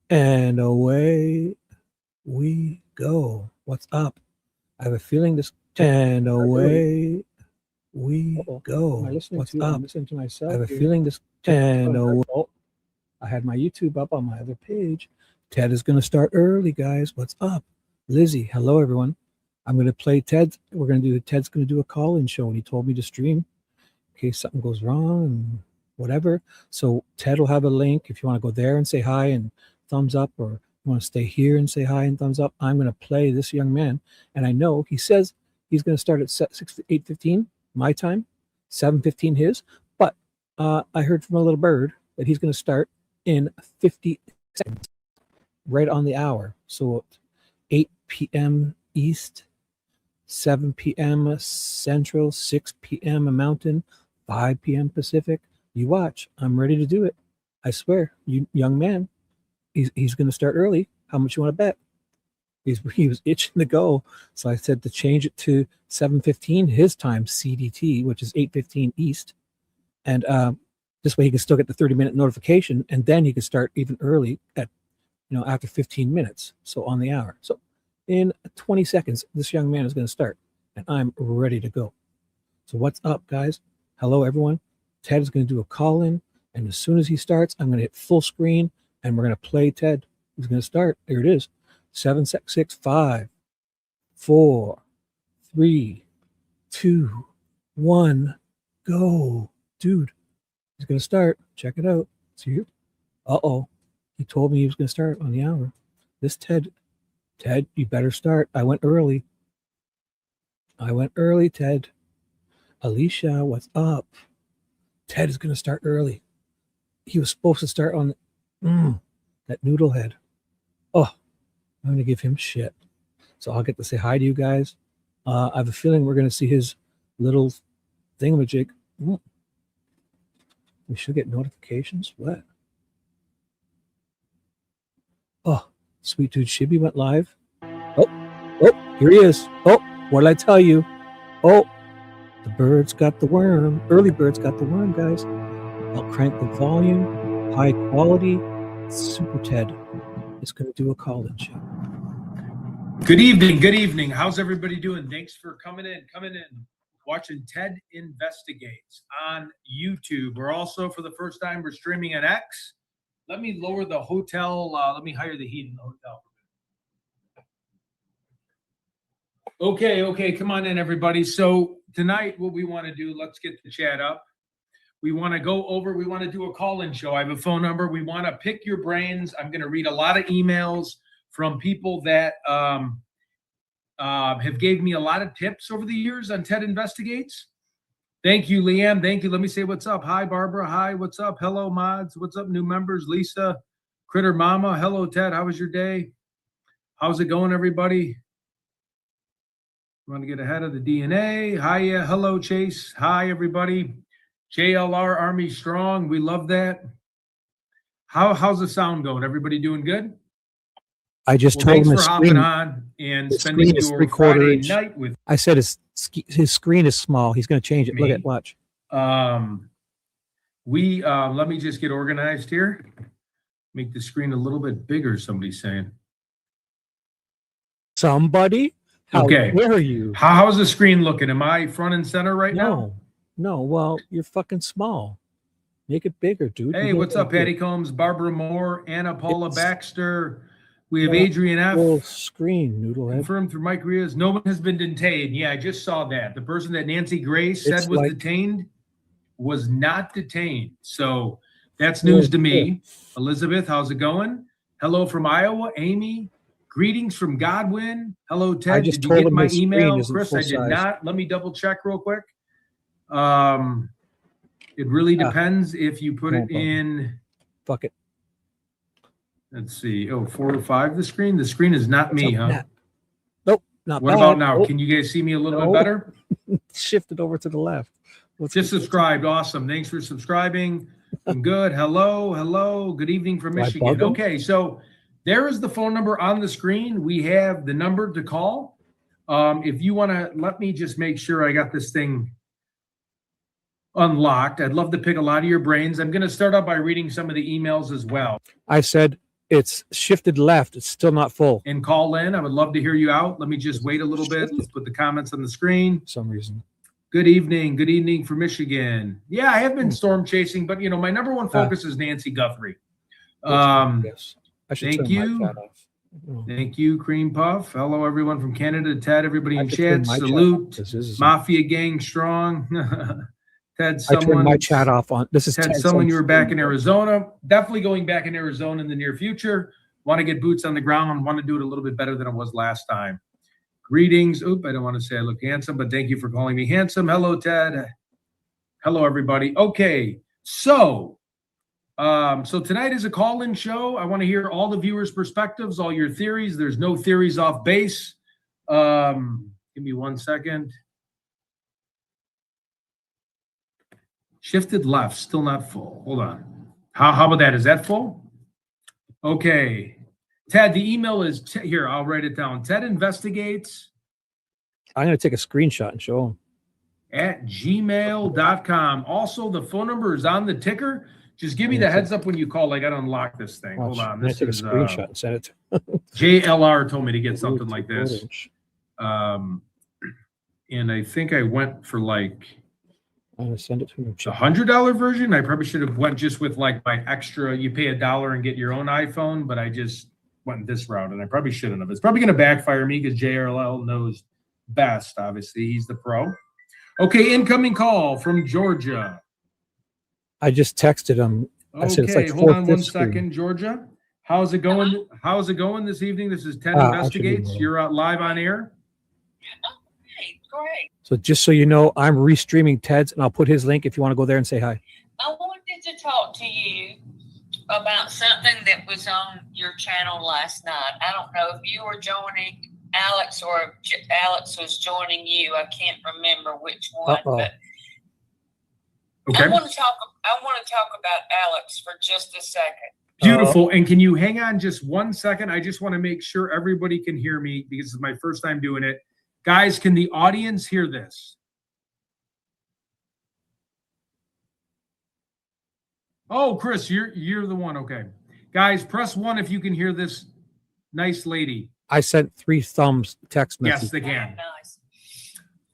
And away we go. What's up? I have a feeling this. And away we go. What's up? I'm listening to myself. I have a feeling this. And oh, I had my YouTube up on my other page. Ted is going to start early, guys. What's up? Lizzie, hello, everyone. I'm going to play Ted. Ted's going to do a call-in show, and he told me to stream in case something goes wrong and whatever. So Ted will have a link if you want to go there and say hi and thumbs up, or you want to stay here and say hi and thumbs up. I'm going to play this young man, and I know he says he's going to start at 8:15 my time, 7:15 his, but I heard from a little bird that he's going to start in 50 seconds, right on the hour. So 8 p.m. East, 7 p.m. Central, 6 p.m. Mountain, 5 p.m. Pacific. You watch. I'm ready to do it. I swear, you young man, he's going to start early. How much you want to bet? He was itching to go, so I said to change it to 7:15 his time, CDT, which is 8:15 East, and this way he can still get the 30-minute notification, and then he can start even early at, after 15 minutes, so on the hour. So in 20 seconds, this young man is going to start, and I'm ready to go. So what's up, guys? Hello, everyone. Ted is going to do a call-in, and as soon as he starts, I'm going to hit full screen, and we're going to play Ted. He's going to start. There it is. 7, 6, 5, 4, 3, 2, 1, go. Dude, he's going to start. Check it out. See? Uh-oh. He told me he was going to start on the hour. This Ted, you better start. I went early, Ted. Alicia, what's up? Ted is going to start early. He was supposed to start on that noodle head. Oh, I'm going to give him shit. So I'll get to say hi to you guys. I have a feeling we're going to see his little thingamajig. We should get notifications. What? Oh, Sweet Dude Shibby went live. Oh, here he is. Oh, what did I tell you? Oh, the bird's got the worm. Early bird's got the worm, guys. I'll crank the volume. High quality. Super Ted is going to do a call-in show. Good evening. Good evening. How's everybody doing? Thanks for coming in, watching Ted Investigates on YouTube. We're also, for the first time, we're streaming on X. Let me lower the hotel. Let me hire the heat in the hotel. Okay. Come on in, everybody. So tonight, what we want to do, let's get the chat up. We want to do a call-in show. I have a phone number. We want to pick your brains. I'm going to read a lot of emails from people that have gave me a lot of tips over the years on Ted Investigates. Thank you, Liam. Thank you. Let me say what's up. Hi, Barbara. Hi, what's up? Hello, mods. What's up, new members? Lisa, Critter Mama. Hello, Ted. How was your day? How's it going, everybody? Want to get ahead of the DNA. Hi, hello, Chase. Hi, everybody. JLR Army Strong. We love that. How's the sound going? Everybody doing good? I just told him thanks for hopping on and spending your Friday night with. I said his screen is small. He's going to change it. Look at, watch. Let me just get organized here. Make the screen a little bit bigger. Somebody's saying. Somebody? Okay. Where are you? How's the screen looking? Am I front and center right now? No. Well, you're fucking small. Make it bigger, dude. Hey, what's up, Patty Combs, Barbara Moore, Anna Paula Baxter. We have Adrian F. Full screen, noodlehead. Confirmed through Mike Rios. No one has been detained. Yeah, I just saw that. The person that Nancy Grace said was detained was not detained. So that's news to me. Elizabeth, how's it going? Hello from Iowa. Amy, greetings from Godwin. Hello, Ted. Did you get my email? Chris, I did not. Let me double check real quick. It really depends if you put it in. Fuck it. Let's see. Oh, 4 or 5. The screen is not me, huh? Nope, not what bad. About now? Can you guys see me a little bit better? Shift it over to the left. Just subscribed. Awesome. Thanks for subscribing. I'm good. Hello. Good evening from Michigan. Okay, so there is the phone number on the screen. We have the number to call. If you want to, let me just make sure I got this thing unlocked. I'd love to pick a lot of your brains. I'm going to start out by reading some of the emails as well. I said It's shifted left. It's still not full. And call in. I would love to hear you out. Let me just wait a little bit. Let's put the comments on the screen. For some reason. Good evening. Good evening from Michigan. Yeah, I have been storm chasing, but my number one focus is Nancy Guthrie. Yes. I should Thank turn you. my chat off. Thank you, Cream Puff. Hello, everyone from Canada. Ted, everybody in I should turn chat. my chat Salute. off. This is Mafia gang strong. Ted, I turned someone. my chat off on. This is Ted, someone you were back in Arizona. Definitely going back in Arizona in the near future. Want to get boots on the ground. Want to do it a little bit better than it was last time. Greetings. Oop, I don't want to say I look handsome, but thank you for calling me handsome. Hello, Ted. Hello, everybody. Okay, so tonight is a call-in show. I want to hear all the viewers' perspectives, all your theories. There's no theories off base. Give me 1 second. Shifted left, still not full. Hold on. How about that? Is that full? Okay. Ted, the email is here. I'll write it down. Ted Investigates. I'm going to take a screenshot and show him. At gmail.com. Also, the phone number is on the ticker. Just give me the heads up when you call. I got to unlock this thing. Hold on. This is a screenshot and send it to JLR told me to get something like this. And I think I went for like I'm going to send it to him. the $100 version. I probably should have went just with like my extra. You pay $1 and get your own iPhone, but I just went this route, and I probably shouldn't have. It's probably going to backfire me because JRL knows best. Obviously, he's the pro. Okay, incoming call from Georgia. I just texted him. I said it's like hold on 1 screen. second, Georgia. How's it going? Hello? How's it going this evening? This is Ted I should Investigates. be You're live on air. Okay, great. So just so you know, I'm restreaming Ted's, and I'll put his link if you want to go there and say hi. I wanted to talk to you about something that was on your channel last night. I don't know if you were joining Alex or if Alex was joining you. I can't remember which one. But Okay. I want to talk about Alex for just a second. Beautiful. And can you hang on just 1 second? I just want to make sure everybody can hear me because it's my first time doing it. Guys, can the audience hear this? Oh, Chris, you're the one. Okay. Guys, press 1 if you can hear this nice lady. I sent 3 thumbs text message. Yes, they can. Nice.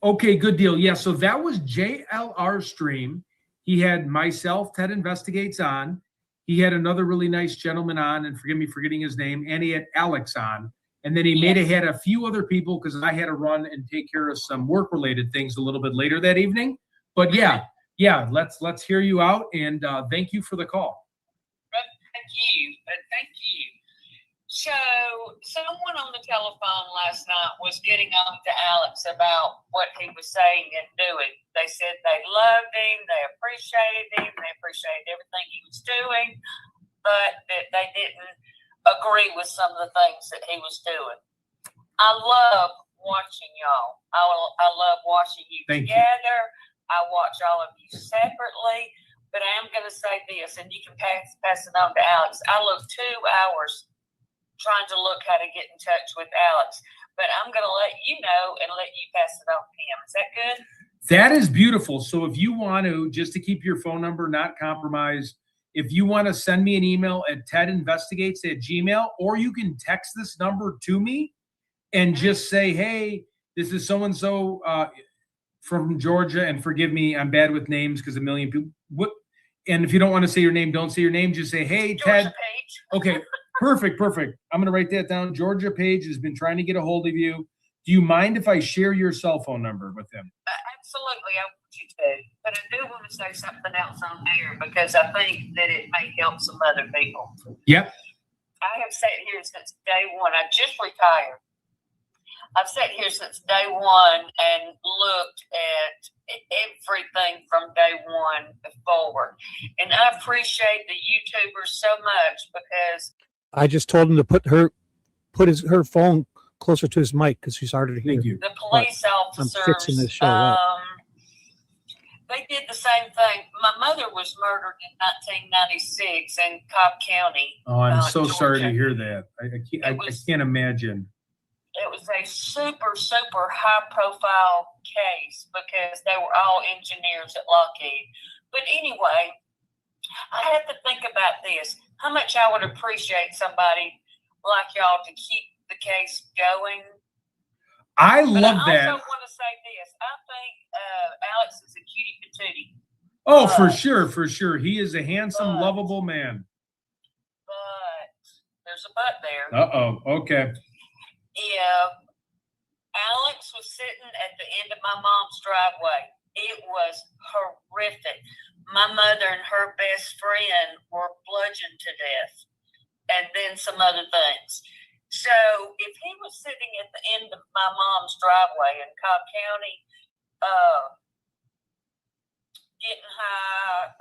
Okay, good deal. Yeah, so that was JLR stream. He had myself, Ted Investigates on. He had another really nice gentleman on, and forgive me for getting his name, and he had Alex on. And then he had a few other people because I had to run and take care of some work-related things a little bit later that evening. But yeah, let's hear you out, and thank you for the call. Thank you. Thank you. So someone on the telephone last night was getting on to Alex about what he was saying and doing. They said they loved him, they appreciated him, they appreciated everything he was doing, but that they didn't agree with some of the things that he was doing. I love watching y'all. I love watching you together. I watch all of you separately, but I am going to say this, and you can pass it on to Alex. I look 2 hours trying to look how to get in touch with Alex, but I'm going to let you know and let you pass it on to him. Is that good? That is beautiful. So if you want to, just to keep your phone number not compromised, if you want to send me an email at tedinvestigates@gmail, or you can text this number to me and just say, hey, this is so-and-so from Georgia, and forgive me, I'm bad with names because a million people. And if you don't want to say your name, don't say your name. Just say, hey, Georgia Ted. Page. Okay, perfect. I'm going to write that down. Georgia Page has been trying to get a hold of you. Do you mind if I share your cell phone number with him? Absolutely, I want you to. But I do want to say something else on air because I think that it may help some other people. Yep. I have sat here since day one. I just retired. I've sat here since day one and looked at everything from day one forward. And I appreciate the YouTubers so much because I just told him to put her phone closer to his mic because she's harder to hear. Thank you. the police officers, I'm fixing this show up. they did the same thing. My mother was murdered in 1996 in Cobb County. Oh, I'm so Georgia. sorry to hear that. I can't imagine. It was a super, super high profile case because they were all engineers at Lockheed. But anyway, I have to think about this. how much I would appreciate somebody like y'all to keep the case going. I But love I that. also want to say this. I think Alex is a cutie patootie. Oh, for sure, for sure. He is a handsome, But- lovable man. But there's a but there. Uh-oh. Okay. If Alex was sitting at the end of my mom's driveway, it was horrific. My mother and her best friend were bludgeoned to death, and then some other things. So if he was sitting at the end of my mom's driveway in Cobb County, getting high,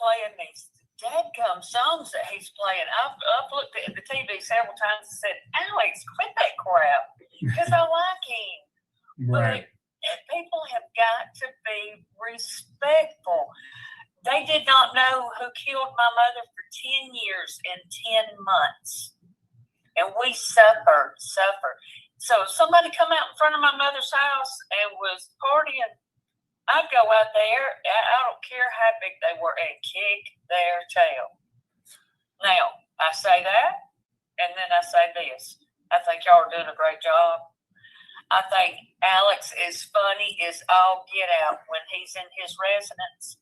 playing these dadgum songs that he's playing, I've looked at the TV several times and said, Alex, quit that crap, because I like him. Right. But people have got to be respectful. They did not know who killed my mother for 10 years and 10 months. And we suffered. So if somebody come out in front of my mother's house and was partying, I'd go out there, I don't care how big they were, and kick their tail. Now, I say that, and then I say this. I think y'all are doing a great job. I think Alex is funny as all get out when he's in his residence.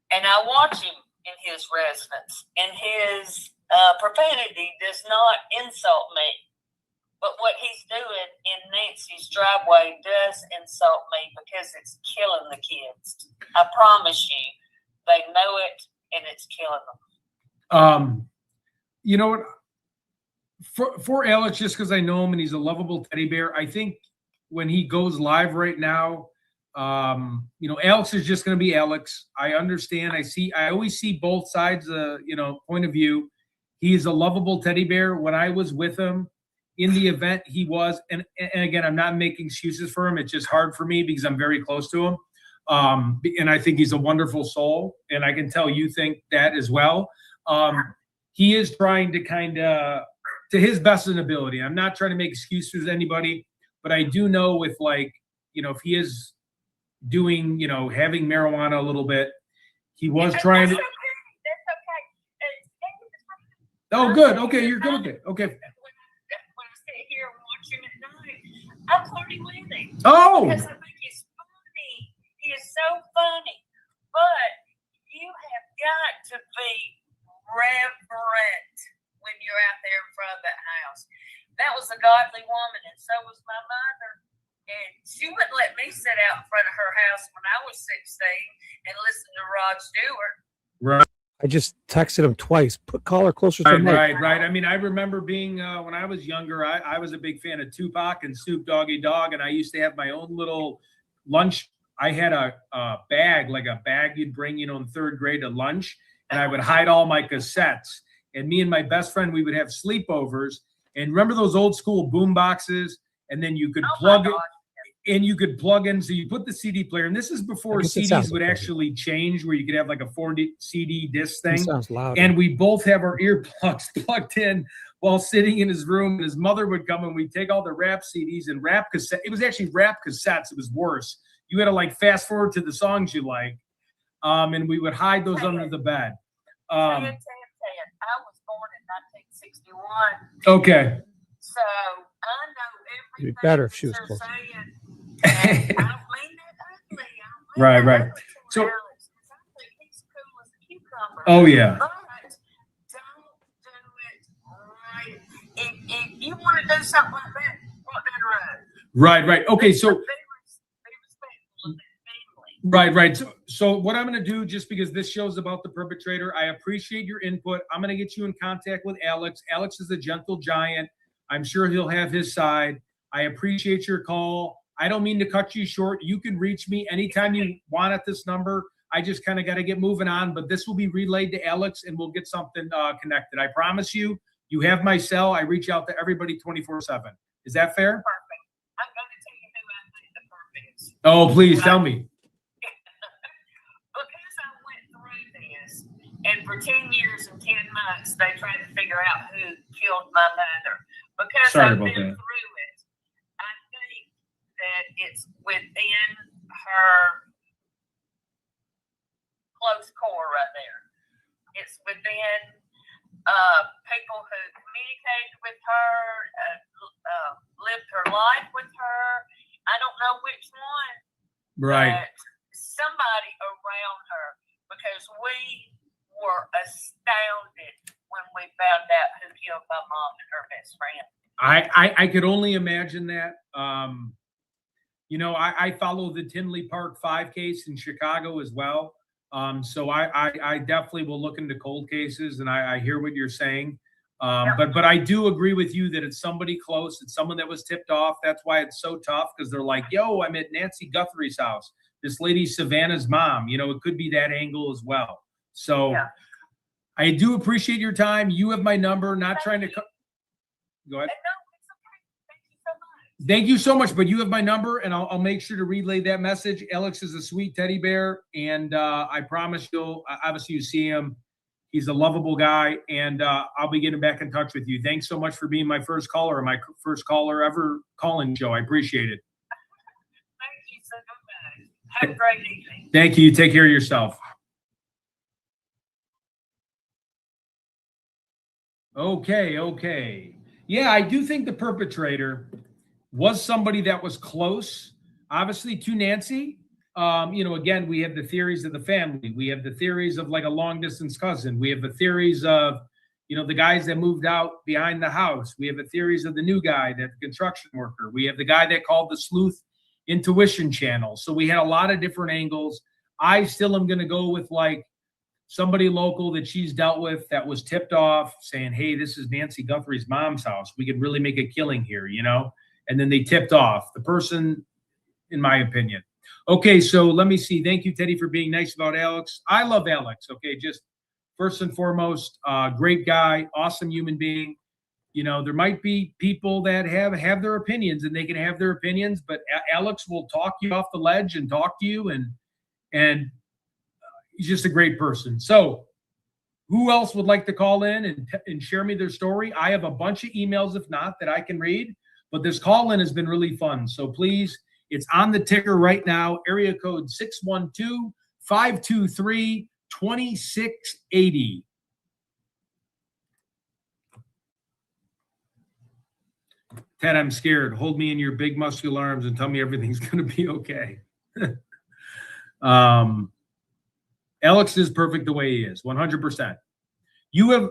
And I watch him in his residence, and his profanity does not insult me. But what he's doing in Nancy's driveway does insult me because it's killing the kids. I promise you, they know it, and it's killing them. You know what? For Alex, just because I know him and he's a lovable teddy bear, I think when he goes live right now, you know, Alex is just going to be Alex. I understand. I always see both sides, point of view. He is a lovable teddy bear. When I was with him in the event, he was, and again, I'm not making excuses for him. It's just hard for me because I'm very close to him. And I think he's a wonderful soul. And I can tell you think that as well. He is trying to kind of, to his best ability. I'm not trying to make excuses to anybody, but I do know with if he is doing, having marijuana a little bit, he was trying to. That's okay. Oh, good. Okay, you're good with it. Okay. When I sit here and watch him at night, I'm flirting with him. Oh. Because I think he's funny. He is so funny. But you have got to be reverent when you're out there in front of that house. That was a godly woman, and so was my mother. And she wouldn't let me sit out in front of her house when I was 16 and listen to Rod Stewart. Right. I just texted him twice. Call her closer to the mic. Right. I mean, I remember being when I was younger, I was a big fan of Tupac and Snoop Doggy Dogg, and I used to have my own little lunch. I had a bag, like a bag you'd bring, in third grade to lunch, and I would hide all my cassettes. And me and my best friend, we would have sleepovers. And remember those old school boom boxes? And then you could plug it. And you could plug in, so you put the CD player, and this is before CDs would actually change, where you could have like a 4 CD disc thing. Sounds loud. And we both have our earplugs plugged in while sitting in his room. And his mother would come, and we'd take all the rap CDs and rap cassettes. It was actually rap cassettes. It was worse. You had to fast forward to the songs you like, and we would hide those under the bed. I was born in 1961. Okay. So I know everything. It'd be better if she was closer. I don't mean that ugly. Right. So, Alex, I think he's cool as a cucumber. oh yeah. But don't do it right. If you want to do something like that, walk down the road. Right. Okay. So. Be respectful of that family. Right. So what I'm going to do, just because this show's about the perpetrator, I appreciate your input. I'm going to get you in contact with Alex. Alex is a gentle giant. I'm sure he'll have his side. I appreciate your call. I don't mean to cut you short. You can reach me anytime you want at this number. I just kind of got to get moving on, but this will be relayed to Alex, and we'll get something connected. I promise you. You have my cell. I reach out to everybody 24/7. Is that fair? Perfect. I'm going to tell you who I think the perfect is. Oh, please tell me. Because I went through this, and for 10 years and 10 months, they tried to figure out who killed my mother. Because Sorry I've about been that. through it, I think that it's within her close core right there. It's within people who communicated with her, lived her life with her. I don't know which one. Right. But somebody around her, because we were astounded when we found out who killed my mom and her best friend. I could only imagine that. You know, I follow the Tinley Park 5 case in Chicago as well. So I definitely will look into cold cases, and I hear what you're saying. But I do agree with you that it's somebody close. It's someone that was tipped off. That's why it's so tough, because they're like, yo, I'm at Nancy Guthrie's house. This lady, Savannah's mom. You know, it could be that angle as well. So I do appreciate your time. You have my number. Not trying to go ahead. Thank you so much, but you have my number, and I'll make sure to relay that message. Alex is a sweet teddy bear, and I promise you'll obviously you see him. He's a lovable guy, and I'll be getting back in touch with you. Thanks so much for being my first caller, my first caller ever calling show. I appreciate it. Thank you so much. Have a great evening. Thank you. Take care of yourself. Okay. Yeah, I do think the perpetrator was somebody that was close, obviously, to Nancy. You know, again, we have the theories of the family. We have the theories of like a long distance cousin. We have the theories of, you know, the guys that moved out behind the house. We have the theories of the new guy, that construction worker. We have the guy that called the sleuth intuition channel. So we had a lot of different angles. I still am going to go with like somebody local that she's dealt with that was tipped off saying, hey, this is Nancy Guthrie's mom's house. We could really make a killing here, you know? And then they tipped off the person, in my opinion. Okay, so let me see. Thank you, Teddy, for being nice about Alex. I love Alex, okay? Just first and foremost, great guy, awesome human being. You know, there might be people that have their opinions, and they can have their opinions, but Alex will talk you off the ledge and talk to you, and he's just a great person. So who else would like to call in and share me their story? I have a bunch of emails, if not, that I can read, but this call-in has been really fun. So please, it's on the ticker right now, area code 612-523-2680. Ted, I'm scared. Hold me in your big muscular arms and tell me everything's going to be okay. Alex is perfect the way he is, 100%. You have,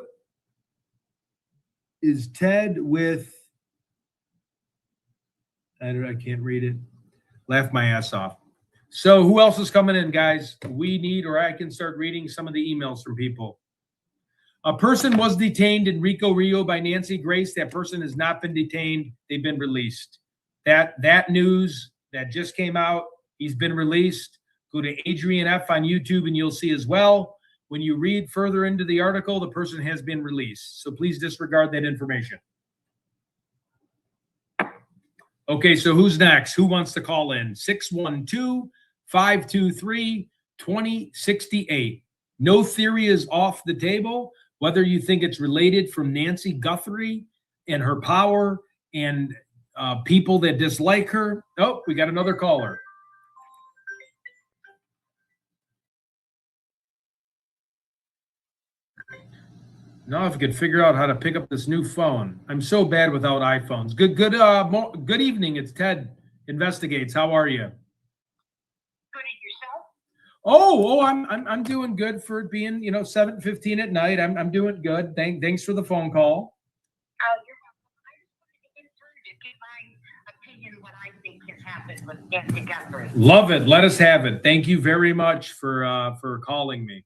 is Ted with, I can't read it. Laugh my ass off. So who else is coming in, guys? We need, or I can start reading some of the emails from people. A person was detained in Rico Rio by Nancy Grace. That person has not been detained. They've been released. That news that just came out, he's been released. Go to Adrian F on YouTube and you'll see as well. When you read further into the article, the person has been released. So please disregard that information. Okay, so who's next? Who wants to call in? 612-523-2068. No theory is off the table, whether you think it's related from Nancy Guthrie and her power and people that dislike her. Oh, we got another caller. Now if I could figure out how to pick up this new phone. I'm so bad without iPhones. Good evening. It's Ted Investigates. How are you? Good, and yourself? Oh, I'm doing good for it being, 7:15 at night. I'm doing good. Thanks for the phone call. You're welcome. I just wanted to get through to give my opinion what I think has happened with Nancy Guthrie. Love it. Let us have it. Thank you very much for calling me.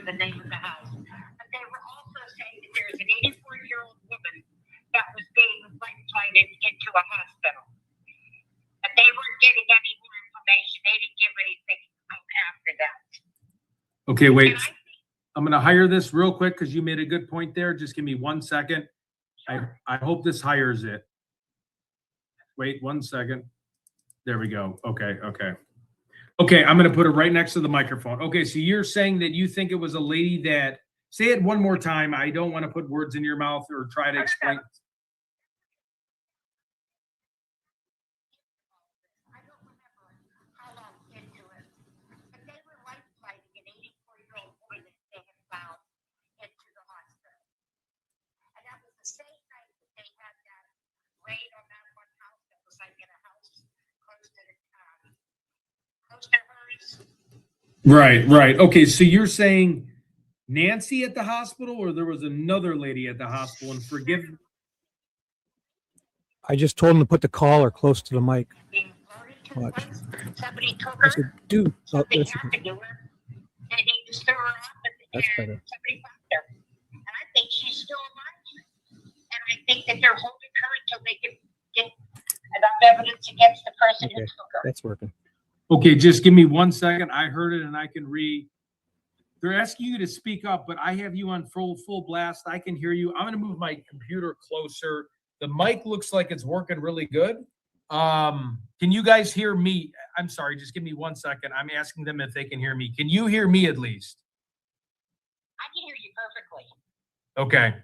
The name of the house. But they were also saying that there's an 84-year-old woman that was being flighted into a hospital. And they weren't getting any more information. They didn't give anything after that. Okay, wait. I'm going to hire this real quick because you made a good point there. Just give me 1 second. Sure. I hope this hires it. Wait 1 second. There we go. Okay. Okay, I'm going to put it right next to the microphone. Okay, so you're saying that you think it was a lady that, say it one more time. I don't want to put words in your mouth or try to explain. I don't remember how Right, right. Okay, so you're saying Nancy at the hospital, or there was another lady at the hospital? And forgive. I just told him to put the collar close to the mic. Watch. Somebody took I her. said, dude, oh, Something listen. happened to her. And they just threw her off That's and better. somebody found her. And I think she's still alive. And I think that they're holding her until they can get enough evidence against the person who Okay. took her. That's working. Okay, just give me 1 second. I heard it and I can read. They're asking you to speak up, but I have you on full blast. I can hear you. I'm going to move my computer closer. The mic looks like it's working really good. Can you guys hear me? I'm sorry, just give me 1 second. I'm asking them if they can hear me. Can you hear me at least? I can hear you perfectly. Okay.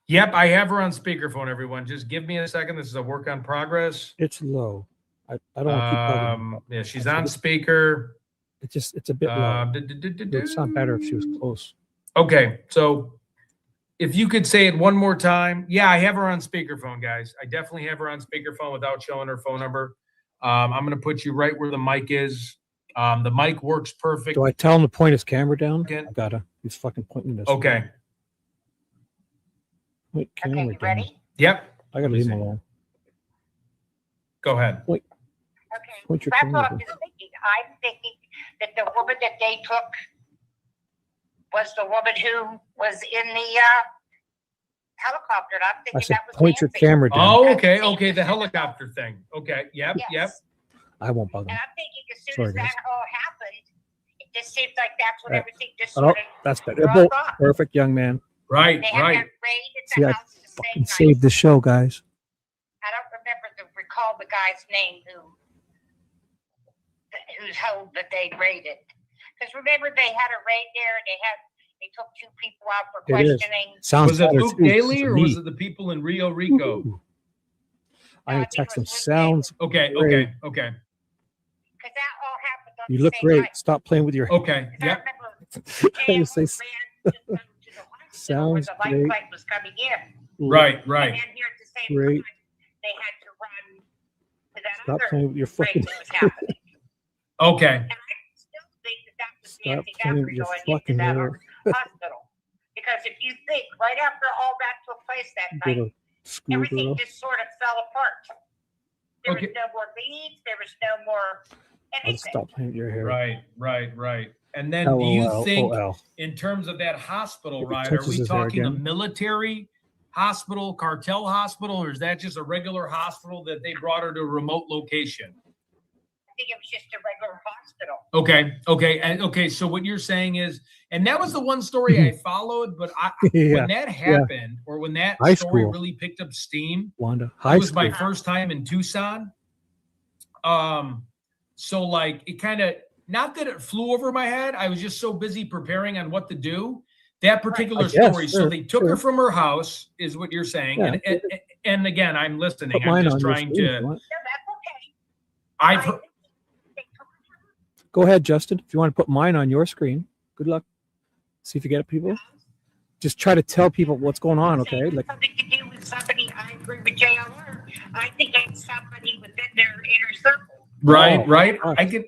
Yep, I have her on speakerphone, everyone. Just give me a second. This is a work on progress. It's low. I don't want to keep talking. Yeah, she's on speaker. It's a bit low. It would sound better if she was close. Okay, so if you could say it one more time. Yeah, I have her on speakerphone, guys. I definitely have her on speakerphone without showing her phone number. I'm going to put you right where the mic is. The mic works perfect. Do I tell him to point his camera down? Again? I gotta. He's fucking pointing this. Okay. Point camera Okay, you down. ready? Yep. I gotta leave him alone. Go ahead. Okay. Point your That's camera what I'm down. thinking. I'm thinking that the woman that they took was the woman who was in the helicopter. And I'm I thinking said, that was point your Nancy. camera down. Oh, okay, okay. The helicopter thing. Okay. Yep, Yes. yep. I won't bug him. And I'm thinking as soon Sorry, as that guys. all happened, it just seems like that's when Right. everything just Oh, sort of that's better. dropped Both off. perfect, young man. Right, They had right. that raid at See, the I house the same Fucking night. save the show, guys. I don't recall the guy's name whose home that they raided. Because remember, they had a raid there, and they took 2 people out for It is. questioning. Sounds Was it better Luke too, Daly for or me. was it the people in Rio Rico? Ooh. I'm I gonna think text it him. was Luke Sounds Okay, great. okay, okay. Because that all happened on You the look same great. night. Stop playing with your. Okay, 'Cause yep. I remember Say- ran to the hospital where Sounds the light great. flight was coming in. Right, And right. then here at the same Great. time, they had to run to that Stop other playing with your raid fucking. that was happening. Okay. And I still think that was Stop Nancy playing with Guthrie your going into fucking that hair. hospital. Because if you think, right after all that took place that night, Little school everything girl. just sort of fell apart. There Okay. was no more leads. There was no more I'll anything. stop playing with your hair. Right, right, right. And then do you LOL. think, OL. in terms of that hospital, He right, are touches we his hair talking a again. military hospital, cartel hospital, or is that just a regular hospital that they brought her to a remote location? I think it was just a regular hospital. Okay, okay, and okay. So what you're saying is, and that was the one story I followed, but Yeah, when that happened, or when that High story school. really picked up steam, Wanda. it High was school. my first time in Tucson. So like it kind of, not that it flew over my head. I was just so busy preparing on what to do. That particular I guess, story. So sure, they took her sure. from her house, is what you're saying. Yeah. And again, I'm listening. Put I'm mine just on your trying screen if to. you want. No, that's okay. I've I heard, think they took her Go ahead, Justin. If you want to put mine on your screen, good luck. See if you get it, people. Just try to tell people what's going on, okay? Like, something to do with somebody. I agree with JLR. I think it's somebody within their inner circle. right, Oh, right. gosh. I could. In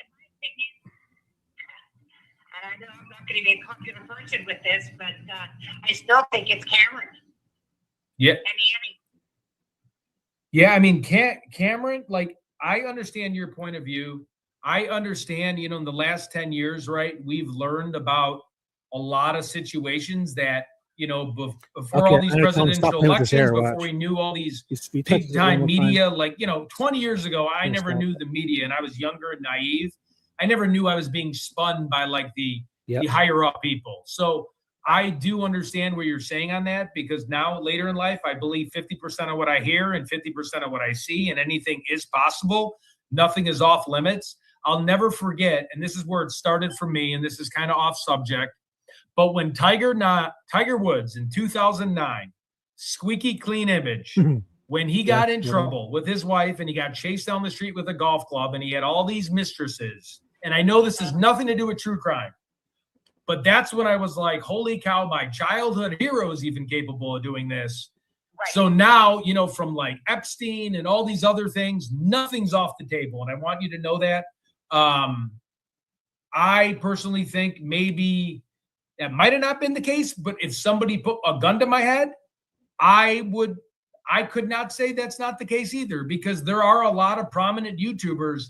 my opinion, and I know I'm not going to be a popular person with this, but I still think it's Cameron Yeah. and Annie. Yeah, I mean, Cameron, like, I understand your point of view. I understand, you know, in the last 10 years, right, we've learned about a lot of situations that, you know, before Okay, all these I'm gonna tell him stop presidential playing with his elections, hair, before watch. we knew all these he touches big it one time more media, like, you know, 20 years ago, I Yes, never stop. knew the media and I was younger and naive. I never knew I was being spun by like the Yep. higher up people. So I do understand what you're saying on that, because now later in life, I believe 50% of what I hear and 50% of what I see, and anything is possible. Nothing is off limits. I'll never forget, and this is where it started for me, and this is kind of off subject, but when Tiger Woods in 2009, squeaky clean image, when he got in Yeah. trouble with his wife and he got chased down the street with a golf club and he had all these mistresses, and I know this has nothing to do with true crime, but that's when I was like, holy cow, my childhood hero is even capable of doing this. Right. So now, you know, from like Epstein and all these other things, nothing's off the table. And I want you to know that. I personally think maybe that might have not been the case, but if somebody put a gun to my head, I could not say that's not the case either, because there are a lot of prominent YouTubers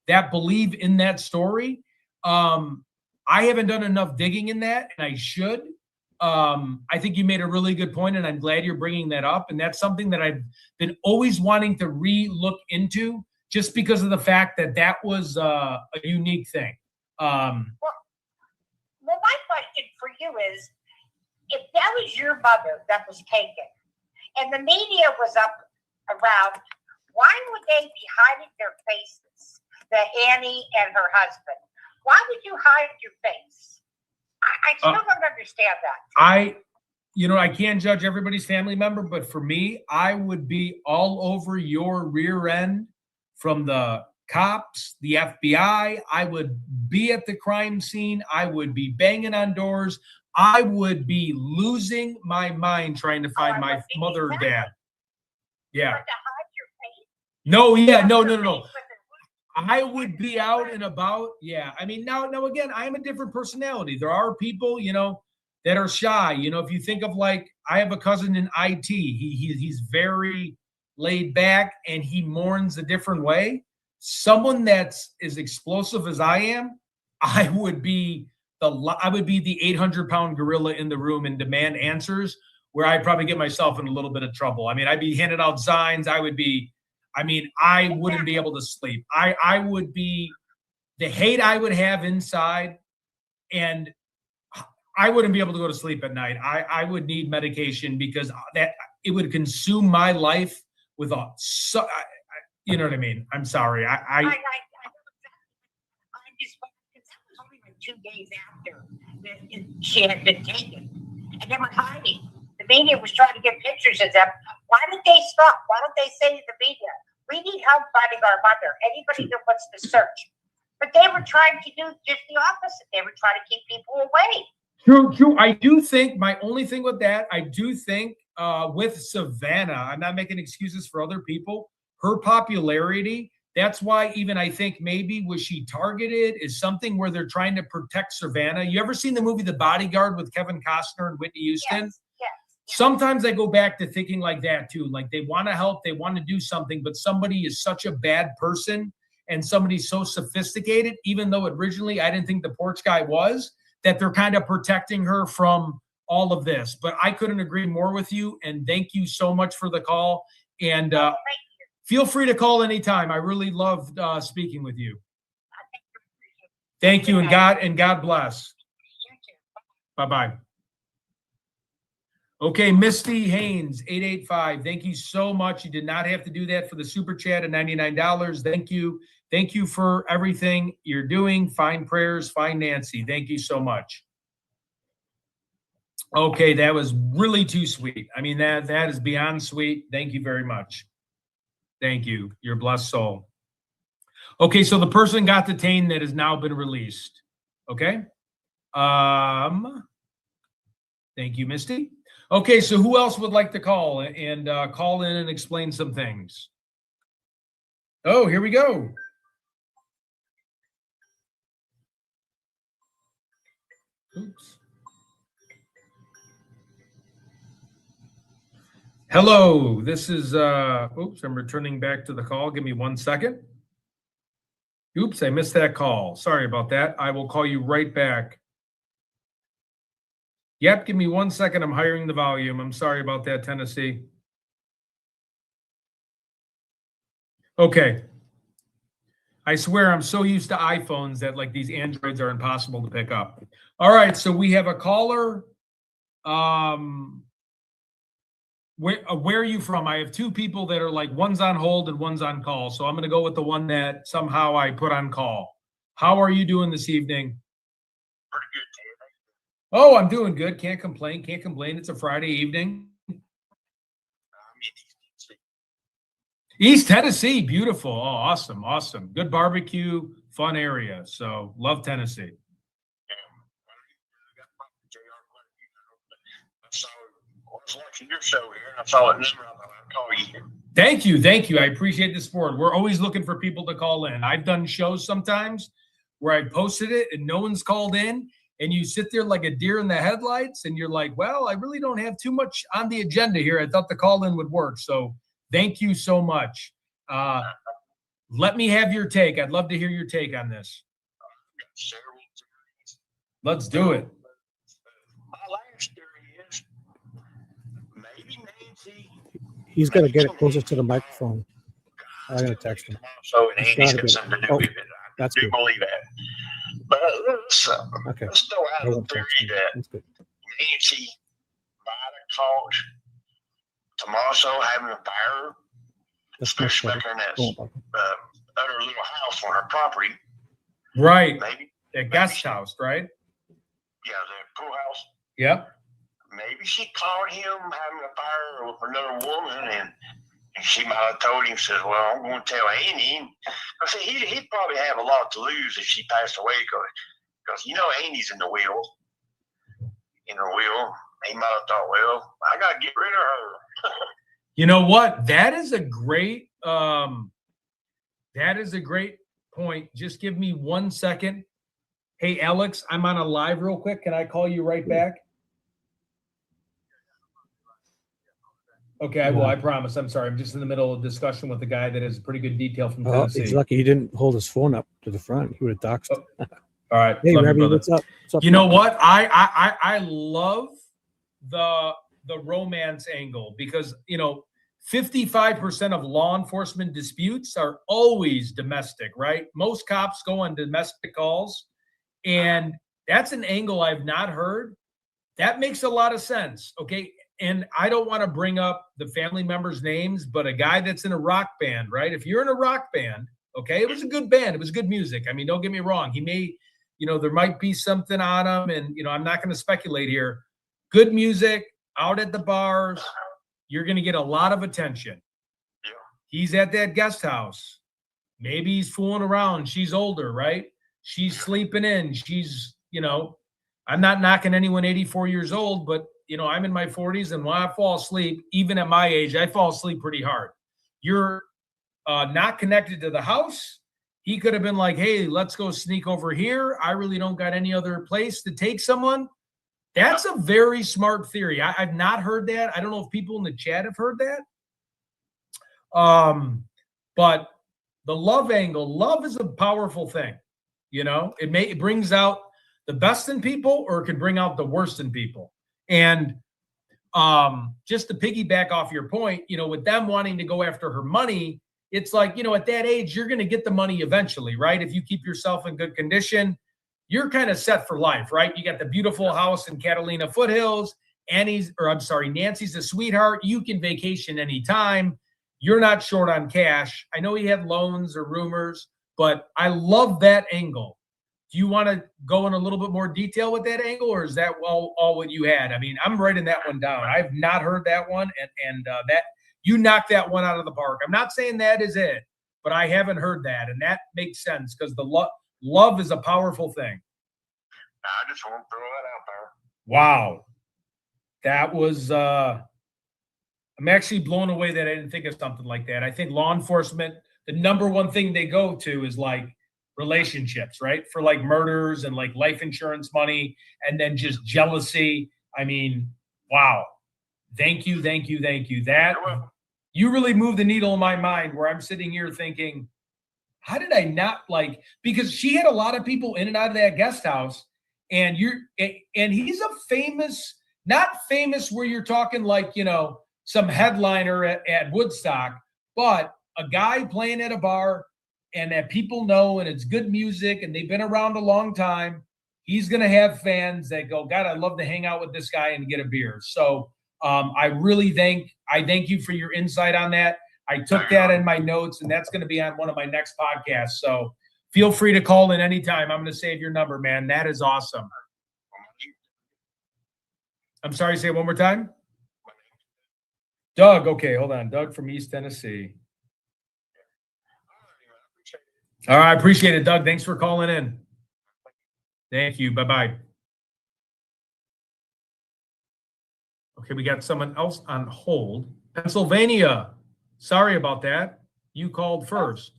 that believe in that story. I haven't done enough digging in that, and I should. I think you made a really good point, and I'm glad you're bringing that up. And that's something that I've been always wanting to re-look into, just because of the fact that that was a unique thing. Well, my question for you is, if that was your mother that was taken, and the media was up around, why would they be hiding their faces, the Annie and her husband? Why would you hide your face? I still don't understand that. I can't judge everybody's family member, but for me, I would be all over your rear end, from the cops, the FBI. I would be at the crime scene. I would be banging on doors. I would be losing my mind trying to find my mother or dad. Yeah. But to hide your face? No, yeah, no. I would be out and about. Yeah. I mean, now again, I am a different personality. There are people, that are shy. If you think of, like, I have a cousin in IT. He's very laid back, and he mourns a different way. Someone that's as explosive as I am, I would be the 800-pound gorilla in the room and demand answers, where I'd probably get myself in a little bit of trouble. I mean, I'd be handing out signs. I wouldn't be able to sleep. I would be, the hate I would have inside, and I wouldn't be able to go to sleep at night. I would need medication, because that it would consume my life with you know what I mean? I'm sorry. I just, because that was only like 2 days after she had been taken, and they were hiding. The media was trying to get pictures of them. Why did they stop? Why don't they say to the media, we need help finding our mother? Anybody that wants to search. But they were trying to do just the opposite. They were trying to keep people away. True. I do think, my only thing with that, I do think with Savannah, I'm not making excuses for other people, her popularity, that's why even I think maybe was she targeted, is something where they're trying to protect Savannah. You ever seen the movie The Bodyguard with Kevin Costner and Whitney Houston? Yes. Sometimes I go back to thinking like that too. Like, they want to help, they want to do something, but somebody is such a bad person, and somebody's so sophisticated, even though originally I didn't think the porch guy was, that they're kind of protecting her from all of this. But I couldn't agree more with you, and thank you so much for the call. And feel free to call anytime. I really loved speaking with you. Thank you, and God bless. Bye-bye. Okay, Misty Haynes, 885. Thank you so much. You did not have to do that for the super chat at $99. Thank you. Thank you for everything you're doing. Fine prayers, find Nancy. Thank you so much. Okay, that was really too sweet. I mean, that is beyond sweet. Thank you very much. Thank you. You're a blessed soul. Okay, so the person got detained that has now been released. Okay. Thank you, Misty. Okay, so who else would like to call and call in and explain some things? Oh, here we go. Oops. Hello, this is, oops, I'm returning back to the call. Give me 1 second. Oops, I missed that call. Sorry about that. I will call you right back. Yep, give me 1 second. I'm hiring the volume. I'm sorry about that, Tennessee. Okay. I swear I'm so used to iPhones that, like, these Androids are impossible to pick up. All right, so we have a caller. Where are you from? I have two people that are, like, one's on hold and one's on call. So I'm going to go with the one that somehow I put on call. How are you doing this evening? Pretty good, Ted. Oh, I'm doing good. Can't complain. Can't complain. It's a Friday evening. I'm in East Tennessee. East Tennessee. Beautiful. Oh, awesome. Awesome. Good barbecue, fun area. So love Tennessee. I was watching your show here, and I saw that number. I thought I'd call you. Thank you. Thank you. I appreciate the support. We're always looking for people to call in. I've done shows sometimes where I posted it and no one's called in, and you sit there like a deer in the headlights and you're like, well, I really don't have too much on the agenda here. I thought the call in would work. So thank you so much. Let me have your take. I'd love to hear your take on this. Let's do it. My last theory is maybe Nancy. He's got to get it closer to the microphone. I'm going to text him. So and It's Andy's gotta got be- something to do oh, with it. I that's do good. believe that. But Okay. let's throw I out the won't text theory him. that That's good. Nancy might have caught Tommaso having a fire, That's much especially better. back in that Go on, Papa. other little house on her property. Right. Maybe, That guest house, right? yeah, the pool house. Yep. Maybe she caught him having a fire with another woman, and she might have told him, says, well, I'm going to tell Andy. I said, he'd probably have a lot to lose if she passed away, because you know Andy's in her will. He might have thought, well, I got to get rid of her. You know what? That is a great point. Just give me 1 second. Hey, Alex, I'm on a live real quick. Can I call you right back? Okay, I will. I promise. I'm sorry. I'm just in the middle of a discussion with a guy that has pretty good detail from Oh, Tennessee. he's lucky he didn't hold his phone up to the front. He would have doxed. All right. Hey, love you, Rabbi, brother. what's up? What's up? You know what? I love the romance angle because, you know, 55% of law enforcement disputes are always domestic, right? Most cops go on domestic calls, and that's an angle I've not heard. That makes a lot of sense, okay? And I don't want to bring up the family members' names, but a guy that's in a rock band, right? If you're in a rock band, okay, it was a good band. It was good music. I mean, don't get me wrong. He may, you know, there might be something on him, and, you know, I'm not going to speculate here. Good music out at the bars. You're going to get a lot of attention. Yeah. He's at that guest house. Maybe he's fooling around. She's older, right? She's sleeping in. She's, you know, I'm not knocking anyone 84 years old, but, you know, I'm in my 40s, and when I fall asleep, even at my age, I fall asleep pretty hard. You're not connected to the house. He could have been like, hey, let's go sneak over here. I really don't got any other place to take someone. That's a very smart theory. I've not heard that. I don't know if people in the chat have heard that. But the love angle, love is a powerful thing. You know, it brings out the best in people, or it can bring out the worst in people. And just to piggyback off your point, you know, with them wanting to go after her money, it's like, you know, at that age, you're going to get the money eventually, right? If you keep yourself in good condition, you're kind of set for life, right? You got the beautiful house in Catalina Foothills. Nancy's a sweetheart. You can vacation anytime. You're not short on cash. I know he had loans or rumors, but I love that angle. Do you want to go in a little bit more detail with that angle, or is that all what you had? I mean, I'm writing that one down. I've not heard that one, and that you knocked that one out of the park. I'm not saying that is it, but I haven't heard that, and that makes sense because the love is a powerful thing. I just want to throw that out there. Wow. That was I'm actually blown away that I didn't think of something like that. I think law enforcement, the number one thing they go to is like relationships, right? For like murders and like life insurance money, and then just jealousy. I mean, wow. Thank you. That you really moved the needle in my mind, where I'm sitting here thinking, how did I not like, because she had a lot of people in and out of that guest house, and he's a famous, not famous where you're talking like, you know, some headliner at Woodstock, but a guy playing at a bar and that people know, and it's good music, and they've been around a long time. He's going to have fans that go, God, I'd love to hang out with this guy and get a beer. So I thank you for your insight on that. I took that in my notes, and that's going to be on one of my next podcasts. So feel free to call in anytime. I'm going to save your number, man. That is awesome. I'm sorry, say it one more time. Doug. Okay, hold on. Doug from East Tennessee. All right, I appreciate it, Doug. Thanks for calling in. Thank you. Bye-bye. Okay, we got someone else on hold. Pennsylvania. Sorry about that. You called first.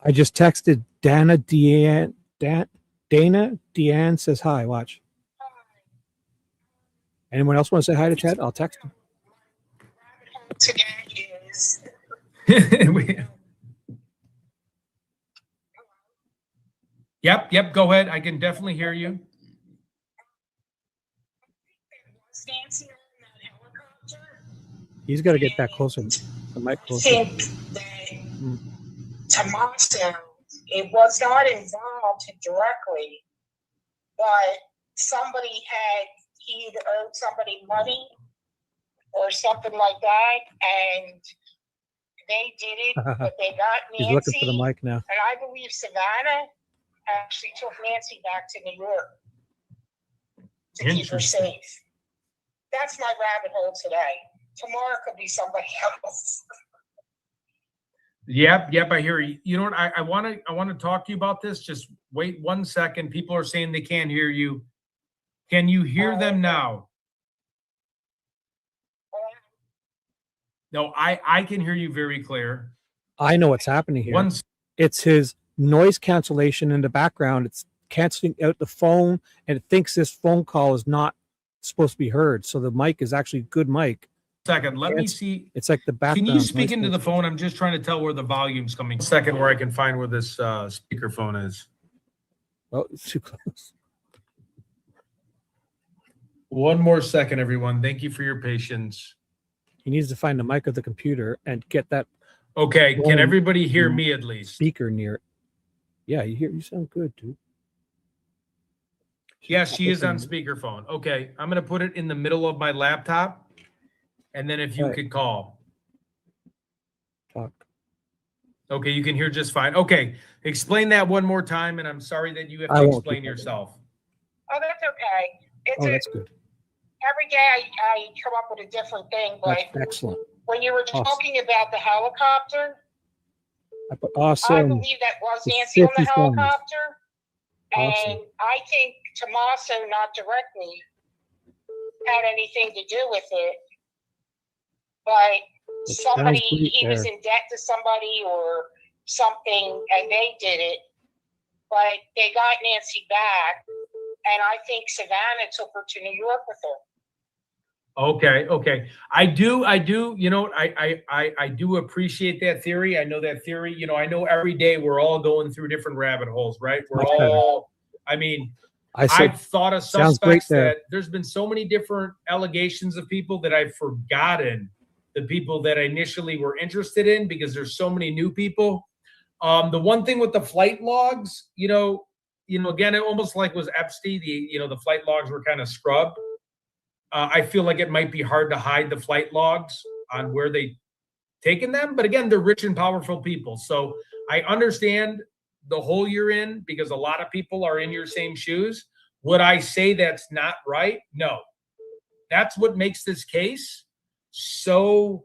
I just texted Dana Deanne. Dana Deanne says hi. Watch. Anyone else want to say hi to Ted? I'll text him. Today is Yep. Go ahead. I can definitely hear you. Nancy on that helicopter. He's got to get that closer. The mic I closer. think that Tommaso, it was not involved directly, but somebody he either owed somebody money or something like that, and they did it, but they got Nancy. He's looking for the mic now. And I believe Savannah actually took Nancy back to New York to keep her Interesting. safe. That's my rabbit hole today. Tomorrow could be somebody else. Yep. I hear you. You know what? I want to talk to you about this. Just wait 1 second. People are saying they can't hear you. Can you hear them now? No, I can hear you very clear. I know what's happening here. It's his noise cancellation in the background. It's canceling out the phone, and it thinks this phone call is not supposed to be heard. So the mic is actually a good mic. Second, let me see. It's like the background. Can you speak into the phone? I'm just trying to tell where the volume's coming. Second, where I can find where this speakerphone is. Oh, it's too close. One more second, everyone. Thank you for your patience. He needs to find the mic of the computer and get that Okay, can everybody hear me at least? speaker near it. Yeah, you sound good, dude. Yes, she is on speakerphone. Okay, I'm going to put it in the middle of my laptop, and then if you could call. Talk. Okay, you can hear just fine. Okay, explain that one more time, and I'm sorry that you have I to won't explain keep yourself. Oh, that's okay. That's good. Every day I come up with a different thing, but That's excellent. when you were talking about the helicopter, I put I awesome. believe that was It's Nancy on the 50 phones. helicopter. Awesome. And I think Tommaso, not directly, had anything to do with it. But It somebody, sounds great he was there. in debt to somebody or something, and they did it. But they got Nancy back, and I think Savannah took her to New York with her. Okay. I do, you know, I do appreciate that theory. I know that theory, you know, I know every day we're all going through different rabbit holes, right? We're Much better. all, I mean, I said, I've thought of sounds great suspects there. that there's been so many different allegations of people that I've forgotten the people that I initially were interested in because there's so many new people. The one thing with the flight logs, you know, again, it almost like was Epstein, the flight logs were kind of scrubbed. I feel like it might be hard to hide the flight logs on where they taken them. But again, they're rich and powerful people. So I understand the hole you're in because a lot of people are in your same shoes. Would I say that's not right? No. That's what makes this case so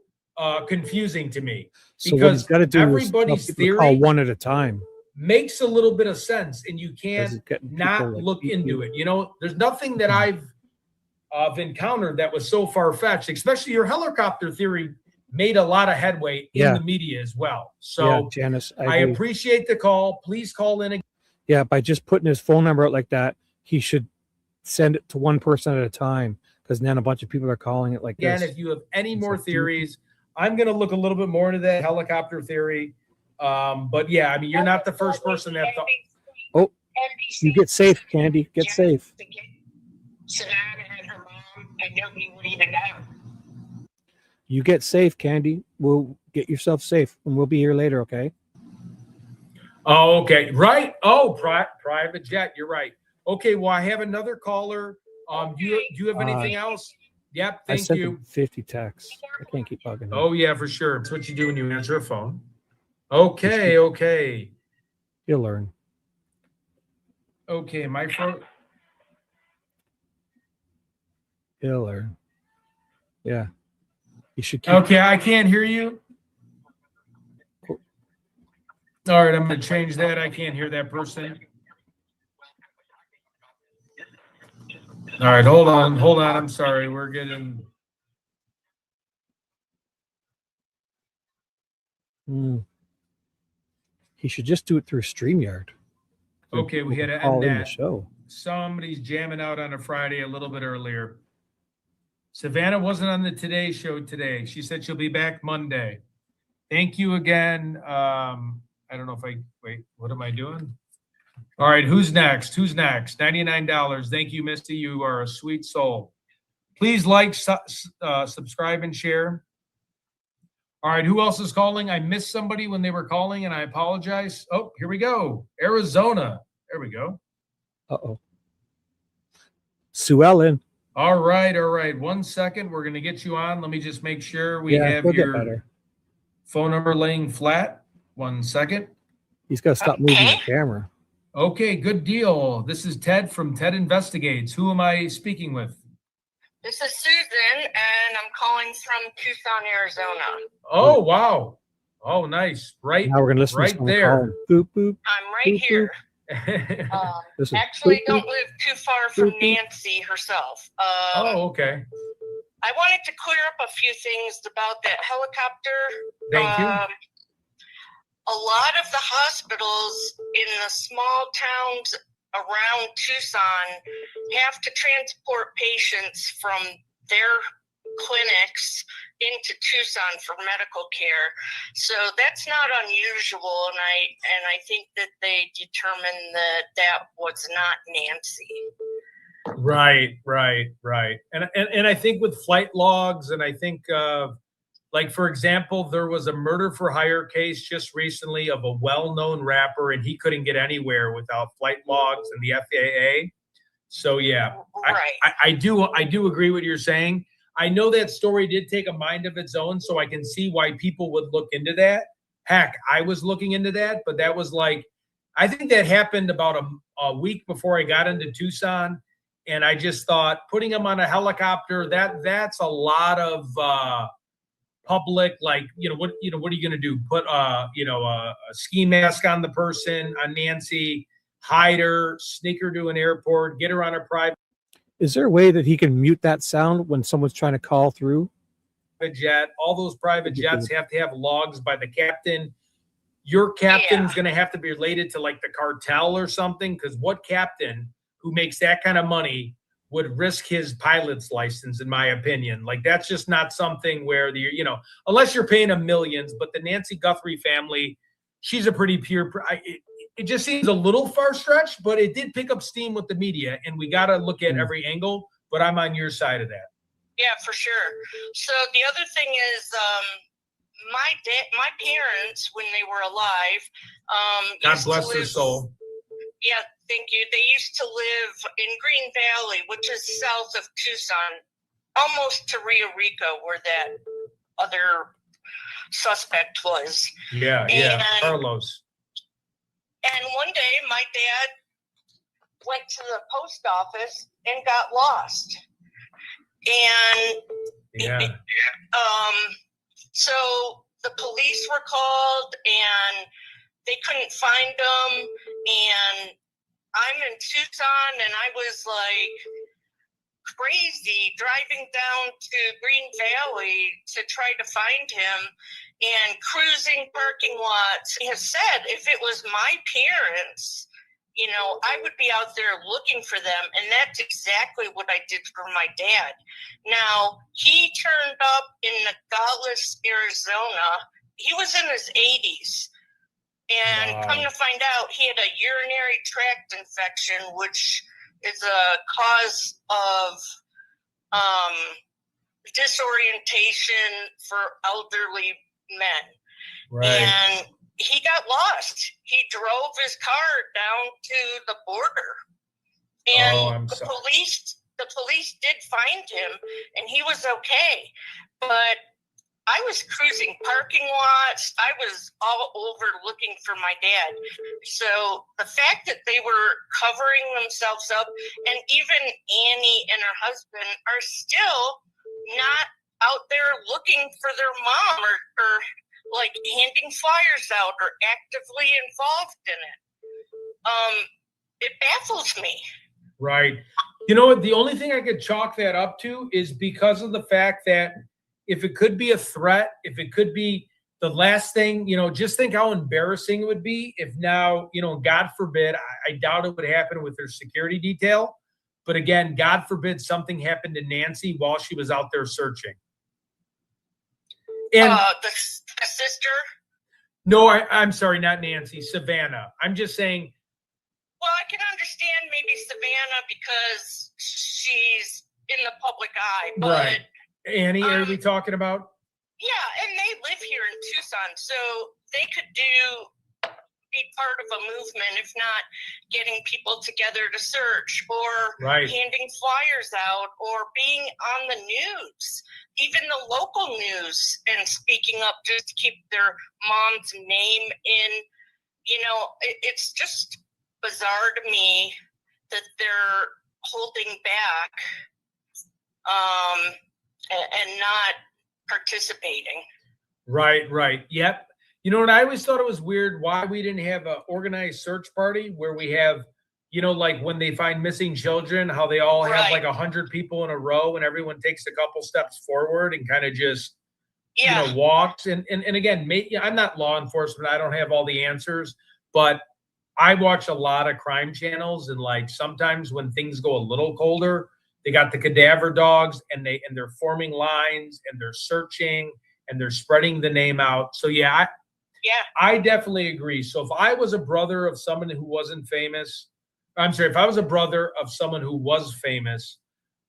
confusing to me. so what he's got to do is tell everybody's people to call theory one at a time. makes a little bit of sense, and you Because can't he's getting not people like look you. into it. You know, there's nothing that I've encountered that was so far-fetched, especially your helicopter theory made a lot of headway in the media as well. So Yeah, Janice, I agree. appreciate the call. Please call in again. Yeah, by just putting his phone number out like that, he should send it to one person at a time because then a bunch of people are calling it like Again, this. if you have any It's more like, theories, I'm going to look a little bit more into that helicopter theory. But yeah, I mean, you're not the first person that thought. Oh, NBC you get safe, Candy. Get safe. to get Savannah and her mom, and nobody would even know. You get safe, Candy. We'll get yourself safe, and we'll be here later, okay? Oh, okay. Right. Oh, private jet. You're right. Okay. Well, I have another caller. Do you have anything else? Yep. I Thank sent you. him 50 texts. I can't keep bugging him. Oh, yeah, for sure. That's what you do when you answer a phone. Okay. You'll learn. Okay, my phone. You'll learn. Yeah. You should keep. Okay, I can't hear you. All right, I'm going to change that. I can't hear that person. All right, hold on. I'm sorry. We're getting. He should just do it through StreamYard. Okay, we had to call end in the that. show. Somebody's jamming out on a Friday a little bit earlier. Savannah wasn't on the Today Show today. She said she'll be back Monday. Thank you again. I don't know if wait, what am I doing? All right, who's next? Who's next? $99. Thank you, Misty. You are a sweet soul. Please like, subscribe, and share. All right, who else is calling? I missed somebody when they were calling, and I apologize. Oh, here we go. Arizona. There we go. Uh-oh. Sue Ellen. All right, all right. 1 second. We're going to get you on. Let me just make sure we have he'll get your better. phone number laying flat. 1 second. He's got to stop moving the camera. Okay, good deal. This is Ted from Ted Investigates. Who am I speaking with? This is Susan, and I'm calling from Tucson, Arizona. Oh, wow. Oh, nice. Right, Now we're going to listen to right someone there. calling. Boop, boop. I'm right Boop, here. This is Actually, boop, don't boop. live too far from Boop, boop. Nancy herself. Oh, okay. I wanted to clear up a few things about that helicopter. Thank you. A lot of the hospitals in the small towns around Tucson have to transport patients from their clinics into Tucson for medical care. So that's not unusual, and I think that they determined that was not Nancy. Right. And I think with flight logs, and I think like, for example, there was a murder for hire case just recently of a well-known rapper, and he couldn't get anywhere without flight logs and the FAA. So yeah, Right. I do agree with what you're saying. I know that story did take a mind of its own, so I can see why people would look into that. Heck, I was looking into that, but that was like, I think that happened about a week before I got into Tucson, and I just thought putting them on a helicopter, that's a lot of public, like, what are you going to do? Put a ski mask on the person, on Nancy, hide her, sneak her to an airport, get her on a private Is there a way that he can mute that sound when someone's trying to call through? jet? All those private jets have to have logs by the captain. Your captain's going to have to be related to like the cartel or something, because what captain who makes that kind of money would risk his pilot's license, in my opinion? Like, that's just not something where unless you're paying them millions. But the Nancy Guthrie family, she's a pretty pure. It just seems a little far-stretched, but it did pick up steam with the media, and we got to look at every angle. But I'm on your side of that. Yeah, for sure. So the other thing is, my parents, when they were alive, God bless their soul. Yeah, thank you. They used to live in Green Valley, which is south of Tucson, almost to Rio Rico, where that other suspect was. Yeah, Carlos. And one day, my dad went to the post office and got lost. And so the police were called, and they couldn't find him. And I'm in Tucson, and I was like crazy driving down to Green Valley to try to find him, and cruising parking lots. He has said if it was my parents, I would be out there looking for them. And that's exactly what I did for my dad. Now, he turned up in Nogales, Arizona. He was in his 80s. And come to find out, he had a urinary tract infection, which is a cause of disorientation for elderly men. Right. And he got lost. He drove his car down to the border, and the police did find him, and he was okay. But I was cruising parking lots. I was all over looking for my dad. So the fact that they were covering themselves up, and even Annie and her husband are still not out there looking for their mom, or like handing flyers out, or actively involved in it. It baffles me. Right. You know what? The only thing I could chalk that up to is because of the fact that if it could be a threat, if it could be the last thing, just think how embarrassing it would be if now, God forbid, I doubt it would happen with their security detail. But again, God forbid something happened to Nancy while she was out there searching. And the sister. no, I'm sorry, not Nancy, Savannah. I'm just saying. Well, I can understand maybe Savannah because she's in the public eye. But, right. Annie, are we talking about? Yeah, and they live here in Tucson, so they could be part of a movement, if not getting people together to search or handing flyers out or being on the news, even the local news, and speaking up just to keep their mom's name in. It's just bizarre to me that they're holding back and not participating. Right. Yep. And I always thought it was weird why we didn't have an organized search party where we have, like when they find missing children, how they all have like 100 people in a row and everyone takes a couple steps forward and kind of just, walks. And again, I'm not law enforcement. I don't have all the answers, but I watch a lot of crime channels, and like sometimes when things go a little colder, they got the cadaver dogs and they're forming lines and they're searching and they're spreading the name out. So I definitely agree. So if I was a brother of someone who wasn't famous, if I was a brother of someone who was famous,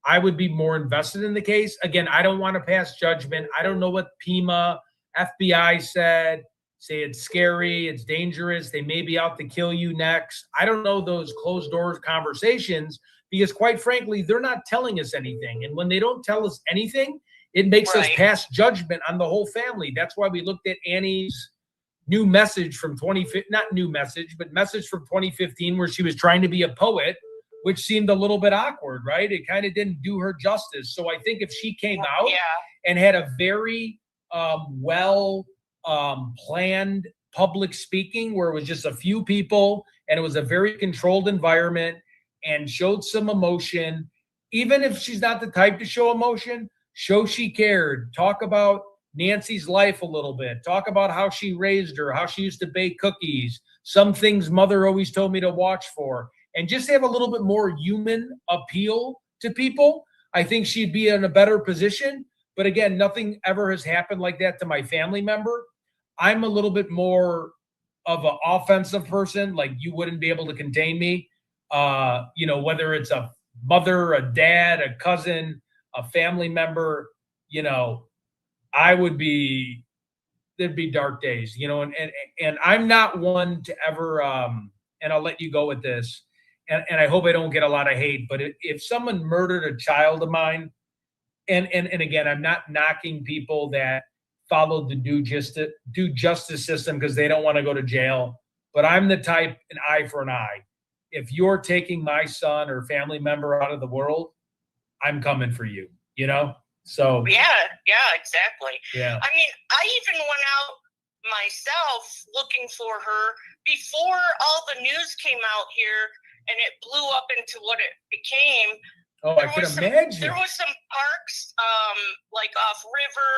I would be more invested in the case. Again, I don't want to pass judgment. I don't know what PEMA, FBI said. Say it's scary, it's dangerous, they may be out to kill you next. I don't know those closed doors conversations because quite frankly, they're not telling us anything. And when they don't tell us anything, it makes us pass judgment on the whole family. That's why we looked at Annie's new message from message from 2015 where she was trying to be a poet, which seemed a little bit awkward, right? It kind of didn't do her justice. So I think if she came out and had a very planned public speaking where it was just a few people and it was a very controlled environment and showed some emotion, even if she's not the type to show emotion, show she cared, talk about Nancy's life a little bit, talk about how she raised her, how she used to bake cookies, some things mother always told me to watch for, and just have a little bit more human appeal to people. I think she'd be in a better position. But again, nothing ever has happened like that to my family member. I'm a little bit more of an offensive person. Like you wouldn't be able to contain me. Whether it's a mother, a dad, a cousin, a family member, there'd be dark days, and I'm not one to ever, and I'll let you go with this. And I hope I don't get a lot of hate, but if someone murdered a child of mine, and again, I'm not knocking people that followed the due justice system because they don't want to go to jail. But I'm the type, an eye for an eye. If you're taking my son or family member out of the world, I'm coming for you, So yeah, exactly. Yeah. I mean, I even went out myself looking for her before all the news came out here and it blew up into what it became. Oh, I can imagine. There was some parks, like off river,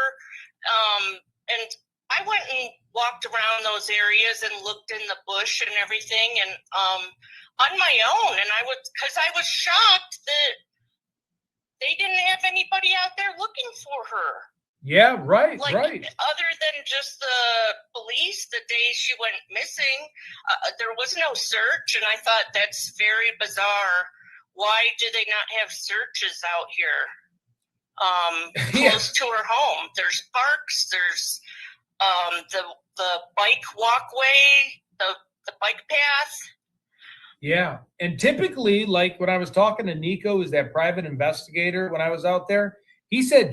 and I went and walked around those areas and looked in the bush and everything, and on my own. And I was shocked that they didn't have anybody out there looking for her. Yeah, right, right. Other than just the police, the day she went missing, there was no search, and I thought that's very bizarre. Why do they not have searches out here close to her home? There's parks, there's the bike walkway, the bike path. Yeah, and typically, like when I was talking to Nico, who's that private investigator, when I was out there, he said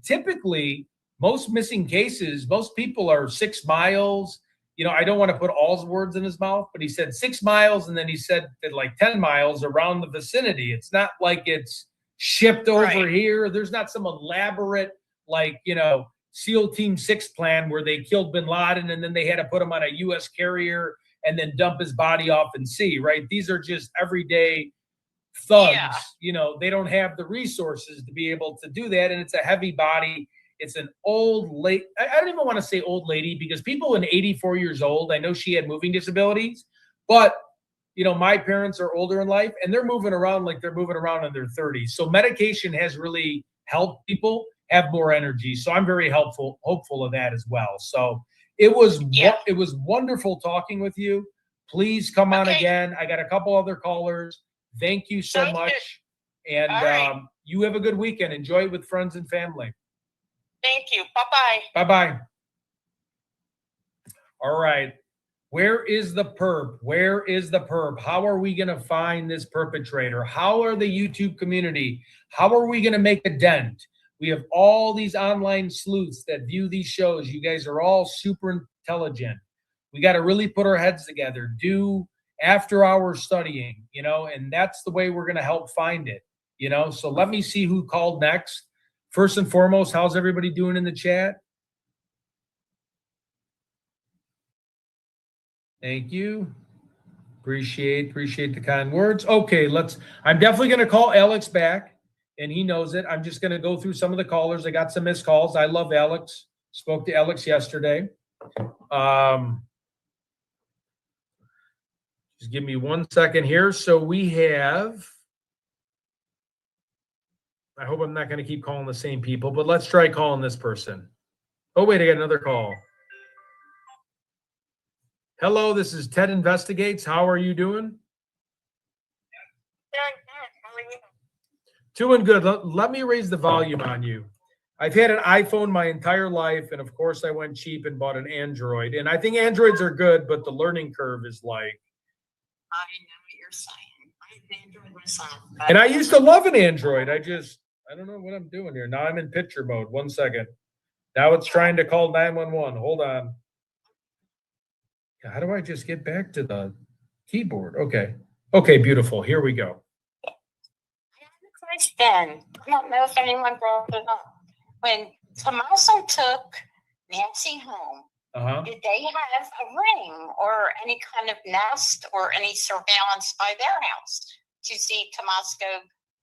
typically most missing cases, most people are 6 miles. I don't want to put all his words in his mouth, but he said 6 miles, and then he said that like 10 miles around the vicinity. It's not like it's shipped over here. There's not some elaborate, SEAL Team 6 plan where they killed bin Laden and then they had to put him on a U.S. carrier and then dump his body off in sea, right? These are just everyday thugs. They don't have the resources to be able to do that, and it's a heavy body. It's an old late. I don't even want to say old lady because people in 84 years old, I know she had moving disabilities, but you know, my parents are older in life and they're moving around like they're moving around in their 30s. So medication has really helped people have more energy. So I'm very hopeful of that as well. So it was wonderful talking with you. Please come on again. I got a couple other callers. Thank you so much. And you have a good weekend. Enjoy it with friends and family. Thank you. Bye-bye. Bye-bye. All right. Where is the perp? Where is the perp? How are we going to find this perpetrator? How are the YouTube community? How are we going to make a dent? We have all these online sleuths that view these shows. You guys are all super intelligent. We got to really put our heads together, do after-hour studying, you know, and that's the way we're going to help find it, you know. So let me see who called next. First and foremost, how's everybody doing in the chat? Thank you. Appreciate the kind words. Okay, I'm definitely going to call Alex back, and he knows it. I'm just going to go through some of the callers. I got some missed calls. I love Alex. Spoke to Alex yesterday. Just give me 1 second here. So we have, I hope I'm not going to keep calling the same people, but let's try calling this person. Oh, wait, I got another call. Hello, this is Ted Investigates. How are you doing? Doing good. Let me raise the volume on you. I've had an iPhone my entire life, and of course I went cheap and bought an Android. And I think Androids are good, but the learning curve is like... I know what you're saying. I have an Android myself. And I used to love an Android. I don't know what I'm doing here. Now I'm in picture mode. 1 second. Now it's trying to call 911. Hold on. How do I just get back to the keyboard? Okay. Okay, beautiful. Here we go. I have a question. I don't know if anyone brought it up. When Tommaso took Nancy home, did they have a ring or any kind of nest or any surveillance by their house to see Tommaso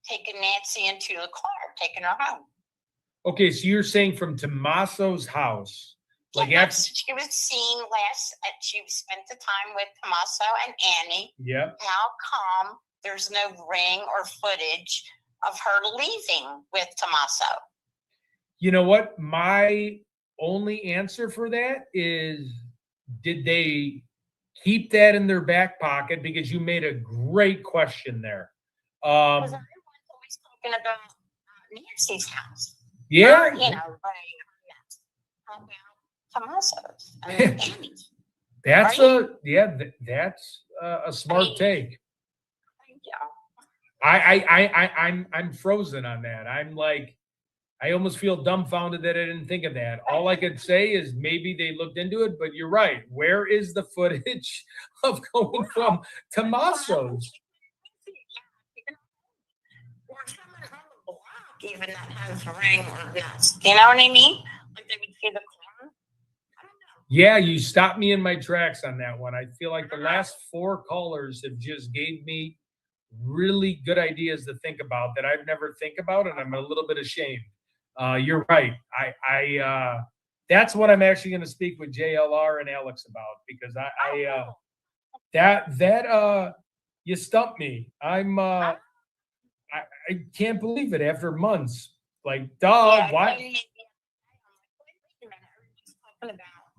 taking Nancy into the car, taking her home? Okay, so you're saying from Tommaso's house. Like yes, she was seen last. She spent the time with Tommaso and Annie. Yep. How come there's no ring or footage of her leaving with Tommaso? You know what? My only answer for that is, did they keep that in their back pocket? Because you made a great question there. Because everyone's always talking about Nancy's house. Yeah. Or, you know, about Tommaso's and Annie's. That's right? That's a smart take. Thank you. I'm frozen on that. I'm like, I almost feel dumbfounded that I didn't think of that. All I could say is maybe they looked into it, but you're right. Where is the footage of going from Tommaso's? Or someone on the block even that has a ring or nest. You know what I mean? Like they would see the car. Yeah, you stopped me in my tracks on that one. I feel like the last 4 callers have just gave me really good ideas to think about that I've never think about, and I'm a little bit ashamed. You're right. I that's what I'm actually going to speak with JLR and Alex about, because you stumped me. I can't believe it after months. Like, dog, why?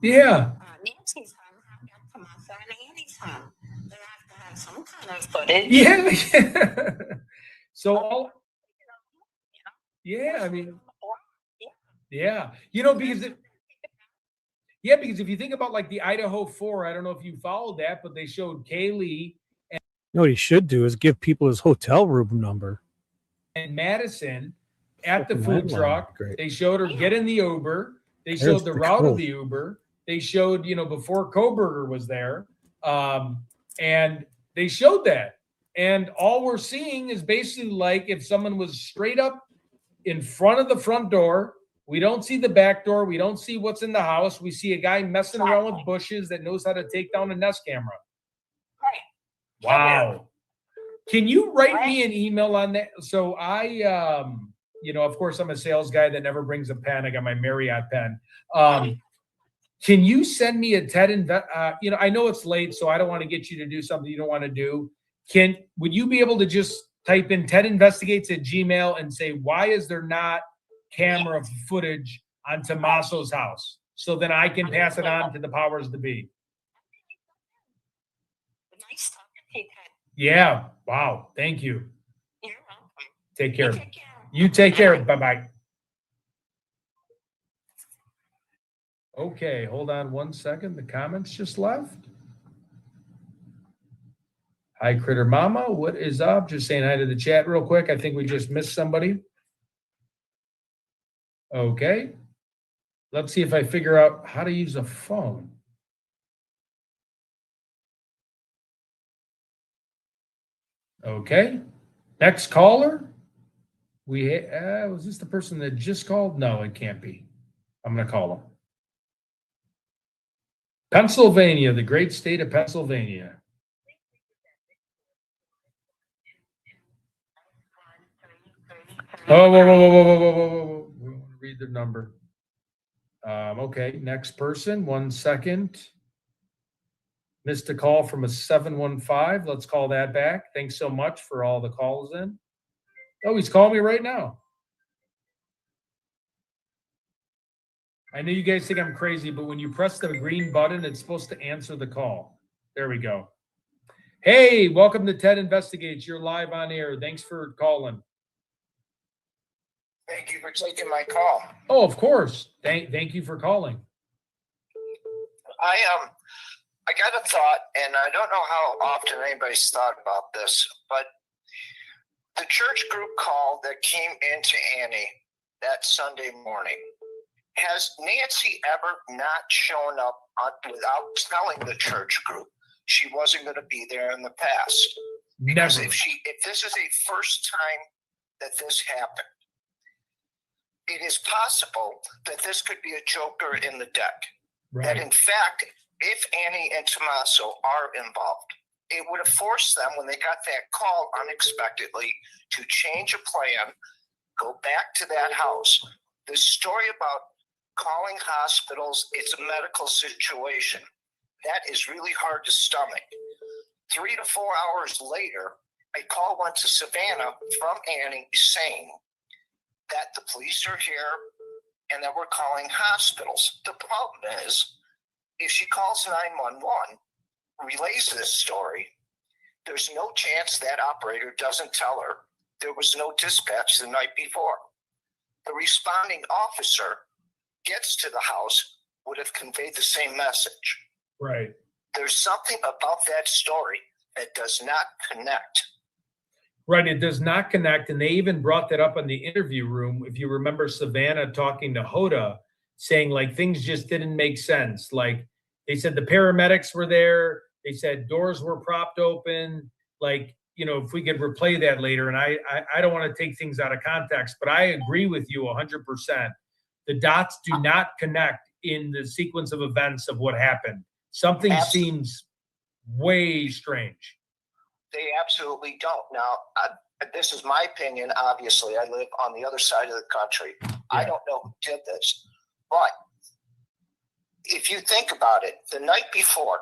Yeah. Nancy's home, I've got Tommaso and Annie's home. They have to have some kind of footage. Yeah. So I mean, yeah. You know, because if you think about like the Idaho 4, I don't know if you followed that, but they showed Kaylee. You know what he should do is give people his hotel room number. And Madison at the food truck. Great. They showed her get in the Uber. They showed the route of the Uber. They showed, you know, before Koberger was there. And they showed that. And all we're seeing is basically like if someone was straight up in front of the front door. We don't see the back door. We don't see what's in the house. We see a guy messing around with bushes that knows how to take down a Nest camera. Right. Wow. Can you write me an email on that? So I of course, I'm a sales guy that never brings a pen. I got my Marriott pen. Can you send me a TED I know it's late, so I don't want to get you to do something you don't want to do. Would you be able to just type in TED Investigates at Gmail and say, why is there not camera footage on Tommaso's house? So then I can pass it on to the powers that be. Nice talking to you, Ted. Yeah. Wow. Thank you. You're welcome. Take care. Take care. You take care. Bye-bye. Okay, hold on one second. The comments just left. Hi, Critter Mama. What is up? Just saying hi to the chat real quick. I think we just missed somebody. Okay. Let's see if I figure out how to use a phone. Okay. Next caller. Was this the person that just called? No, it can't be. I'm going to call him. Pennsylvania, the great state of Pennsylvania. Oh, whoa. We want to read the number. Okay, next person. 1 second. Missed a call from a 715. Let's call that back. Thanks so much for all the calls in. Oh, he's calling me right now. I know you guys think I'm crazy, but when you press the green button, it's supposed to answer the call. There we go. Hey, welcome to TED Investigates. You're live on air. Thanks for calling. Thank you for taking my call. Oh, of course. Thank you for calling. I got a thought, and I don't know how often anybody's thought about this, but the church group call that came into Annie that Sunday morning, has Nancy ever not shown up without telling the church group she wasn't going to be there in the past? Because Never. if this is a first time that this happened, it is possible that this could be a joker in the deck. Right. That in fact, if Annie and Tommaso are involved, it would have forced them, when they got that call unexpectedly, to change a plan, go back to that house. The story about calling hospitals, it's a medical situation. That is really hard to stomach. 3 to 4 hours later, a call went to Savannah from Annie saying that the police are here and that we're calling hospitals. The problem is, if she calls 911, relays this story, there's no chance that operator doesn't tell her there was no dispatch the night before. The responding officer gets to the house, would have conveyed the same message. Right. There's something about that story that does not connect. Right, it does not connect, and they even brought that up in the interview room. If you remember Savannah talking to Hoda, saying like things just didn't make sense. Like they said the paramedics were there, they said doors were propped open. Like, if we could replay that later, and I don't want to take things out of context, but I agree with you 100%. The dots do not connect in the sequence of events of what happened. Something seems way strange. They absolutely don't. Now, this is my opinion. Obviously, I live on the other side of the country. Yeah. I don't know who did this. But if you think about it, the night before,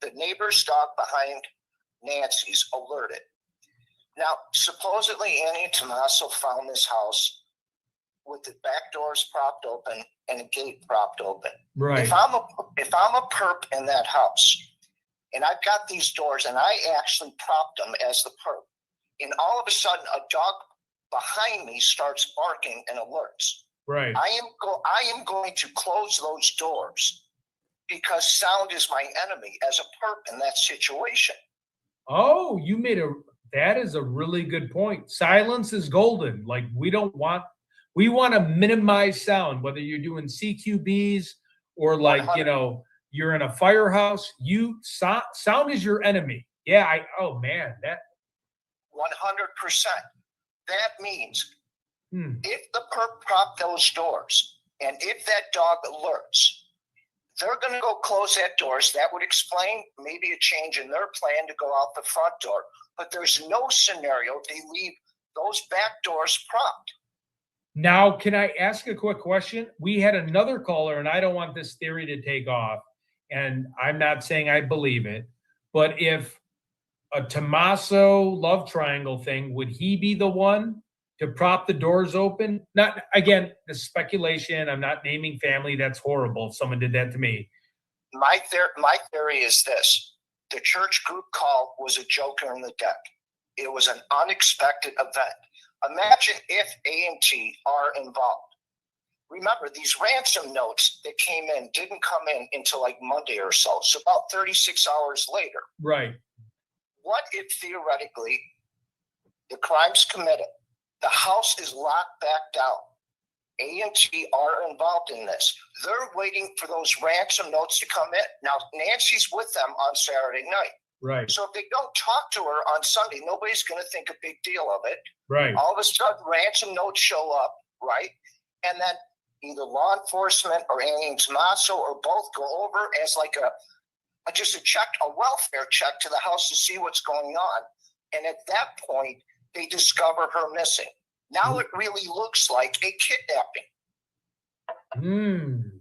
the neighbor's dog behind Nancy's alerted. Now, supposedly Annie and Tommaso found this house with the back doors propped open and a gate propped open. Right. If I'm a perp in that house, and I've got these doors, and I actually propped them as the perp, and all of a sudden a dog behind me starts barking and alerts. Right. I am going to close those doors because sound is my enemy as a perp in that situation. Oh, that is a really good point. Silence is golden. Like we want to minimize sound, whether you're doing CQBs or like, 100. You're in a firehouse, sound is your enemy. Yeah. That 100%. That means if the perp propped those doors and if that dog alerts, they're going to go close that doors. That would explain maybe a change in their plan to go out the front door. But there's no scenario they leave those back doors propped. Now, can I ask a quick question? We had another caller, and I don't want this theory to take off, and I'm not saying I believe it, but if a Tommaso love triangle thing, would he be the one to prop the doors open? Not, again, the speculation. I'm not naming family. That's horrible if someone did that to me. My theory is this. The church group call was a joker in the deck. It was an unexpected event. Imagine if A&T are involved. Remember, these ransom notes that came in didn't come in until like Monday or so. So about 36 hours later. Right. What if theoretically the crime's committed? The house is locked back down. A&T are involved in this. They're waiting for those ransom notes to come in. Now, Nancy's with them on Saturday night. Right. So if they don't talk to her on Sunday, nobody's going to think a big deal of it. Right. All of a sudden, ransom notes show up, right? And then either law enforcement or Annie Tommaso or both go over as like just a check, a welfare check to the house to see what's going on. And at that point, they discover her missing. Now it really looks like a kidnapping.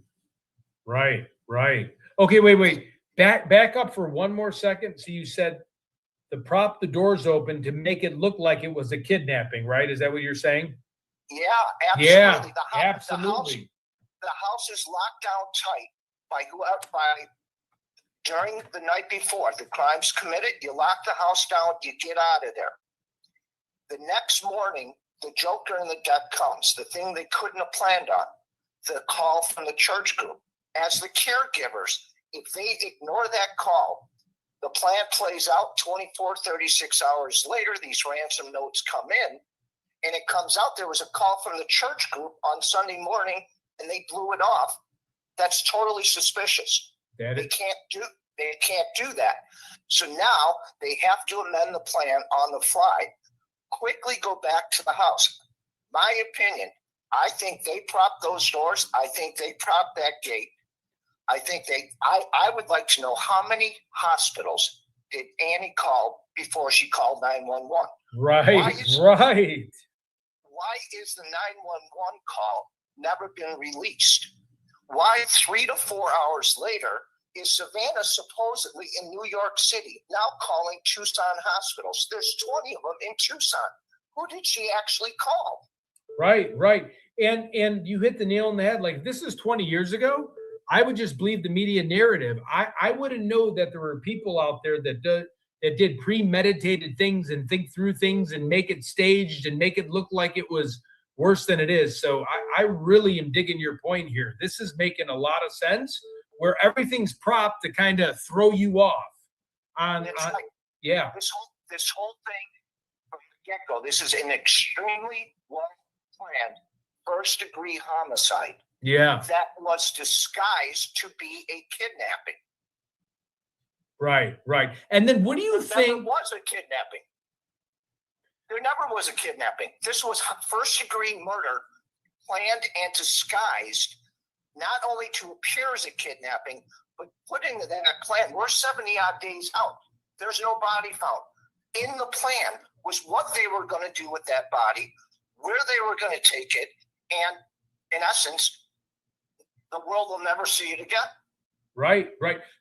Right, right. Okay, wait. Back up for one more second. So you said to prop the doors open to make it look like it was a kidnapping, right? Is that what you're saying? Yeah, absolutely. Yeah, The absolutely. The house is locked down tight by during the night before the crime's committed. You lock the house down, you get out of there. The next morning, the joker in the deck comes, the thing they couldn't have planned on, the call from the church group. As the caregivers, if they ignore that call, the plan plays out 24, 36 hours later, these ransom notes come in, and it comes out there was a call from the church group on Sunday morning, and they blew it off. That's totally suspicious. They can't do that. So now they have to amend the plan on the fly. Quickly go back to the house. My opinion, I think they propped those doors. I think they propped that gate. I would like to know how many hospitals did Annie call before she called 911? Right. Why is the 911 call never been released? Why 3 to 4 hours later is Savannah supposedly in New York City now calling Tucson hospitals? There's 20 of them in Tucson. Who did she actually call? Right. And you hit the nail on the head. Like, this is 20 years ago. I would just believe the media narrative. I wouldn't know that there were people out there that did premeditated things and think through things and make it staged and make it look like it was worse than it is. So I really am digging your point here. This is making a lot of sense, where everything's propped to kind of throw you off. This whole thing from the get-go, this is an extremely well-planned first-degree homicide. Yeah. That was disguised to be a kidnapping. Right. And then what do you think? There was a kidnapping. There never was a kidnapping. This was first-degree murder planned and disguised, not only to appear as a kidnapping, but putting that plan. We're 70-odd days out. There's no body found. In the plan was what they were going to do with that body, where they were going to take it, and in essence, the world will never see it again. Right.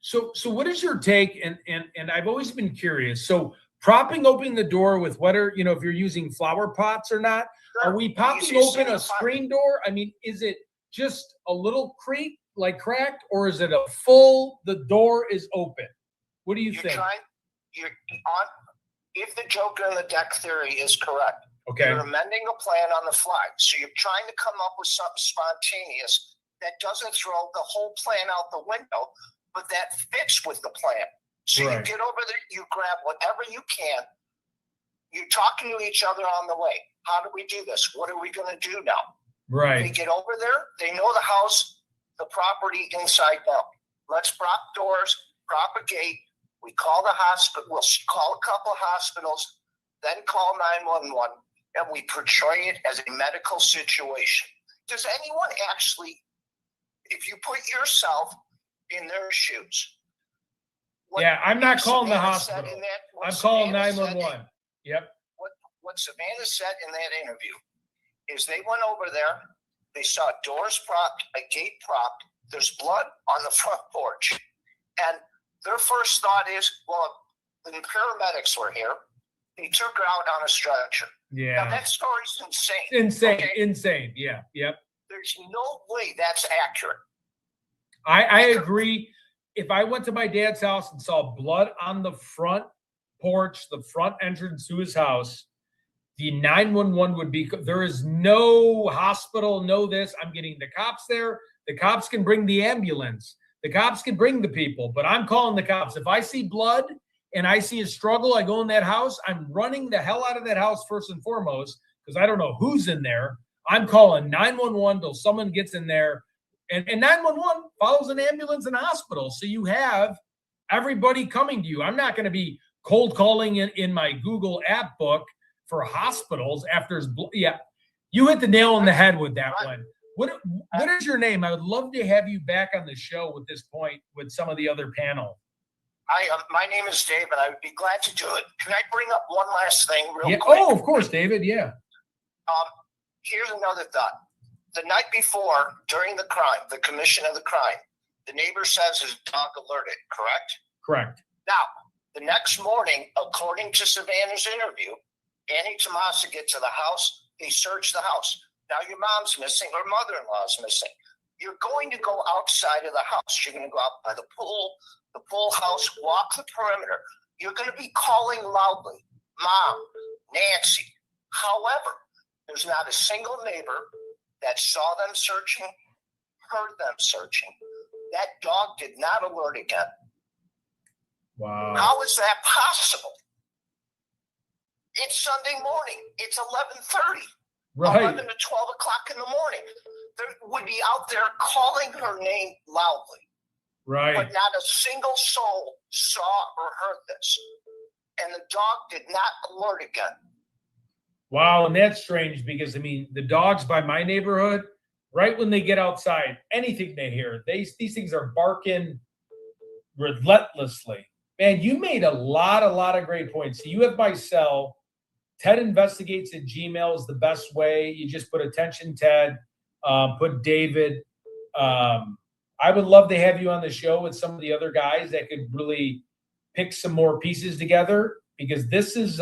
So what is your take? And I've always been curious. So propping open the door with whether, if you're using flower pots or not, Sure. Are we popping open a screen door? I mean, is it just a little creak, like cracked, or is it a full, the door is open? What do you think? If the joker in the deck theory is correct, okay, you're amending a plan on the fly. So you're trying to come up with something spontaneous that doesn't throw the whole plan out the window, but that fits with the plan. So Right. you get over there, you grab whatever you can. You're talking to each other on the way. How do we do this? What are we going to do now? They Right. get over there. They know the house, the property inside out. Let's prop doors, prop a gate. We call the hospital. We'll call a couple hospitals, then call 911, and we portray it as a medical situation. Does anyone actually, if you put yourself in their shoes? Yeah, I'm not calling the Savannah said hospital. in that- I'm calling Savannah said 911. Yep. What Savannah said in that interview is they went over there, they saw doors propped, a gate propped, there's blood on the front porch. And their first thought is, well, the paramedics were here. They took her out on a stretcher. Yeah. Now, that story's insane. Insane. Okay? Insane. Yeah. Yep. There's no way that's accurate. I agree. If I went to my dad's house and saw blood on the front porch, the front entrance to his house, the 911 would be, there is no hospital, no this. I'm getting the cops there. The cops can bring the ambulance. The cops can bring the people, but I'm calling the cops. If I see blood and I see a struggle, I go in that house, I'm running the hell out of that house first and foremost, because I don't know who's in there. I'm calling 911 till someone gets in there. And 911 follows an ambulance and a hospital. So you have everybody coming to you. I'm not going to be cold calling in my Google app book for hospitals after yeah. You hit the nail on the head with that one. What is your name? I would love to have you back on the show at this point with some of the other panel. My name is David. I would be glad to do it. Can I bring up one last thing real quick? Oh, of course, David. Yeah. Here's another thought. The night before, during the crime, the commission of the crime, the neighbor says his dog alerted, correct? Correct. Now, the next morning, according to Savannah's interview, Annie Tomasa get to the house, they search the house. Now your mom's missing, or mother-in-law's missing. You're going to go outside of the house. You're going to go out by the pool house, walk the perimeter. You're going to be calling loudly, Mom, Nancy. However, there's not a single neighbor that saw them searching, heard them searching. That dog did not alert again. Wow. How is that possible? It's Sunday morning. It's 11:30. Right. 11 to 12 o'clock in the morning. They would be out there calling her name loudly. Right. But not a single soul saw or heard this. And the dog did not alert again. Wow, and that's strange because, I mean, the dogs by my neighborhood, right when they get outside, anything they hear, these things are barking relentlessly. Man, you made a lot of great points. So you have my cell. Ted Investigates at Gmail is the best way. You just put attention Ted, put David. I would love to have you on the show with some of the other guys that could really pick some more pieces together, because this is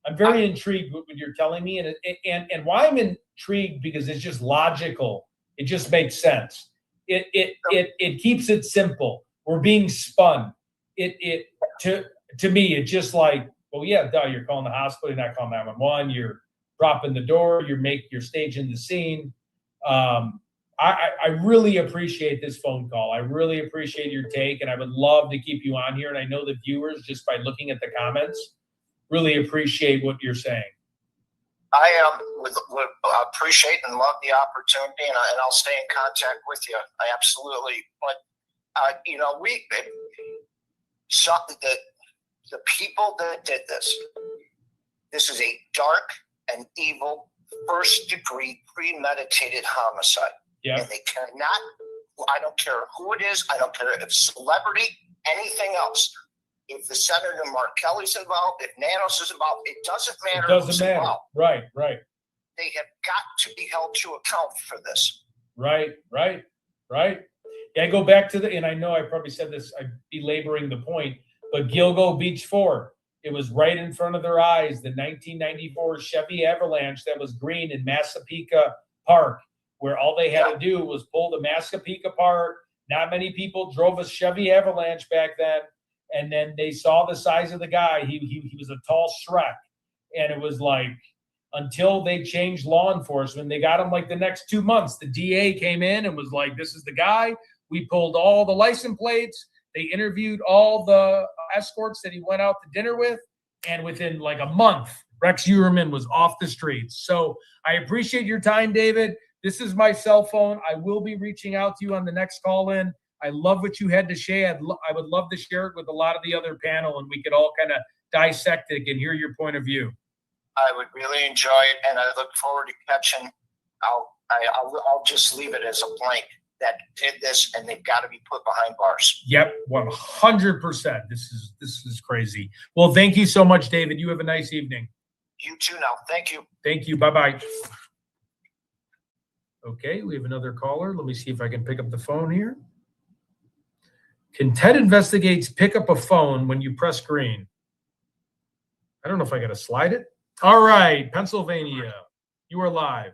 I'm very intrigued with what you're telling me, and why I'm intrigued, because it's just logical. It just makes sense. It keeps it simple. We're being spun. To me, it's just like, well, yeah, duh, you're calling the hospital, you're not calling 911, you're dropping the door, you're staging the scene. I really appreciate this phone call. I really appreciate your take, and I would love to keep you on here. And I know the viewers, just by looking at the comments, really appreciate what you're saying. I would appreciate and love the opportunity, and I'll stay in contact with you. I absolutely. But the people that did this is a dark and evil, first-degree, premeditated homicide. Yeah. And they cannot. I don't care who it is. I don't care if it's celebrity, anything else. If the Senator Mark Kelly's involved, if Nanos is involved, it doesn't matter. It doesn't matter. Involved. Right. They have got to be held to account for this. Right. Yeah, I go back to and I know I probably said this, I'm belaboring the point, but Gilgo Beach Ford, it was right in front of their eyes, the 1994 Chevy Avalanche that was green in Massapequa Park, where all they had to do was pull the Massapequa apart. Not many people drove a Chevy Avalanche back then. And then they saw the size of the guy. He was a tall Shrek. And it was like, until they changed law enforcement, they got him like the next 2 months. The DA came in and was like, this is the guy. We pulled all the license plates. They interviewed all the escorts that he went out to dinner with. And within like a month, Rex Uerman was off the streets. So I appreciate your time, David. This is my cell phone. I will be reaching out to you on the next call in. I love what you had to share. I would love to share it with a lot of the other panel, and we could all kind of dissect it and hear your point of view. I would really enjoy it, and I look forward to catching. I'll just leave it as a blank that did this, and they've got to be put behind bars. Yep, 100%. This is crazy. Well, thank you so much, David. You have a nice evening. You too now. Thank you. Thank you. Bye-bye. Okay, we have another caller. Let me see if I can pick up the phone here. Can Ted Investigates pick up a phone when you press green? I don't know if I got to slide it. All right, Pennsylvania, you are live.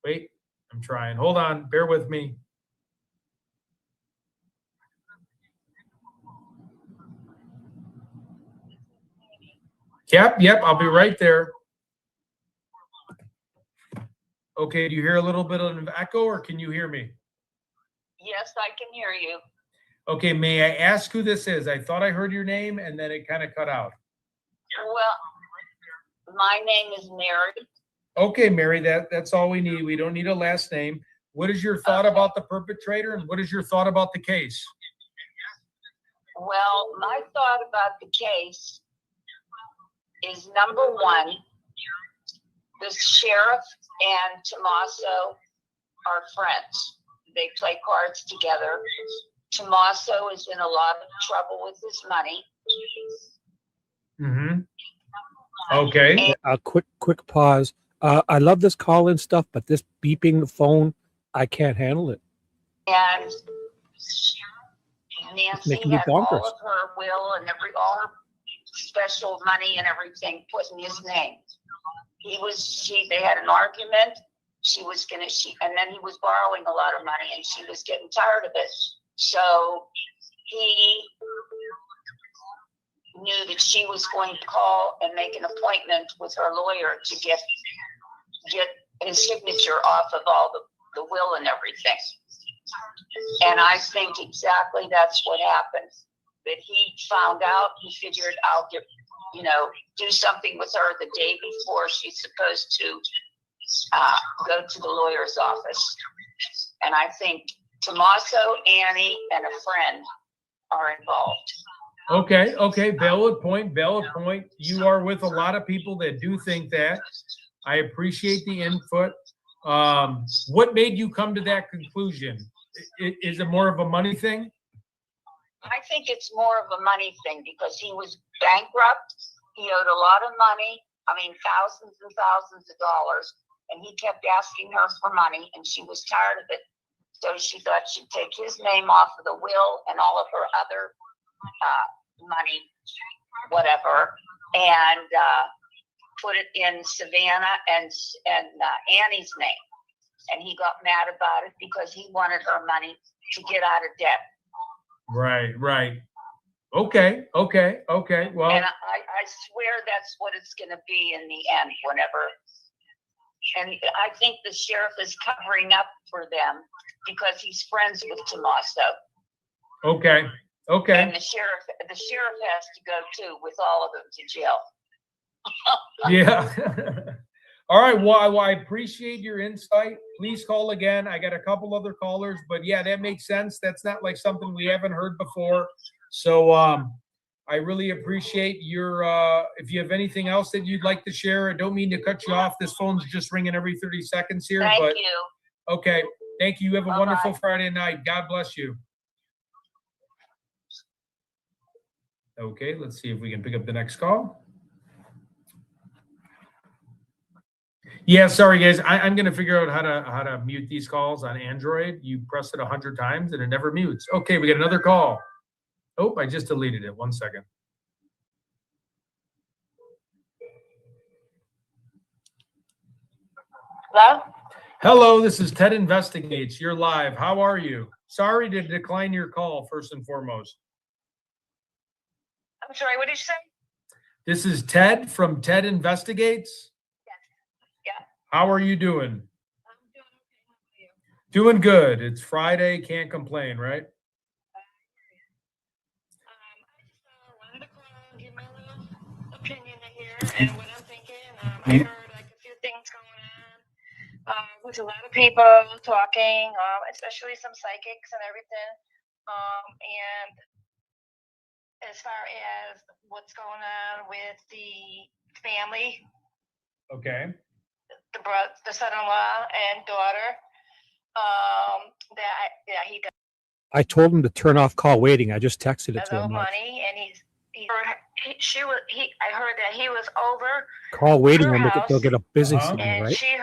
Wait, I'm trying. Hold on. Bear with me. Yep, I'll be right there. Okay, do you hear a little bit of an echo, or can you hear me? Yes, I can hear you. Okay, may I ask who this is? I thought I heard your name, and then it kind of cut out. Well, my name is Mary. Okay, Mary, that's all we need. We don't need a last name. What is your thought about the perpetrator, and what is your thought about the case? Well, my thought about the case is, number one, the sheriff and Tommaso are friends. They play cards together. Tommaso is in a lot of trouble with his money. Mm-hmm. Okay. A quick pause. I love this call-in stuff, but this beeping the phone, I can't handle it. And Nancy Making me had bonkers. all of her will and all her special money and everything put in his name. They had an argument. And then he was borrowing a lot of money, and she was getting tired of it. So he knew that she was going to call and make an appointment with her lawyer to get his signature off of all the will and everything. And I think exactly that's what happened. That he found out, he figured, I'll do something with her the day before she's supposed to go to the lawyer's office. And I think Tommaso, Annie, and a friend are involved. Okay. Valid point. You are with a lot of people that do think that. I appreciate the input. What made you come to that conclusion? Is it more of a money thing? I think it's more of a money thing because he was bankrupt. He owed a lot of money. I mean, thousands and thousands of dollars. And he kept asking her for money, and she was tired of it. So she thought she'd take his name off of the will and all of her other money, whatever, and put it in Savannah and Annie's name. And he got mad about it because he wanted her money to get out of debt. Right. Okay. Well, and I swear that's what it's going to be in the end, whenever. And I think the sheriff is covering up for them because he's friends with Tommaso. Okay. And the sheriff has to go too, with all of them, to jail. Yeah. All right. Well, I appreciate your insight. Please call again. I got a couple other callers, but yeah, that makes sense. That's not like something we haven't heard before. So I really appreciate your, if you have anything else that you'd like to share, I don't mean to cut you off. This phone's just ringing every 30 seconds here. Thank you. Okay. Thank you. You have a Bye-bye. wonderful Friday night. God bless you. Okay. Let's see if we can pick up the next call. Yeah, sorry guys. I'm gonna figure out how to mute these calls on Android. You press it 100 times and it never mutes. Okay, we got another call. Oh, I just deleted it. 1 second. Hello? Hello, this is Ted Investigates. You're live. How are you? Sorry to decline your call, first and foremost. I'm sorry, what did you say? This is Ted from Ted Investigates. Yeah. How are you doing? I'm doing okay. How are you? Doing good. It's Friday. Can't complain, right? I just wanted to call, give my little opinion here and what I'm thinking. I heard like a few things going on with a lot of people talking, especially some psychics and everything. And as far as what's going on with the family, Okay. the son-in-law and daughter, he got I told him to turn off call waiting. I just texted it his to own him. money, and he's I heard that he was over Call waiting her room. They'll house, get a busy Uh-huh. signal, and right? she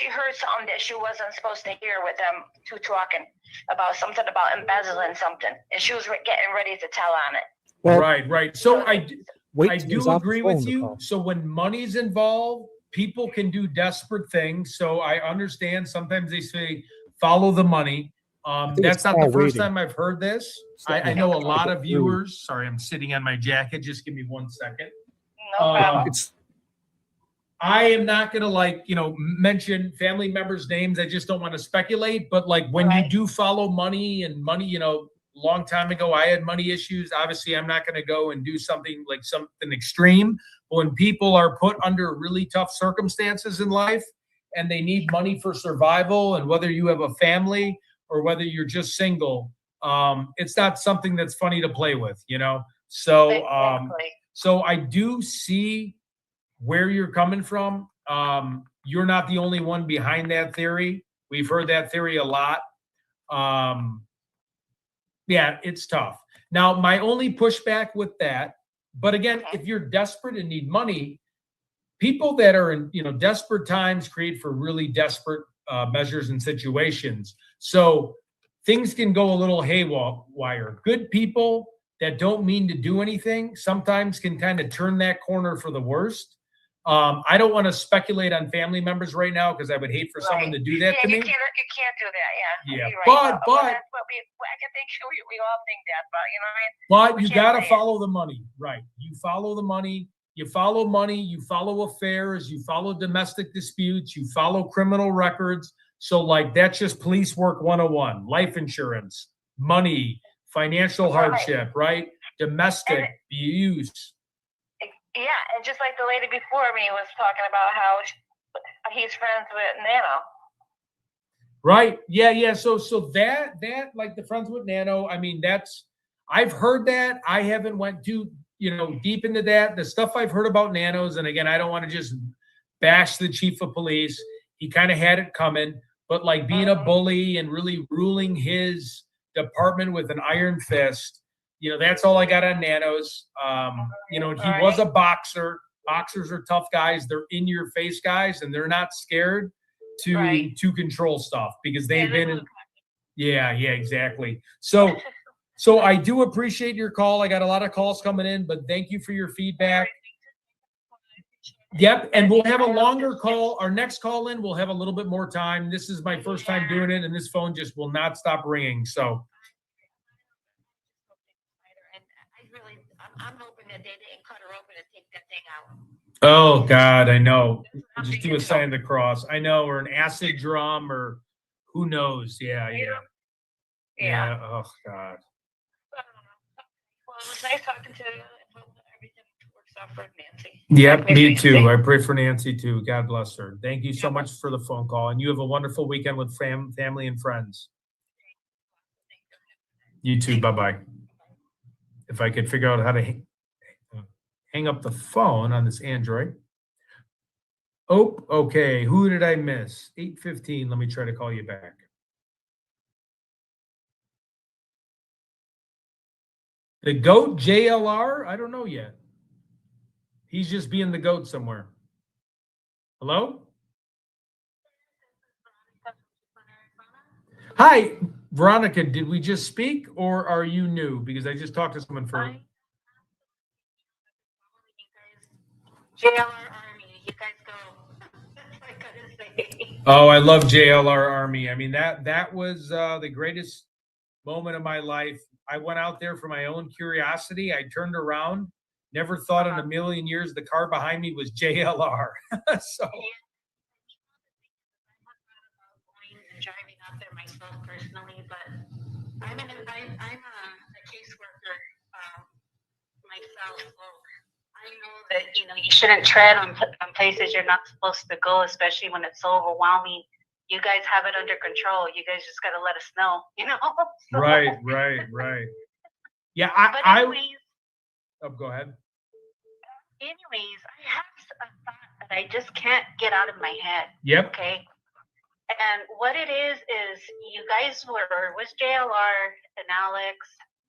heard something that she wasn't supposed to hear with them two talking about something about embezzling something, and she was getting ready to tell on it. Well, Right. So I wait till he's do off the agree phone with to you. call. So when money's involved, people can do desperate things. So I understand sometimes they say follow the money. think it's That's not the call first waiting. time I've heard this. Step I know a back. lot of Through. viewers. Sorry, I'm sitting on my jacket. Just give me 1 second. No problem. It's I am not going to mention family members' names. I just don't want to speculate. But like when you Right. do follow money and money, long time ago, I had money issues. Obviously, I'm not going to go and do something extreme. But when people are put under really tough circumstances in life and they need money for survival, and whether you have a family or whether you're just single, it's not something that's funny to play with, So, Exactly. so I do see where you're coming from. You're not the only one behind that theory. We've heard that theory a lot. Yeah, it's tough. Now, my only pushback with that, but again, if you're desperate and need money, people that are in desperate times create for really desperate measures and situations. So things can go a little haywire. Good people that don't mean to do anything sometimes can kind of turn that corner for the worst. I don't want to speculate on family members right now because I would hate for someone to do that to me. You can't do that. Yeah. Yeah, You're right. but that's what I can think. We all think that, but you know what I mean. But you got to follow the money, right? You follow the money. You follow money. You follow affairs. You follow domestic disputes. You follow criminal records. So that's just police work 101. Life insurance, money, financial hardship, right? Domestic abuse. Yeah, and just like the lady before me was talking about how he's friends with Nano. Right. Yeah. So that like the friends with Nano, I mean, I've heard that. I haven't went too, deep into that. The stuff I've heard about Nanos, and again, I don't want to just bash the chief of police. He kind of had it coming, but like being a bully and really ruling his department with an iron fist, that's all I got on Nanos. He was a boxer. Boxers are tough guys. They're in your face guys, and they're not scared to control stuff because they've been in. Yeah, exactly. So I do appreciate your call. I got a lot of calls coming in, but thank you for your feedback. Yep, and we'll have a longer call. Our next call in, we'll have a little bit more time. This is my first time doing it, and this phone just will not stop ringing. So. I'm hoping that they didn't cut her open and take that thing out. Oh God, I know. Just do a sign of the cross. I know, or an acid drum, or who knows? Yeah. Oh God. Well, it was nice talking to you. I hope that everything works out for Nancy. Yep, me too. I pray for Nancy too. God bless her. Thank you so much for the phone call, and you have a wonderful weekend with family and friends. You too. Bye-bye. If I could figure out how to hang up the phone on this Android. Oh, okay. Who did I miss? 8:15. Let me try to call you back. The GOAT, JLR? I don't know yet. He's just being the GOAT somewhere. Hello? Hi, Veronica. Did we just speak or are you new? Because I just talked to someone for. JLR Army, you guys go. That's what I gotta say. Oh, I love JLR Army. I mean, that was the greatest moment of my life. I went out there for my own curiosity. I turned around, never thought in a million years the car behind me was JLR. So. Driving out there myself personally, but I'm a caseworker myself. So I know that you shouldn't tread on places you're not supposed to go, especially when it's so overwhelming. You guys have it under control. You guys just got to let us know, So, Right. Yeah, Oh, go ahead. Anyways, I have a thought that I just can't get out of my head. Yep. Okay. And what it is you guys was JLR and Alex,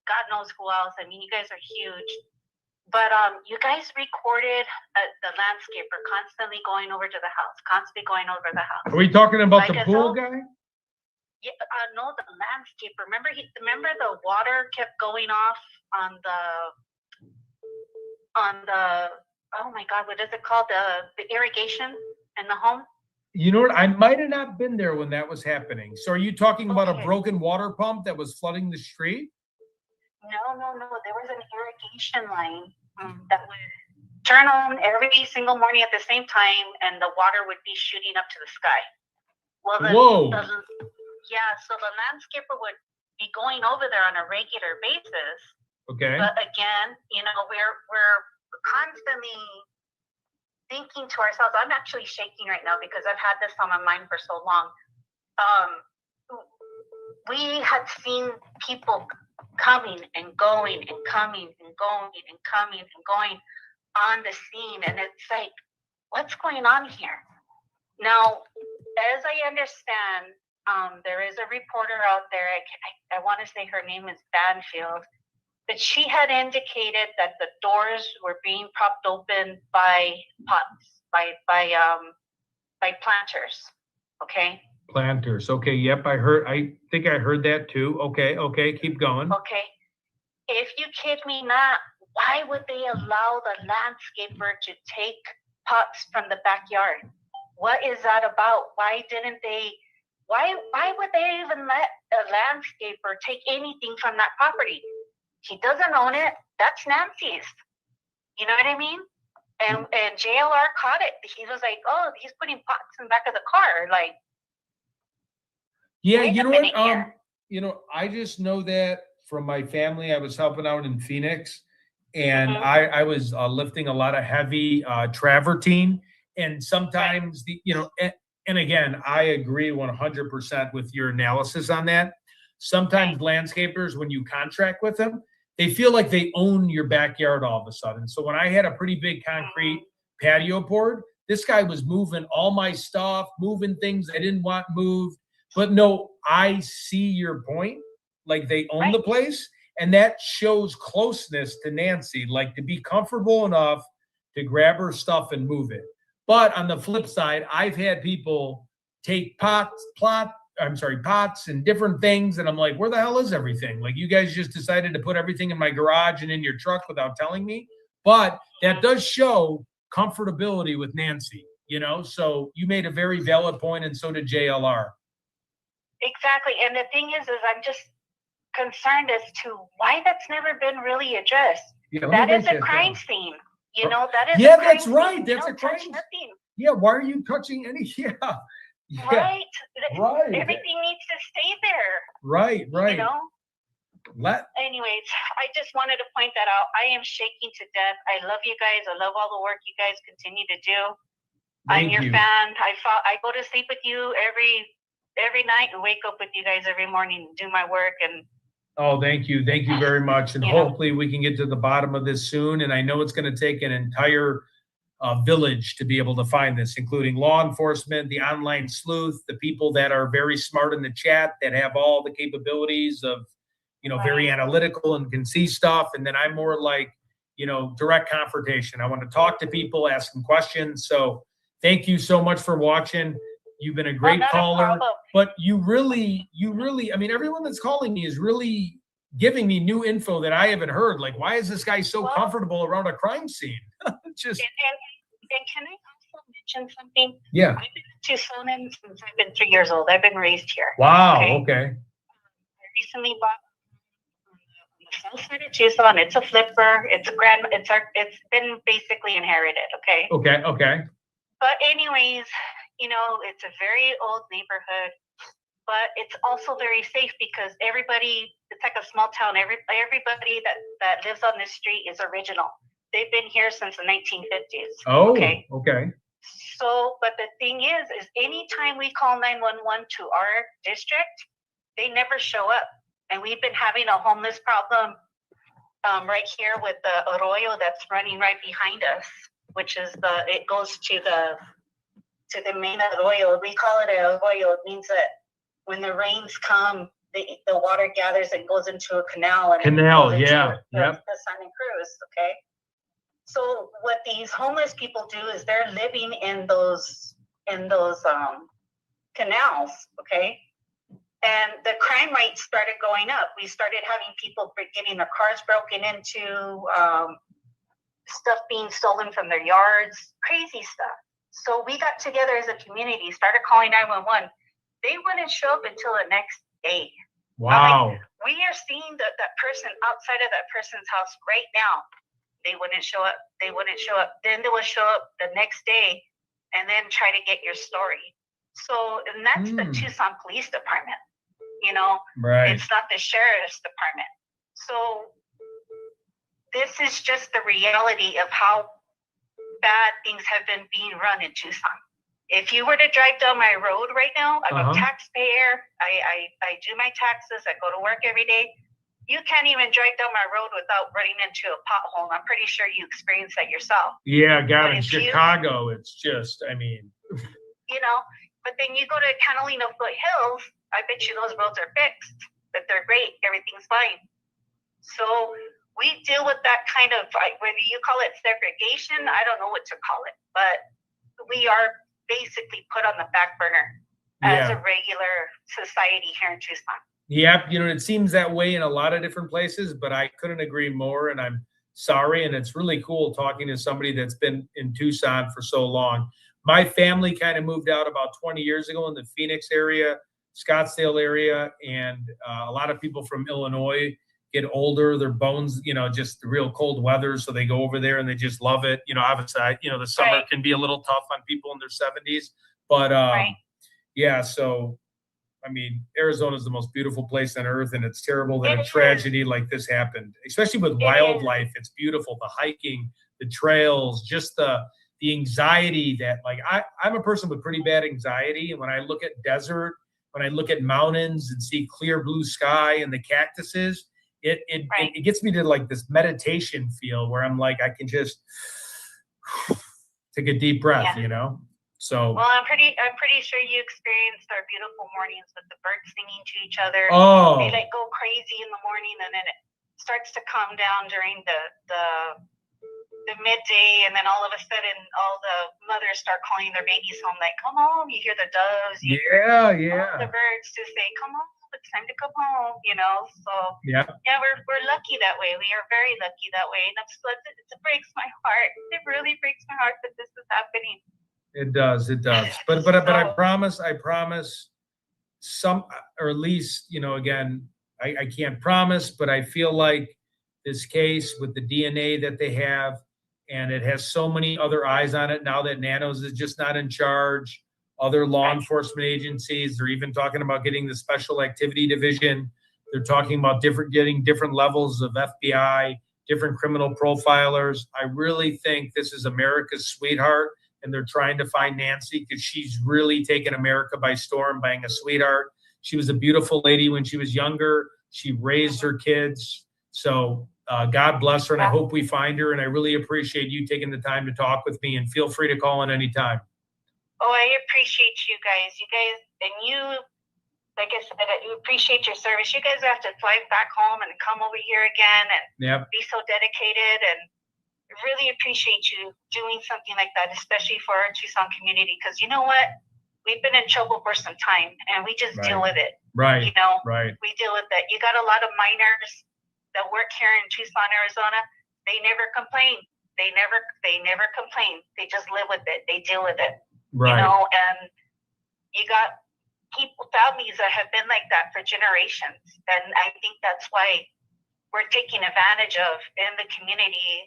God knows who else. I mean, you guys are huge. But you guys recorded the landscaper constantly going over to the house, constantly going over the house. Are we talking about Like the as pool though- guy? Yeah, no, the landscaper. Remember the water kept going off on the oh my God, what is it called? The irrigation in the home. You know what? I might have not been there when that was happening. So are you talking about a Okay. broken water pump that was flooding the street? No. There was an irrigation line that would turn on every single morning at the same time, and the water would be shooting up to the sky. Well, Whoa. So the landscaper would be going over there on a regular basis. Okay. But again, we're constantly thinking to ourselves. I'm actually shaking right now because I've had this on my mind for so long. We had seen people coming and going and coming and going and coming and going on the scene, and it's like, what's going on here? Now, as I understand, there is a reporter out there. I want to say her name is Banfield. But she had indicated that the doors were being propped open by pots, by planters. Okay. Planters. Okay. Yep. I think I heard that too. Okay. Keep going. Okay. If you kid me not, why would they allow the landscaper to take pots from the backyard? What is that about? Why didn't they? Why would they even let a landscaper take anything from that property? He doesn't own it. That's Nancy's. You know what I mean? And JLR caught it. He was like, "Oh, he's putting pots in the back of the car." Like, Yeah, wait you a know what? minute here. I just know that from my family. I was helping out in Phoenix, and Mhm. I was lifting a lot of heavy travertine, and sometimes and again, I agree 100% with your analysis on that. Sometimes landscapers, when you contract with them, they feel like they own your backyard all of a sudden. So when I had a pretty big concrete patio board, this guy was moving all my stuff, moving things I didn't want moved. But no, I see your point. Like they own the place, and that shows closeness to Nancy, like to be comfortable enough to grab her stuff and move it. But on the flip side, I've had people take pots and different things, and I'm like, where the hell is everything? Like, you guys just decided to put everything in my garage and in your truck without telling me. But that does show comfortability with Nancy, so you made a very valid point, and so did JLR. Exactly. And the thing is I'm just concerned as to why that's never been really addressed. That is a crime scene. That is a crime that's scene. right. You That's a don't touch crime. nothing. Yeah, why are you touching any? Right. Right. Everything needs to stay there. Right. Anyways, I just wanted to point that out. I am shaking to death. I love you guys. I love all the work you guys continue to do. I'm your fan. I go to sleep with you every night and wake up with you guys every morning and do my work. And oh, thank you very much, and hopefully we can get to the bottom of this soon. And I know it's going to take an entire village to be able to find this, including law enforcement, the online sleuth, the people that are very smart in the chat that have all the capabilities of very analytical and can see stuff. And then I'm more like direct confrontation. I want to talk to people, ask them questions. So thank you so much for watching. You've been a great caller, but you really, I mean, everyone that's calling me is really giving me new info that I haven't heard. Like, why is this guy so comfortable around a crime scene? Just. And can I also mention something? Yeah. I've been in Tucson since I've been 3 years old. I've been raised here. Wow. Okay. I recently bought on the south side of Tucson. It's a flipper. It's been basically inherited. Okay. But anyways, it's a very old neighborhood, but it's also very safe because it's like a small town. Everybody that lives on this street is original. They've been here since the 1950s. Oh, okay. So, but the thing is anytime we call 911 to our district, they never show up. And we've been having a homeless problem right here with the arroyo that's running right behind us, which is it goes to the main arroyo. We call it an arroyo. It means that when the rains come, the water gathers and goes into a canal. And Canal, it goes yeah. into the Santa Cruz, okay? So what these homeless people do is they're living in those canals, okay? And the crime rate started going up. We started having people getting their cars broken into, stuff being stolen from their yards, crazy stuff. So we got together as a community, started calling 911. They wouldn't show up until the next day. Wow. Like, we are seeing that person outside of that person's house right now. They wouldn't show up. They wouldn't show up. Then they will show up the next day and then try to get your story. So, and that's the Tucson Police Department. You know, Right. It's not the sheriff's department. So this is just the reality of how bad things have been being run in Tucson. If you were to drive down my road right now, I'm a taxpayer. I do my taxes. I go to work every day. You can't even drive down my road without running into a pothole. I'm pretty sure you experienced that yourself. Yeah, God, in But if Chicago, it's just, I mean. You know, but then you go to Catalina Foothills, I bet you those roads are fixed, that they're great, everything's fine. So we deal with that kind of, like, whether you call it segregation, I don't know what to call it, but we are basically put on the back burner as a regular society here in Tucson. Yep, you know, it seems that way in a lot of different places, but I couldn't agree more, and I'm sorry, and it's really cool talking to somebody that's been in Tucson for so long. My family kind of moved out about 20 years ago in the Phoenix area, Scottsdale area, and a lot of people from Illinois get older, their bones, you know, just the real cold weather, so they go over there and they just love it. You know, obviously, you know, the summer can be a little tough on people in their 70s, but yeah, so I mean, Arizona is the most beautiful place on earth, and it's terrible that a tragedy like this happened, especially with wildlife. It's beautiful, the hiking, the trails, just the anxiety that, like, I'm a person with pretty bad anxiety, and when I look at desert, when I look at mountains and see clear blue sky and the cactuses, it gets me to like this meditation feel where I'm like, I can just take a deep breath, you know? So well, I'm pretty sure you experienced our beautiful mornings with the birds singing to each other. Oh, they like go crazy in the morning, and then it starts to calm down during the midday, and then all of a sudden all the mothers start calling their babies home, like, come home. You hear the doves, you hear all the birds to say, come home, it's time to come home, you know. So yeah, we're lucky that way. We are very lucky that way, and it breaks my heart. It really breaks my heart that this is happening. It does. But I promise some, or at least, you know, again, I can't promise, but I feel like this case with the DNA that they have, and it has so many other eyes on it now that Nanos is just not in charge. Other law enforcement agencies, they're even talking about getting the Special Activity Division. They're talking about getting different levels of FBI, different criminal profilers. I really think this is America's sweetheart, and they're trying to find Nancy because she's really taken America by storm, being a sweetheart. She was a beautiful lady when she was younger. She raised her kids. So God bless her, and I hope we find her. And I really appreciate you taking the time to talk with me, and feel free to call in anytime. Oh, I appreciate you guys. And you, like I said, you appreciate your service. You guys have to fly back home and come over here again and be so dedicated, and really appreciate you doing something like that, especially for our Tucson community. Because you know what? We've been in trouble for some time, and we just deal with it. Right. You know, we deal with it. You got a lot of minors that work here in Tucson, Arizona. They never complain. They never complain. They just live with it. They deal with it. Right. You know, and you got families that have been like that for generations. And I think that's why we're taking advantage of in the community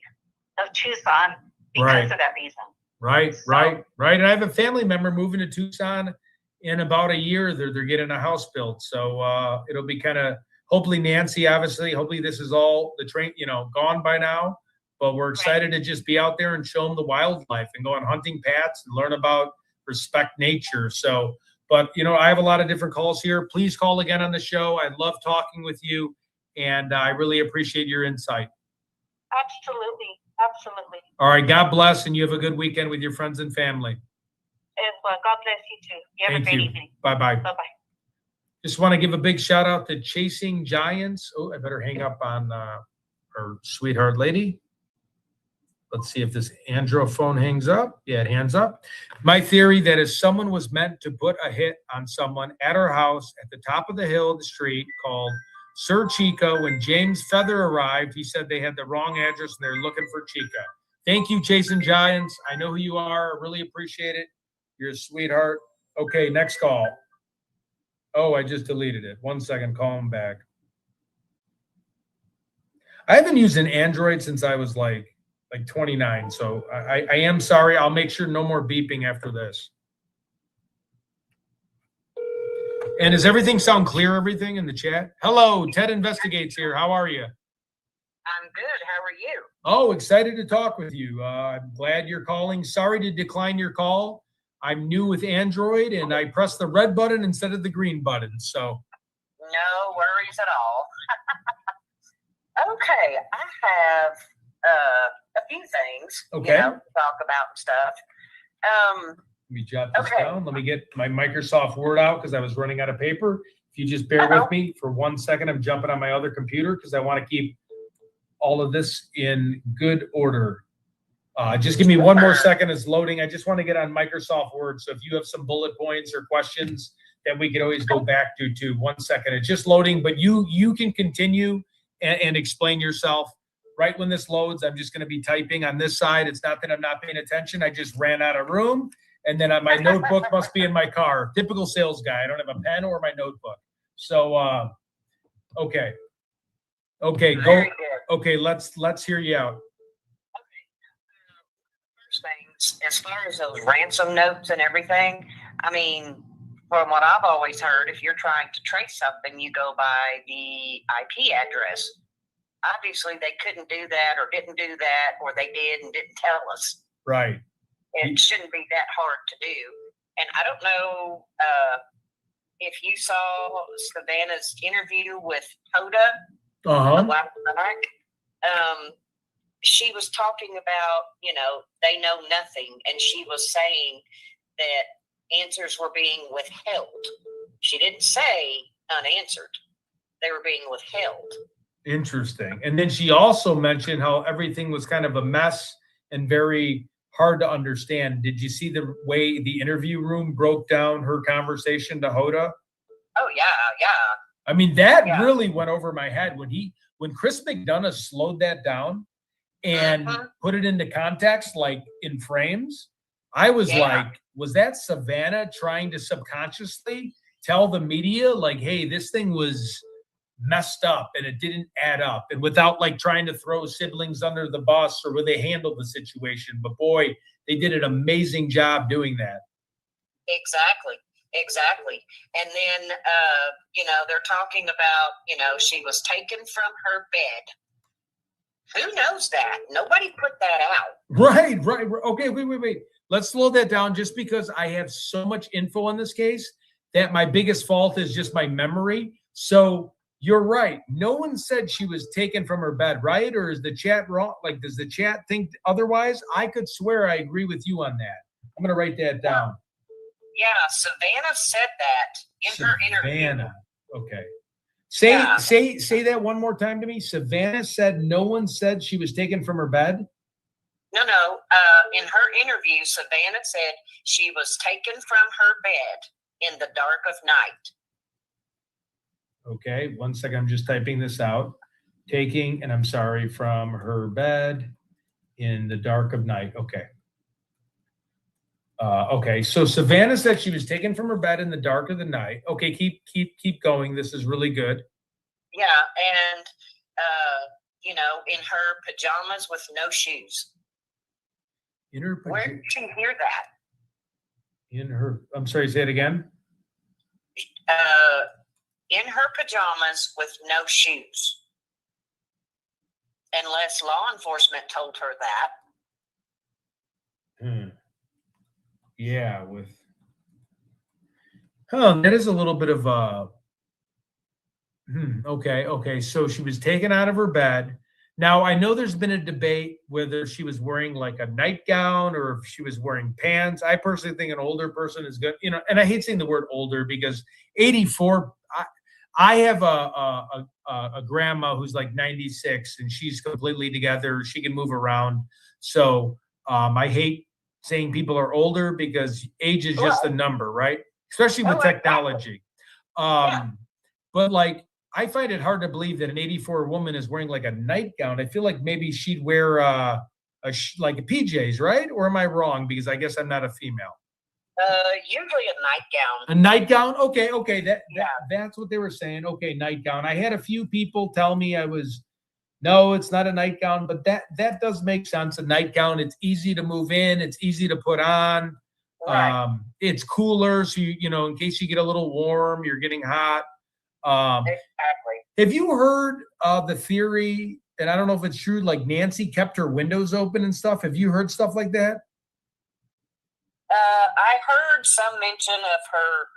of Tucson because of that reason. Right. And I have a family member moving to Tucson in about a year. They're getting a house built. So it'll be kind of, hopefully Nancy, hopefully this is all the train, you know, gone by now, but we're excited to just be out there and show them the wildlife and go on hunting paths and learn about respect nature. So, but you know, I have a lot of different calls here. Please call again on the show. I love talking with you, and I really appreciate your insight. Absolutely. All right. God bless, and you have a good weekend with your friends and family. As well. God bless you too. You have a great evening. Bye-bye. Bye-bye. Just want to give a big shout out to Chasing Giants. Oh, I better hang up on her sweetheart lady. Let's see if this Andro phone hangs up. Yeah, it hangs up. My theory that if someone was meant to put a hit on someone at our house at the top of the hill of the street called Sir Chica, when James Feather arrived, he said they had the wrong address and they're looking for Chica. Thank you, Chasing Giants. I know who you are. I really appreciate it. You're a sweetheart. Okay, next call. Oh, I just deleted it. 1 second, call him back. I haven't used an Android since I was like 29, so I am sorry. I'll make sure no more beeping after this. And does everything sound clear, everything in the chat? Hello, Ted Investigates here. How are you? I'm good. How are you? Oh, excited to talk with you. I'm glad you're calling. Sorry to decline your call. I'm new with Android, and I pressed the red button instead of the green button. So No worries at all. Okay, I have a few things, Okay. to talk about and stuff. let me jot this Okay. down. Let me get my Microsoft Word out because I was running out of paper. If you just bear with me for 1 second, I'm jumping on my other computer because I want to keep all of this in good order. Just give me one more second. It's loading. I just want to get on Microsoft Word. So if you have some bullet points or questions that we could always go back to 1 second. It's just loading, but you can continue and explain yourself. Right when this loads, I'm just going to be typing on this side. It's not that I'm not paying attention. I just ran out of room. And then my notebook must be in my car. Typical sales guy. I don't have a pen or my notebook. So, okay. Okay, go. Very good. Okay, let's hear you out. First things, as far as those ransom notes and everything, I mean, from what I've always heard, if you're trying to trace something, you go by the IP address. Obviously, they couldn't do that or didn't do that, or they did and didn't tell us. Right. It shouldn't be that hard to do. And I don't know if you saw Savannah's interview with Hoda a while back. She was talking about, they know nothing. And she was saying that answers were being withheld. She didn't say unanswered. They were being withheld. Interesting. And then she also mentioned how everything was kind of a mess and very hard to understand. Did you see the way the interview room broke down her conversation to Hoda? Oh, yeah. I mean, that really went over my head when Chris McDonough slowed that down and put it into context, like in frames. I was like, was that Savannah trying to subconsciously tell the media, like, hey, this thing was messed up and it didn't add up, and without like trying to throw siblings under the bus or where they handled the situation? But boy, they did an amazing job doing that. Exactly. And then, they're talking about, she was taken from her bed. Who knows that? Nobody put that out. Right. Okay, wait. Let's slow that down, just because I have so much info on this case that my biggest fault is just my memory. So you're right. No one said she was taken from her bed, right? Or is the chat wrong? Like, does the chat think otherwise? I could swear I agree with you on that. I'm going to write that down. Yeah, Savannah said that in her interview. Okay. Say that one more time to me. Savannah said no one said she was taken from her bed? No. In her interview, Savannah said she was taken from her bed in the dark of night. Okay, 1 second. I'm just typing this out. Taking, and I'm sorry, from her bed in the dark of night. Okay. Okay, so Savannah said she was taken from her bed in the dark of the night. Okay, keep going. This is really good. Yeah, and in her pajamas with no shoes. In her Where did you hear that? I'm sorry, say it again. In her pajamas with no shoes. Unless law enforcement told her that. Yeah, that is a little bit of okay. So she was taken out of her bed. Now, I know there's been a debate whether she was wearing like a nightgown or if she was wearing pants. I personally think an older person is good, and I hate saying the word older because 84, I have a grandma who's like 96 and she's completely together. She can move around. So I hate saying people are older because age is just a number, right? Especially with technology. But like, I find it hard to believe that an 84 woman is wearing like a nightgown. I feel like maybe she'd wear like a PJs, right? Or am I wrong? Because I guess I'm not a female. Usually a nightgown. A nightgown? Okay. That's what they were saying. Okay, nightgown. I had a few people tell me no, it's not a nightgown, but that does make sense. A nightgown, it's easy to move in, it's easy to put on. Right. It's cooler, so you know, in case you get a little warm, you're getting hot. Exactly. Have you heard the theory, and I don't know if it's true, like Nancy kept her windows open and stuff? Have you heard stuff like that? I heard some mention of her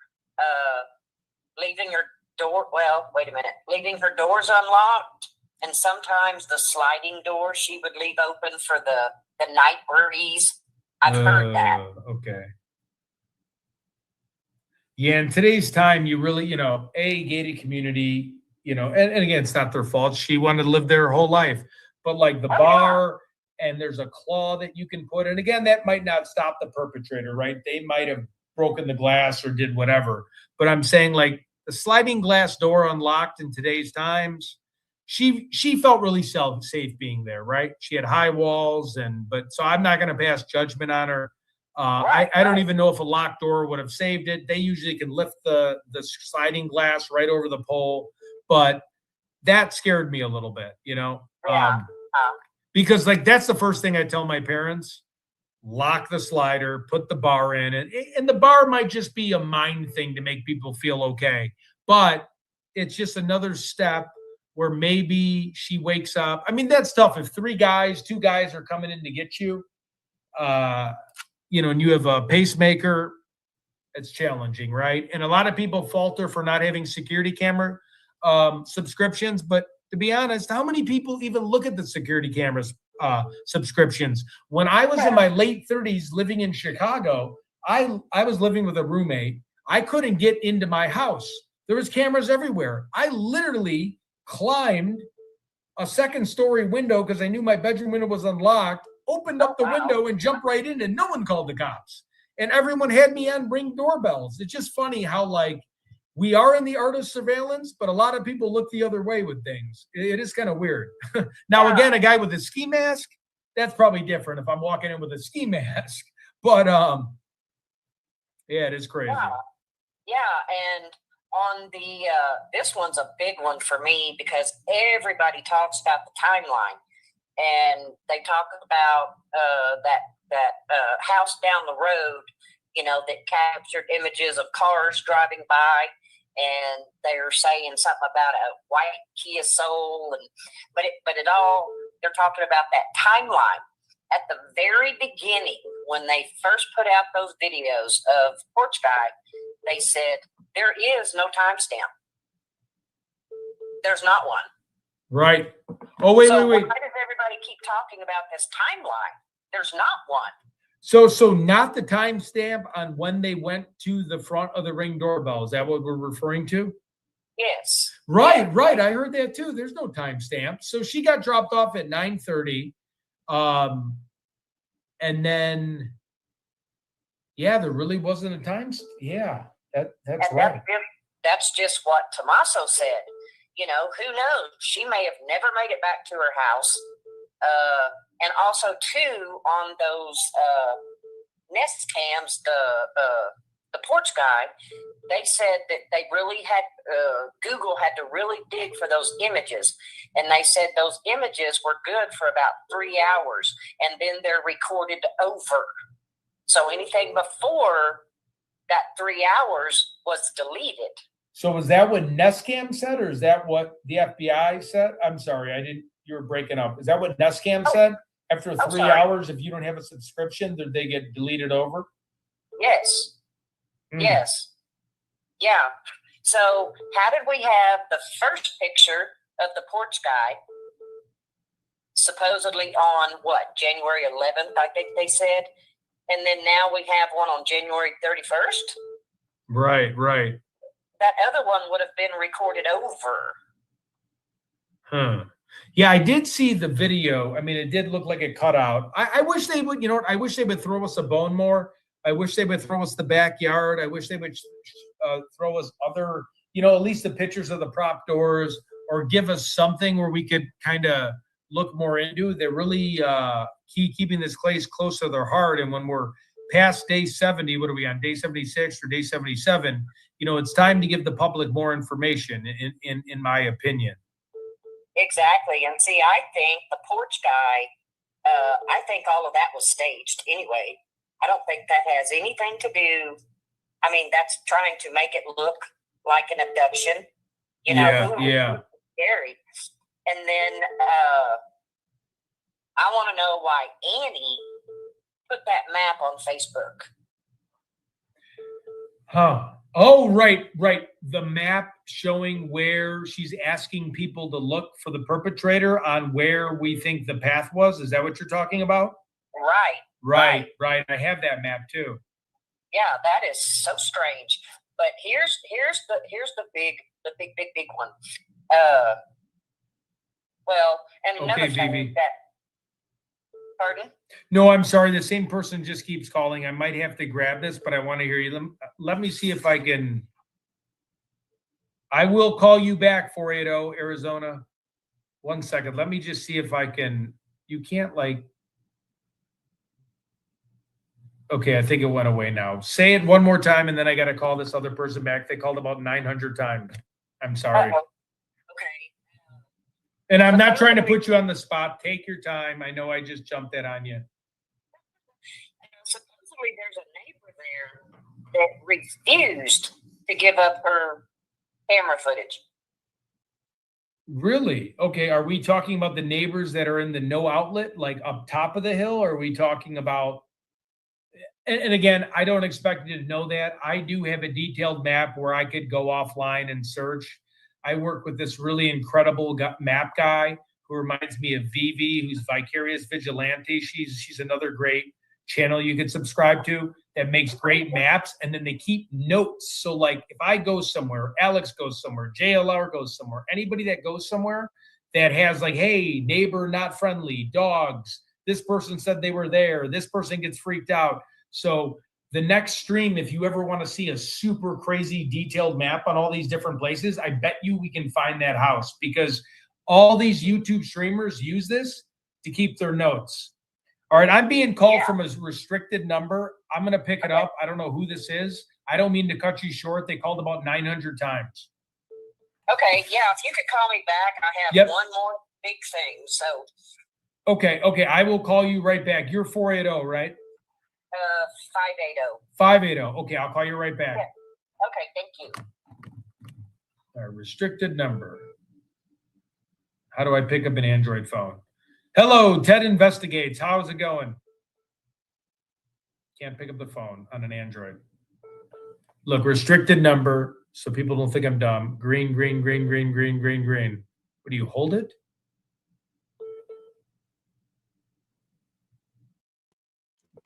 leaving her door. Well, wait a minute. Leaving her doors unlocked, and sometimes the sliding door she would leave open for the night birdies. I've heard that. Okay. Yeah, in today's time, you really, you know, gated community, you know, and again, it's not their fault. She wanted to live there her whole life. But like the bar, and there's a claw that you can put. And again, that might not stop the perpetrator, right? They might have broken the glass or did whatever. But I'm saying like the sliding glass door unlocked in today's times, she felt really safe being there, right? She had high walls, but so I'm not going to pass judgment on her. I don't even know if a locked door would have saved it. They usually can lift the sliding glass right over the pole, but that scared me a little bit, you know? Because like that's the first thing I tell my parents: lock the slider, put the bar in, and the bar might just be a mind thing to make people feel okay, but it's just another step where maybe she wakes up. I mean, that's tough. If two guys are coming in to get you, you know, and you have a pacemaker, it's challenging, right? And a lot of people falter for not having security camera subscriptions. But to be honest, how many people even look at the security cameras subscriptions? When I was in my late 30s living in Chicago, I was living with a roommate. I couldn't get into my house. There was cameras everywhere. I literally climbed a second-story window because I knew my bedroom window was unlocked, opened up the window and jumped right in, and no one called the cops. And everyone had me on Ring doorbells. It's just funny how, like, we are in the art of surveillance, but a lot of people look the other way with things. It is kind of weird. Now, again, a guy with a ski mask, that's probably different if I'm walking in with a ski mask. But, yeah, it is crazy. Yeah, and on the this one's a big one for me because everybody talks about the timeline, and they talk about that house down the road, you know, that captured images of cars driving by, and they're saying something about a white Kia Soul, but they're talking about that timeline. At the very beginning, when they first put out those videos of Porch Guy, they said there is no timestamp. There's not one. Right. Oh, wait. Why does everybody keep talking about this timeline? There's not one. So not the timestamp on when they went to the front of the Ring doorbell. Is that what we're referring to? Yes. Right. I heard that too. There's no timestamp. So she got dropped off at 9:30. And then, yeah, there really wasn't a time. Yeah, that's right. That's just what Tommaso said. You know, who knows? She may have never made it back to her house. And also, too, on those Nest cams, the Porch Guy, they said that they really had, Google had to really dig for those images. And they said those images were good for about 3 hours, and then they're recorded over. So anything before that 3 hours was deleted. So was that what Nestcam said, or is that what the FBI said? I'm sorry, you were breaking up. Is that what Nestcam said? After 3 hours, if you don't have a subscription, did they get deleted over? Yes. Yes. Yeah. So how did we have the first picture of the Porch Guy supposedly on January 11th, I think they said. And then now we have one on January 31st. Right. That other one would have been recorded over. Huh. Yeah, I did see the video. I mean, it did look like a cutout. I wish they would, you know what? I wish they would throw us a bone more. I wish they would throw us the backyard. I wish they would throw us other, you know, at least the pictures of the prop doors, or give us something where we could kind of look more into. They're really keeping this place close to their heart. And when we're past day 70, what are we on, day 76 or day 77? You know, it's time to give the public more information, in my opinion. Exactly. And see, I think the porch guy, I think all of that was staged anyway. I don't think that has anything to do. I mean, that's trying to make it look like an abduction. You know, Yeah. Scary. And then I want to know why Annie put that map on Facebook. Huh. Oh, right. The map showing where she's asking people to look for the perpetrator on where we think the path was. Is that what you're talking about? Right. Right. I have that map too. Yeah, that is so strange. But here's the big one. Well, and another Okay, thing Vivi. that. Pardon? No, I'm sorry. The same person just keeps calling. I might have to grab this, but I want to hear you. Let me see if I can. I will call you back, 480 Arizona. 1 second. Let me just see if I can. You can't like. Okay, I think it went away now. Say it one more time, and then I got to call this other person back. They called about 900 times. I'm sorry. Okay. And I'm not trying to put you on the spot. Take your time. I know I just jumped that on you. Supposedly there's a neighbor there that refused to give up her camera footage. Really? Okay. Are we talking about the neighbors that are in the no outlet, like up top of the hill? Or are we talking about, and again, I don't expect you to know that. I do have a detailed map where I could go offline and search. I work with this really incredible map guy who reminds me of Vivi, who's Vicarious Vigilante. She's another great channel you can subscribe to that makes great maps, and then they keep notes. So like if I go somewhere, Alex goes somewhere, JLR goes somewhere, anybody that goes somewhere that has like, hey, neighbor not friendly, dogs, this person said they were there, this person gets freaked out. So the next stream, if you ever want to see a super crazy detailed map on all these different places, I bet you we can find that house, because all these YouTube streamers use this to keep their notes. All right, I'm being called from a restricted number. I'm going to pick it up. I don't know who this is. I don't mean to cut you short. They called about 900 times. Okay, yeah, if you could call me back, I have one more big thing. So. Okay, I will call you right back. You're 480, right? 580. 580. Okay, I'll call you right back. Yeah. Okay, thank you. A restricted number. How do I pick up an Android phone? Hello, Ted Investigates. How's it going? Can't pick up the phone on an Android. Look, restricted number, so people don't think I'm dumb. Green. What do you hold it?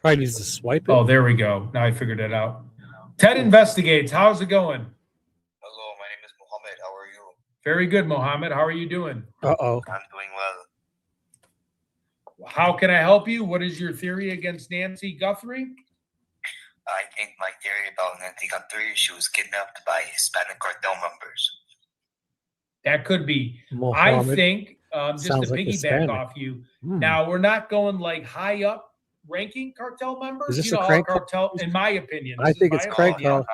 Probably needs to swipe it. Oh, there we go. Now I figured it out. Ted Investigates. How's it going? Hello, my name is Mohammed. How are you? Very good, Mohammed. How are you doing? Uh-oh. I'm doing well. How can I help you? What is your theory against Nancy Guthrie? I think my theory about Nancy Guthrie, she was kidnapped by Hispanic cartel members. That could be. Mohammed I think, just to sounds like piggyback Hispanic. off you, now we're not going like high up ranking cartel members. Is this you a know, crank cartel, in my opinion. I This is think my it's opinion. crank call.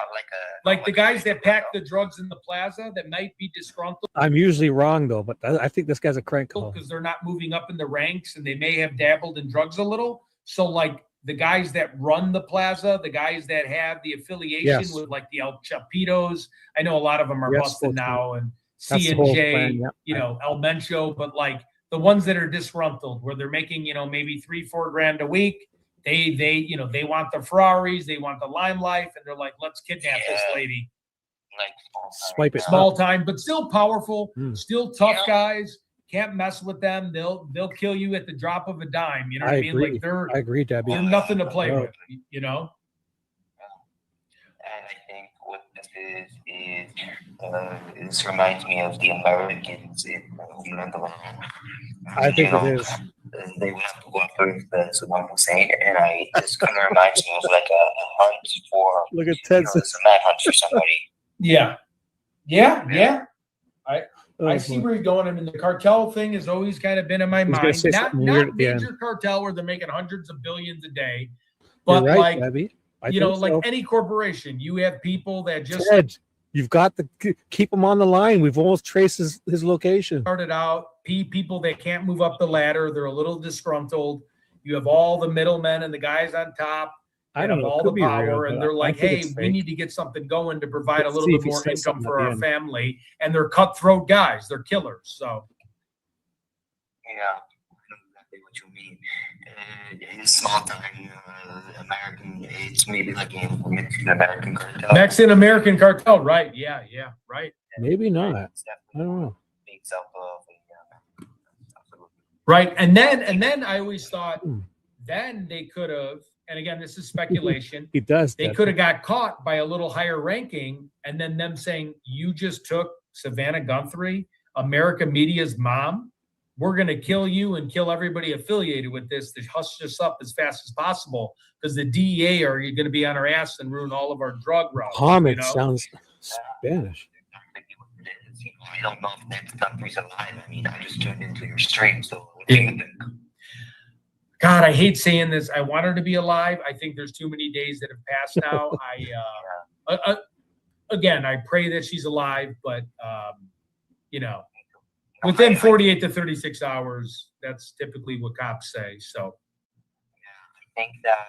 Like the guys that pack the drugs in the plaza that might be disgruntled I'm usually wrong though, but I think this guy's a crank call. because they're not moving up in the ranks and they may have dabbled in drugs a little. So like the guys that run the plaza, the guys that have the affiliation Yes. with like the El Chapitos, I know a lot of them are Yes, busted both now, and That's the whole C&J, plan, yeah. you know, El Mencho, but like the ones that are disgruntled where they're making, you know, maybe $3-4 grand a week. They, you know, they want the Ferraris, they want the limelight, and they're like, let's kidnap this lady. Like Swipe it. Small time, but still powerful, Mm. still tough guys. Can't mess with them. They'll kill you at the drop of a dime. You know what I mean? agree. Like they're I agree, Debbie. nothing to play No. with. You know. And I think with this this reminds me of the Americans in England. I think it is. They would have to go after Saddam Hussein, and this kind of reminds me of like a hunt for. Look at Ted. It's a mad hunt for somebody. Yeah. I see boy. where you're going. I mean, the cartel thing has always kind of been in my gonna mind. say Not something weird at the major end. cartel where they're making hundreds of billions a day, You're but right, like Debbie. I you know, think like so. any corporation, you have people that just Ted, you've got to keep him on the line. We've almost traced his location. started out. People that can't move up the ladder, they're a little disgruntled. You have all the middlemen and the guys on top. I don't know. All It the could be power, real, and but they're I like, think "Hey, it's we fake. need to get something going to provide Let's a see little if bit he more says income something for at the our end. family." And they're cutthroat guys; they're killers. So Yeah, I know exactly what you mean. In small time American, it's maybe like a Mexican American cartel. Mexican American cartel, right? Yeah, right. Maybe not. I don't know. Based off of absolutely. Right. And then I always thought then they could have, and again, this is speculation. He does. They Ted. could have got caught by a little higher ranking, and then them saying, "You just took Savannah Guthrie, America Media's mom. We're going to kill you and kill everybody affiliated with this to hush us up as fast as possible because the DEA are going to be on our ass and ruin all of our drug routes." Muhammad you know? sounds Spanish. I don't know if that Guthrie's alive. I mean, I just tuned into your stream, so God, I hate saying this. I want her to be alive. I think there's too many days that have passed now. Again, I pray that she's alive, but you know, within 48 to 36 hours, that's typically what cops say. So I think that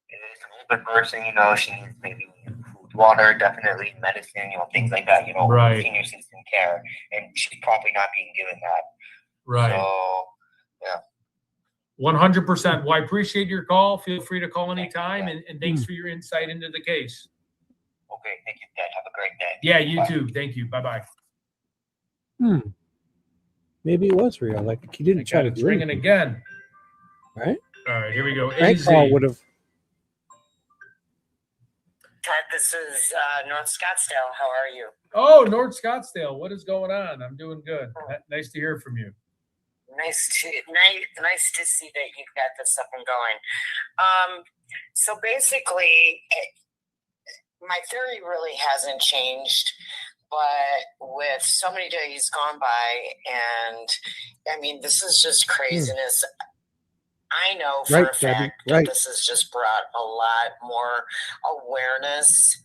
it is an older person, you know, she needs maybe food, water, definitely medicine, you know, things like that, you know, Right. senior citizen care, and she's probably not being given that. right. So, 100%. Well, I appreciate your call. Feel free to call anytime, and thanks for your insight into the case. okay, thank you, Dad. Have a great day. Yeah, you Bye. too. Thank you. Bye-bye. Maybe it was real. Like he didn't try to It's do ringing anything, again. right? All right, here we go. Frank AZ. call would have. Ted, this is North Scottsdale. How are you? Oh, North Scottsdale. What is going on? I'm doing good. Nice to hear from you. Nice to see that you've got this up and going. So basically, my theory really hasn't changed, but with so many days gone by, and I mean, this is just craziness. I know for Right, a fact Debbie, right. that this has just brought a lot more awareness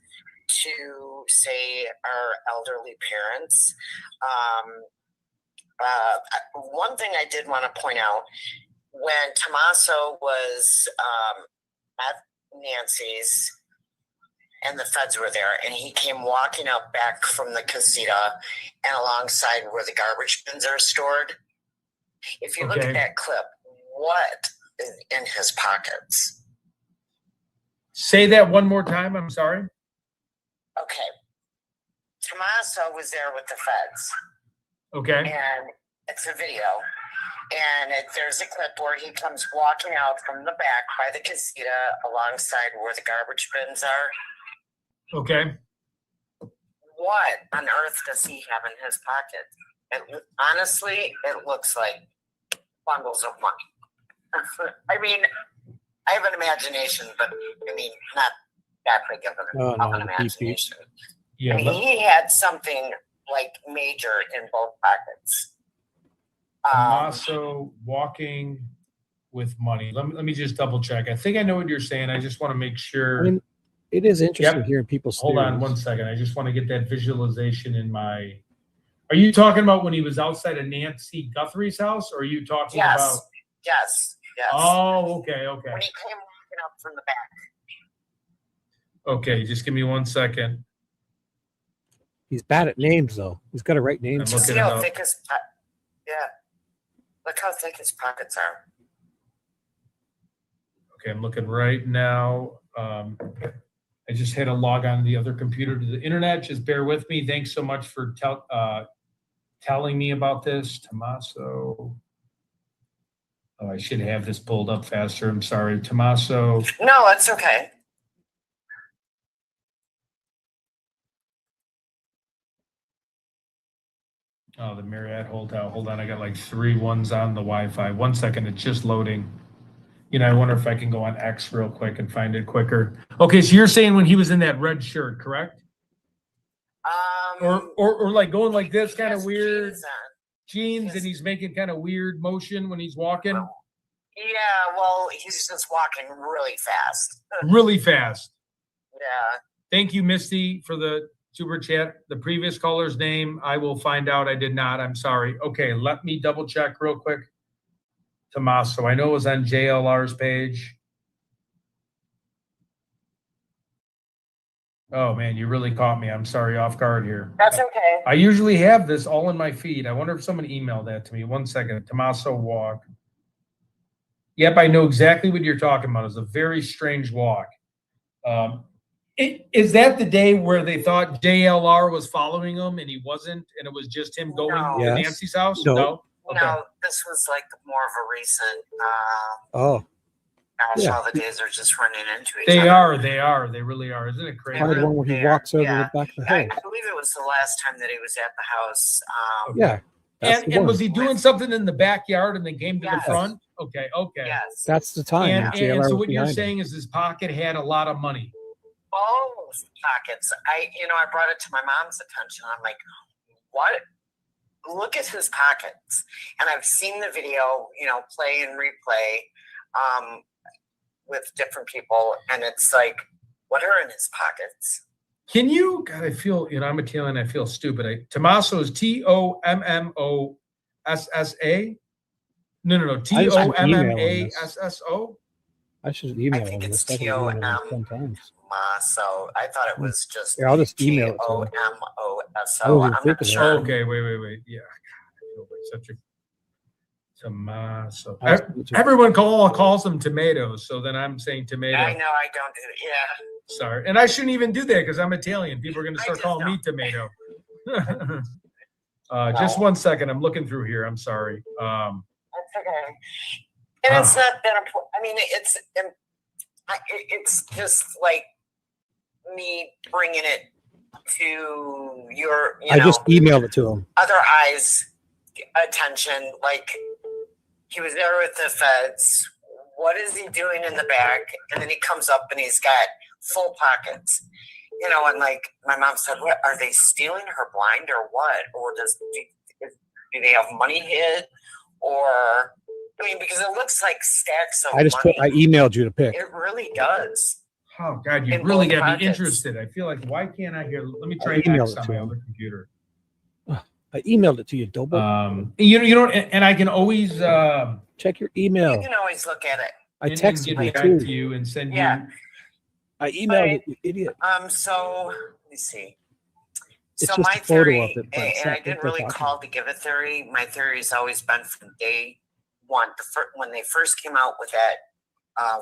to, say, our elderly parents. One thing I did want to point out, when Tommaso was at Nancy's and the feds were there, and he came walking out back from the casita and alongside where the garbage bins are stored. If you look Okay. at that clip, what is in his pockets? Say that one more time. I'm sorry. Okay. Tommaso was there with the feds. Okay. And it's a video, and there's a clip where he comes walking out from the back by the casita alongside where the garbage bins are. Okay. What on earth does he have in his pocket? Honestly, it looks like bundles of money. I mean, I have an imagination, but I mean, not that big of an imagination. Yeah. I mean, he had something like major in both pockets. Tommaso walking with money. Let me just double check. I think I know what you're saying. I just want to make sure. I mean, it is interesting Yep. hearing people's Hold on theories. one second. I just want to get that visualization in my. Are you talking about when he was outside of Nancy Guthrie's house, or are you talking Yes. about? Yes. Oh, okay. When he came walking up from the back. Okay, just give me 1 second. He's bad at names, though. He's got to write names. I'm See looking it how up. thick his look how thick his pockets are. Okay, I'm looking right now. I just had to log on the other computer to the internet. Just bear with me. Thanks so much for telling me about this, Tommaso. Oh, I should have this pulled up faster. I'm sorry, Tommaso. No, it's okay. Oh, the Marriott Hotel. Hold on, I got like 3 ones on the Wi-Fi. 1 second, it's just loading. You know, I wonder if I can go on X real quick and find it quicker. Okay, so you're saying when he was in that red shirt, correct? Or like going like this, kind of weird jeans, and he's making kind of weird motion when he's walking. Yeah, well, he's just walking really fast. Really fast. Yeah. Thank you, Misty, for the super chat. The previous caller's name, I will find out. I did not. I'm sorry. Okay, let me double check real quick. Tommaso, I know it was on JLR's page. Oh man, you really caught me. I'm sorry, off guard here. That's okay. I usually have this all in my feed. I wonder if someone emailed that to me. 1 second. Tommaso walk. Yep, I know exactly what you're talking about. It's a very strange walk. Is that the day where they thought JLR was following him and he wasn't, and it was just him going to Yes. Nancy's house? No. Okay. No, this was like more of a recent. Oh, Gosh, Yeah. all the days are just running into each other. They really are. Isn't it crazy? probably the one where he There, walks over yeah. the back of the I hill. believe it was the last time that he was at the house. Yeah, that's the And one. was he doing something in the backyard and then came to the Yes. front? Okay. Yes. That's the time. And, that JLR and so was what you're behind him. saying is his pocket had a lot of money. Both pockets. I brought it to my mom's attention. I'm like, what? Look at his pockets. And I've seen the video, play and replay with different people. And it's like, what are in his pockets? Can you? God, I feel, I'm Italian. I feel stupid. Tommaso is Tommossa. No. Tommasso. I should email I think him it's this. I can email him TOM. 10 times. So I thought it was just Here, I'll just email it to him. TOMOSO. I wasn't I'm not thinking sure. of Okay, wait. Yeah. I feel like such a Tommaso. I'll send it to him. Everyone calls them tomatoes, so then I'm saying tomato. I know I don't do it. Yeah. Sorry. And I shouldn't even do that because I'm Italian. People are going to I start just calling me don't. tomato. Just 1 second. I'm looking through here. I'm sorry. That's okay. And it's not that important. I mean, it's just like me bringing it to your, I just emailed it to him. other eyes' attention. Like, he was there with the feds. What is he doing in the back? And then he comes up and he's got full pockets. And like my mom said, what are they stealing her blind or what? Or do they have money hid? Or because it looks like stacks of money. I emailed you to pick. It really does. Oh, God, you In really both got me pockets. interested. I feel like, why can't I hear? Let me try I emailed X it on to my him. other computer. I emailed it to you, Dobo. And I can always Check your You email. can always look at it. I and texted get you back to too. you and send Yeah. you. I emailed it, you idiot. So let me see. It's So just my a photo theory, of it, but it's and I not didn't what they're really talking call to give a theory. My theory has always been from day one. When they first came out with that,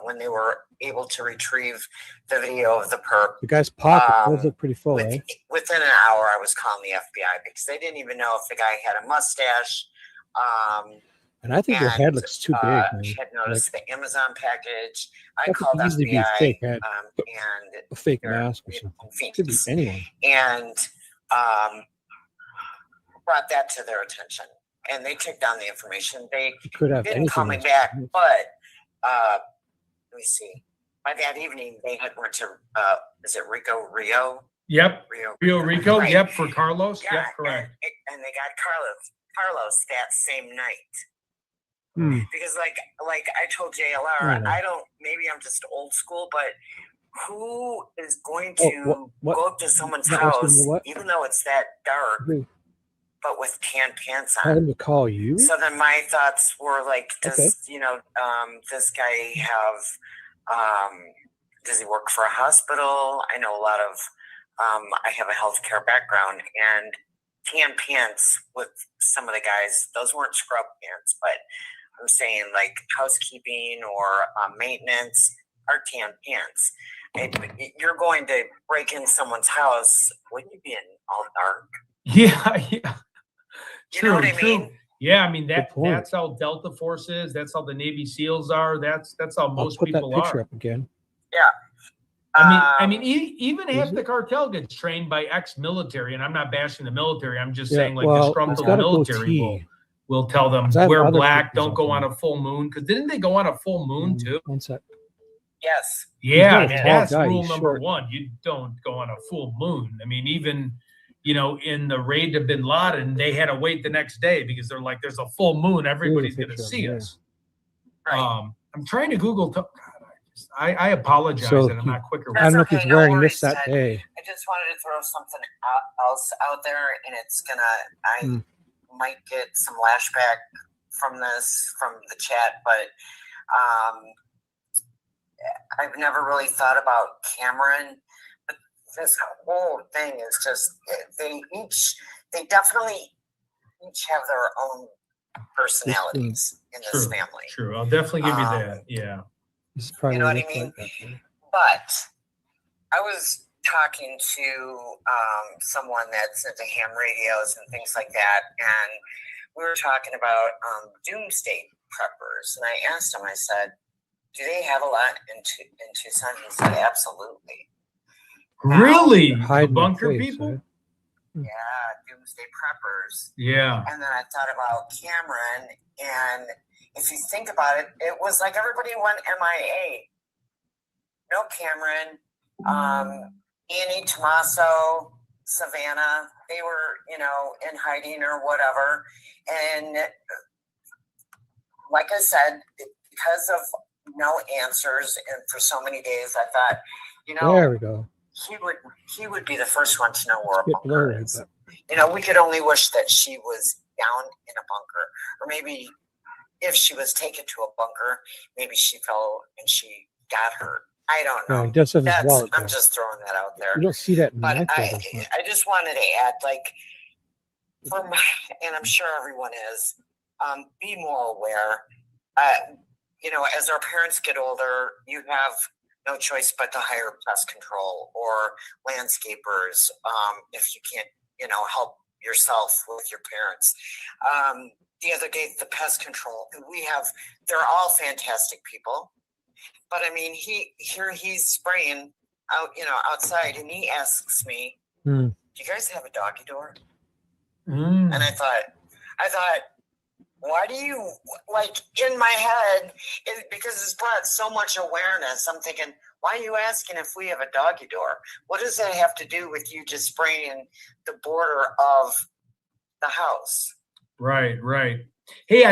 when they were able to retrieve the video of the perp, The guy's pocket does look pretty full, eh? within an hour, I was calling the FBI because they didn't even know if the guy had a mustache. And I think your and, head looks too big, man. Had noticed the Amazon package. I That could called easily be a FBI fake head. and A fake their- mask or something. Phoenix. Could be anyone. And brought that to their attention. And they took down the information. They You could have didn't call me anything. back, but let me see. By that evening, they had went to is it Rio? Yep. Rio Rico. Right. Yep. For Carlos. Yeah, Yep. Correct. And they got Carlos that same night. Hmm. Because like I told JLR, Yeah. I don't. Maybe I'm just old school, but who is going Oh, to what- go up to someone's Not listening house, to what? even though it's that dark, Who? but with tan pants Tell on? him to call you? So then my thoughts were like, does Okay. this guy have does he work for a hospital? I know a lot of I have a healthcare background, and tan pants with some of the guys, those weren't scrub pants, but I'm saying like housekeeping or maintenance are tan pants. You're going to break in someone's house, wouldn't you be in all dark? Yeah. You know what I mean? Yeah, I mean Good point. that's how Delta Force is. That's how the Navy SEALs are. That's how I'll most put that people picture are. up again. I mean, even half the cartel gets trained by ex-military, and I'm not bashing the military. I'm just saying, like, disgruntled military will tell them wear black, don't go on a full moon. Because didn't they go on a full moon too? One sec. Yes. Yeah, that's rule number one. You don't go on a full moon. I mean, even in the raid to Bin Laden, they had to wait the next day because they're like, "There's a full moon. Everybody's going to see us." Right. I'm trying to Google. I apologize that I'm not quicker. I don't know if he's wearing this that day. I just wanted to throw something else out there, and it's gonna. I might get some lashback from this from the chat, but I've never really thought about Cameron. But this whole thing is just they definitely each have their own personalities in this family. True, I'll definitely give you that. Yeah. You know what I mean? But I was talking to someone that's into ham radios and things like that, and we were talking about doomsday preppers. And I asked him, I said, do they have a lot in Tucson? He said, absolutely. Really? The bunker people? Right? Yeah, doomsday preppers. Yeah. And then I thought about Cameron, and if you think about it, it was like everybody went MIA. No Cameron, Annie, Tommaso, Savannah, they were, in hiding or whatever. And like I said, because of no answers and for so many days, I thought, there we go. He would be the first one to know where a bunker blurry, is. We could only wish that she was down in a bunker, or maybe if she was taken to a bunker, maybe she fell and she got hurt. I don't know. No, just as well. I'm just throwing that out there. You don't see that in but I just wanted to add, like, and I'm sure everyone is, be more aware. As our parents get older, you have no choice but to hire pest control or landscapers if you can't, help yourself with your parents. The other day, the pest control, they're all fantastic people. But I mean, he's spraying out, outside, and he asks me, do you guys have a doggy door? And I thought, why do you, like, in my head, because it's brought so much awareness, I'm thinking, why are you asking if we have a doggy door? What does that have to do with you just spraying the border of the house? Right. Hey,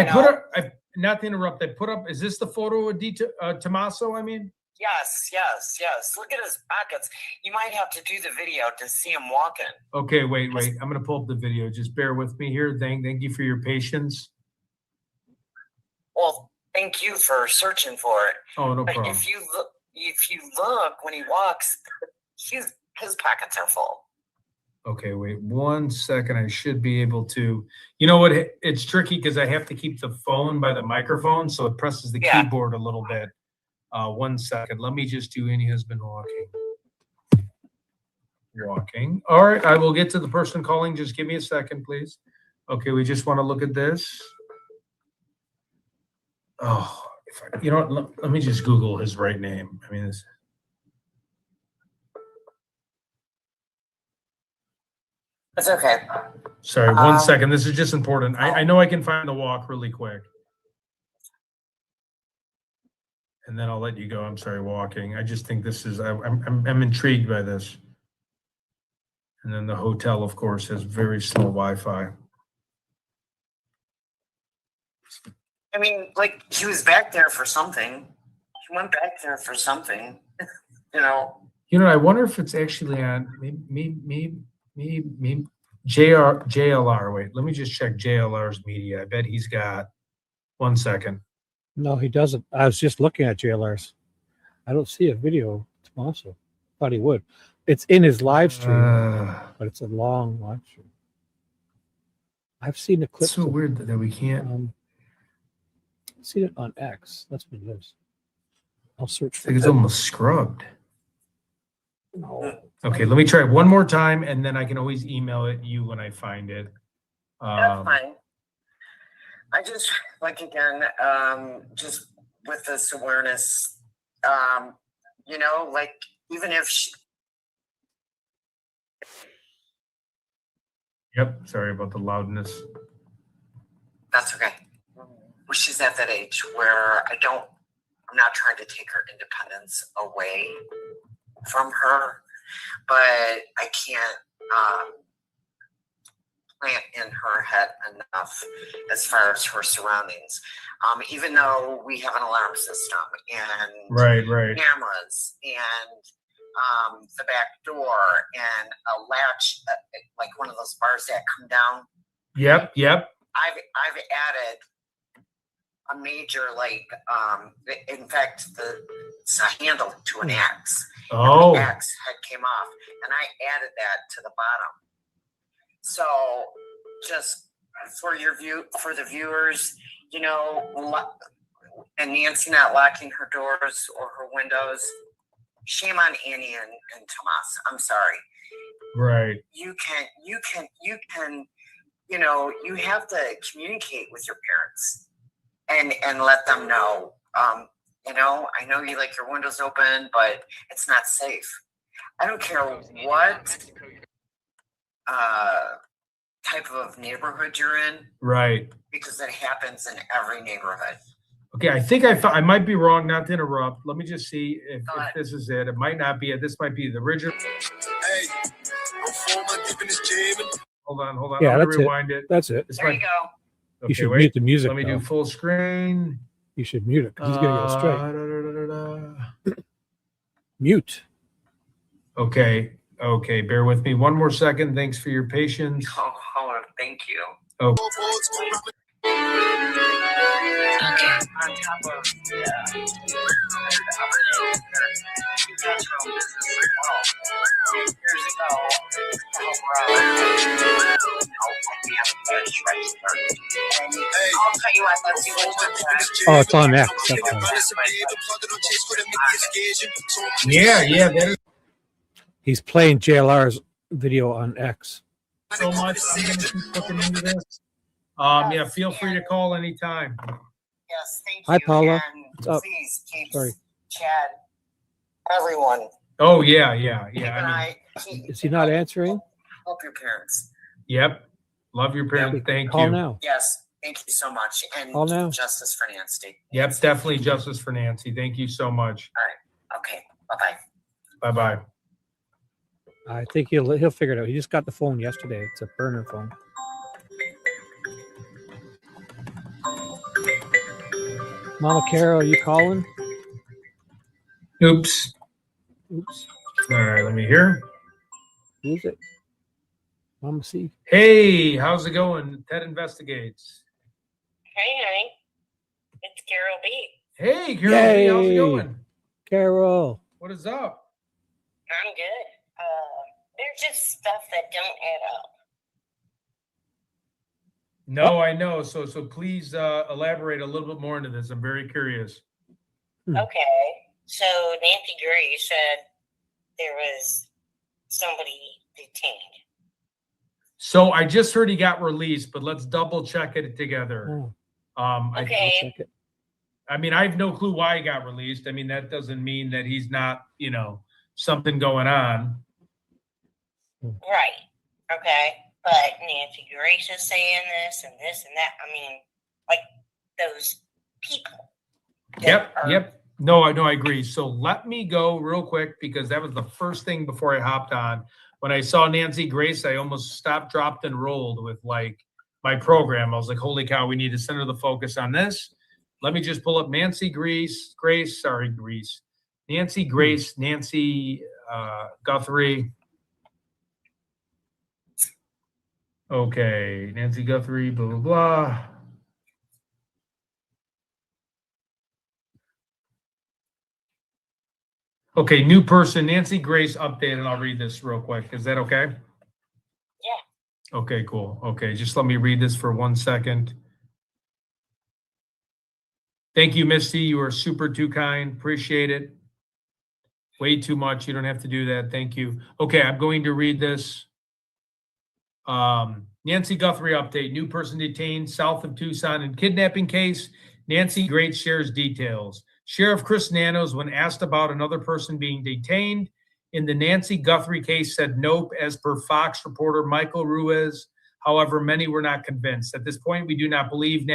not to interrupt, I put up, is this the photo of Tommaso, I mean? Yes. Look at his pockets. You might have to do the video to see him walking. Okay, wait. I'm going to pull up the video. Just bear with me here. Thank you for your patience. Well, thank you for searching for it. Oh, no problem. If you look when he walks, his pockets are full. Okay, wait 1 second. I should be able to. You know what? It's tricky because I have to keep the phone by the microphone, so it presses the keyboard a little bit. 1 second. Let me just do Annie has been walking. All right, I will get to the person calling. Just give me a second, please. Okay, we just want to look at this. Oh, you know what? Let me just Google his right name. I mean, It's okay. Sorry, 1 second. This is just important. I know I can find the walk really quick. And then I'll let you go. I'm sorry, walking. I just think this is, I'm intrigued by this. And then the hotel, of course, has very slow Wi-Fi. I mean, like, he was back there for something. He went back there for something, I wonder if it's actually on maybe JLR. Wait, let me just check JLR's media. I bet he's got 1 second. No, he doesn't. I was just looking at JLR's. I don't see a video of Tommaso. Thought he would. It's in his live stream, but it's a long live stream. I've seen the clips. It's so weird that we can't. I've seen it on X. That's what it is. I'll search for it. It's almost scrubbed. No. Okay, let me try it one more time, and then I can always email it you when I find it. That's fine. I just, like, again, just with this awareness, like, even if she, Yep. Sorry about the loudness. that's okay. She's at that age where I'm not trying to take her independence away from her, but I can't plant in her head enough as far as her surroundings. Even though we have an alarm system and Right. cameras and the back door and a latch, like one of those bars that come down. Yep. I've added a major, like, in fact, it's a handle to an axe. Oh. And the axe head came off, and I added that to the bottom. So, just for the viewers, you know, and Nancy not locking her doors or her windows. Shame on Annie and Tomas. I'm sorry. Right. You can, you know, you have to communicate with your parents and let them know, you know, I know you like your windows open, but it's not safe. I don't care what type of neighborhood you're in. Right. Because it happens in every neighborhood. Okay, I think I might be wrong, not to interrupt. Let me just see if this is it. It might not be it. This might be the original. Hey, Hold on. Yeah, I'm that's gonna rewind it. That's it. There you go. Okay, You should wait. mute the music. Let me though. do full screen. You should mute it because he's going to go straight. Mute. Okay, bear with me one more second. Thanks for your patience. Oh, thank you. Oh. Okay. On top of years ago, I'll tell you what, let's see what's Oh, it's on X. Yeah, that is He's playing JLR's video on X. so much. I'm gonna keep looking into this. Yeah, feel free to call anytime. Yes, thank you. Hi, Paula. And What's up? please keep Sorry. Chad, everyone. Oh yeah. Keep an eye. Is he not answering? Help your parents. Yep. Love your parents. Thank Call you. now. Yes, thank you so much. And Call now. justice for Nancy. Yep, definitely justice for Nancy. Thank you so much. Okay, bye-bye. Bye-bye. I think he'll figure it out. He just got the phone yesterday. It's a burner phone. Mama Carol, are you calling? Oops. Oops. All right, let me hear. Who is it? Mama C. Hey, how's it going? Ted Investigates. Hey, honey. It's Carol B. Hey, Carol, B, how's it Yay. going? Carol. What is up? I'm good. There's just stuff that don't add up. No, I know. So please elaborate a little bit more into this. I'm very curious. Okay. So Nancy Gray said there was somebody detained. So I just heard he got released, but let's double check it together. Okay. I mean, I have no clue why he got released. I mean, that doesn't mean that he's not, you know, something going on. Right. Okay. But Nancy Grace is saying this and that. I mean, like those people. Yep. No, I agree. So let me go real quick because that was the first thing before I hopped on. When I saw Nancy Grace, I almost stopped, dropped, and rolled with like my program. I was like, holy cow, we need to center the focus on this. Let me just pull up Nancy Grace, Nancy Guthrie. Okay, Nancy Guthrie, blah, blah, blah. Okay, new person, Nancy Grace update, and I'll read this real quick. Is that okay? Yeah. Okay, cool. Okay, just let me read this for 1 second. Thank you, Misty. You are super too kind. Appreciate it. Way too much. You don't have to do that. Thank you. Okay, I'm going to read this. Nancy Guthrie update. New person detained south of Tucson in kidnapping case. Nancy Grace shares details. Sheriff Chris Nanos, when asked about another person being detained, in the Nancy Guthrie case said nope, as per Fox reporter Michael Ruiz. However, many were not convinced. At this point, we do not believe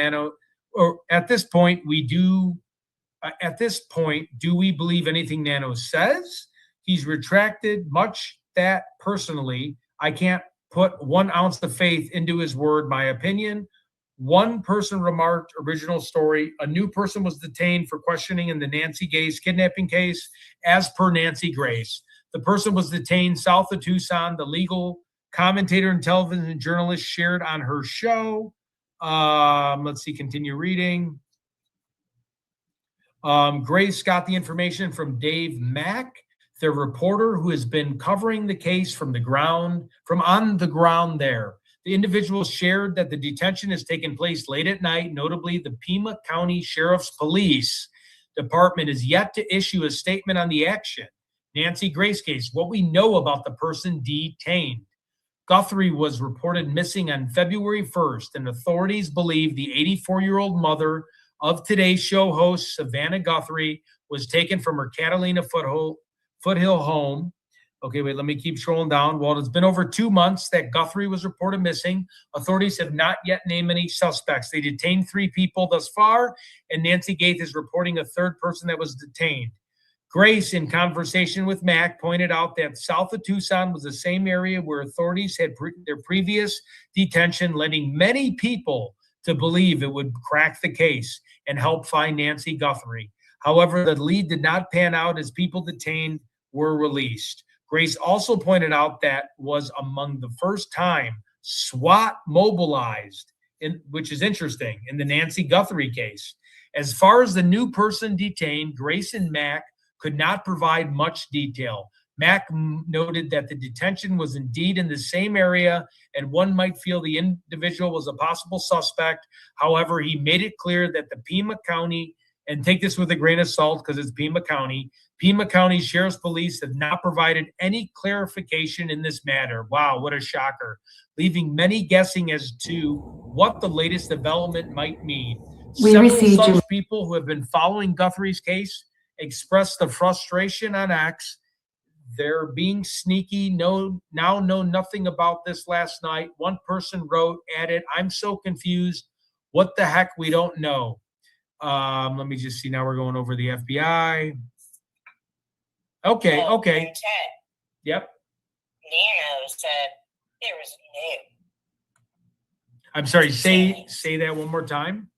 do we believe anything Nano says? He's retracted much that personally, I can't put 1 ounce of faith into his word, my opinion. One person remarked, original story, a new person was detained for questioning in the Nancy Grace kidnapping case, as per Nancy Grace. The person was detained south of Tucson. The legal commentator and television journalist shared on her show. Let's see, continue reading. Grace got the information from Dave Mack, the reporter who has been covering the case from on the ground there. The individual shared that the detention has taken place late at night. Notably, the Pima County Sheriff's Police Department is yet to issue a statement on the action. Nancy Grace case, what we know about the person detained. Guthrie was reported missing on February 1st, and authorities believe the 84-year-old mother of today's show host, Savannah Guthrie, was taken from her Catalina Foothill home. Okay, wait, let me keep scrolling down. Well, it's been over 2 months that Guthrie was reported missing. Authorities have not yet named any suspects. They detained 3 people thus far, and Nancy Gaith is reporting a 3rd person that was detained. Grace, in conversation with Mac, pointed out that south of Tucson was the same area where authorities had their previous detention, letting many people to believe it would crack the case and help find Nancy Guthrie. However, the lead did not pan out as people detained were released. Grace also pointed out that was among the first time SWAT mobilized, which is interesting, in the Nancy Guthrie case. As far as the new person detained, Grace and Mac could not provide much detail. Mac noted that the detention was indeed in the same area and one might feel the individual was a possible suspect. However, he made it clear that the Pima County, and take this with a grain of salt because it's Pima County Sheriff's Police have not provided any clarification in this matter. Wow, what a shocker. Leaving many guessing as to what the latest development might mean. Several such people who have been following Guthrie's case expressed the frustration on X. They're being sneaky. Now know nothing about this last night. One person added, I'm so confused. What the heck? We don't know. Let me just see. Now we're going over the FBI. Okay. Ted, Yep. Nano said there was no. I'm sorry. Say that one more time.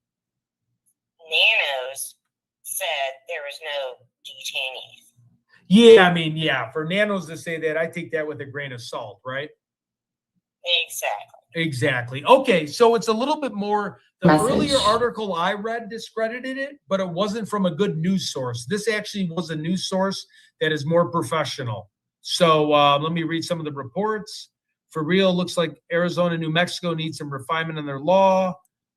Nanos said there was no detainees. Yeah, I mean, yeah. For Nanos to say that, I take that with a grain of salt, right? Exactly. Okay, so it's a little bit more. The earlier article I read discredited it, but it wasn't from a good news source. This actually was a news source that is more professional. So let me read some of the reports. For real, looks like Arizona, New Mexico need some refinement in their law.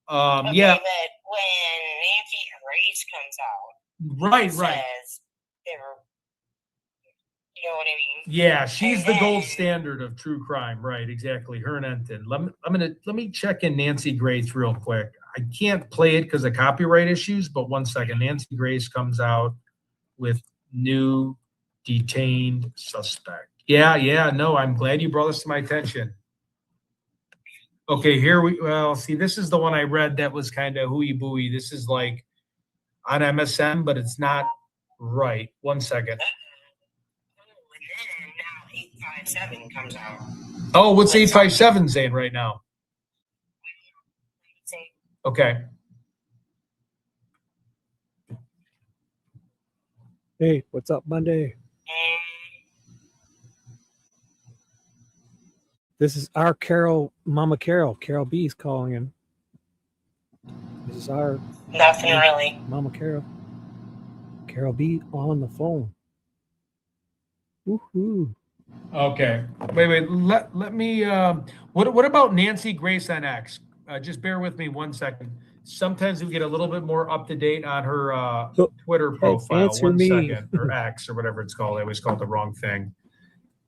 Yeah. But when Nancy Grace comes out, right. says there were, you know what I mean? Yeah, she's the gold standard of true crime. Right, exactly. Her and Enton. Let me check in Nancy Grace real quick. I can't play it because of copyright issues, but 1 second. Nancy Grace comes out with new detained suspect. Yeah, no, I'm glad you brought this to my attention. Okay, see, this is the one I read that was kind of hooey booey. This is like on MSN, but it's not right. 1 second. And now 857 comes out. Oh, what's 857 saying right now? Okay. Hey, what's up, Monday? This is our Carol, Mama Carol. Carol B's calling in. This is our Nothing really. Mama Carol. Carol B on the phone. Woohoo. Okay. Wait. Let me. What about Nancy Grace on X? Just bear with me 1 second. Sometimes we get a little bit more up to date on her Twitter profile. Answer 1 me. second, or X, or whatever it's called. I always call it the wrong thing.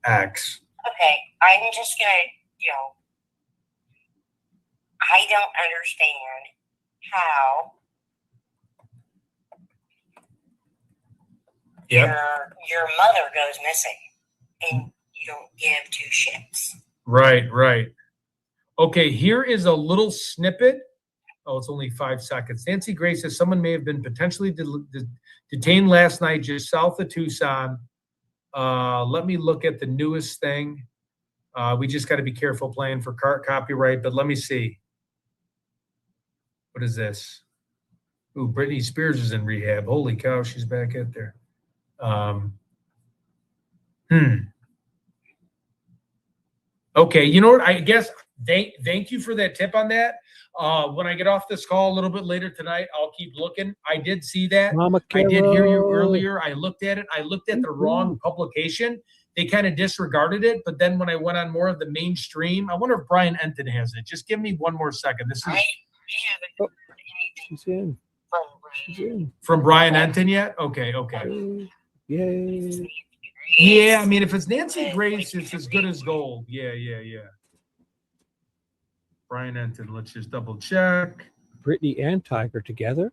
X. Okay, I'm just gonna, I don't understand how your mother goes missing. and you don't give two shits. Right, right. Okay, here is a little snippet. Oh, it's only 5 seconds. Nancy Grace says someone may have been potentially detained last night just south of Tucson. Let me look at the newest thing. We just got to be careful playing for copyright, but let me see. What is this? Ooh, Britney Spears is in rehab. Holy cow, she's back out there. Okay, you know what? I guess thank you for that tip on that. When I get off this call a little bit later tonight, I'll keep looking. I did see that. Mama I did hear you Carol. earlier. I looked at it. I looked at the wrong publication. They kind of disregarded it. But then when I went on more of the mainstream, I wonder if Brian Enton has it. Just give me one more second. This is I haven't heard anything She's in. from She's in. from Brian Enton yet? Okay, okay. Yay. Yeah, I mean, if it's Nancy Grace, it's as good as gold. Yeah, yeah, yeah. Brian Enton, let's just double check. Brittany and Tiger together.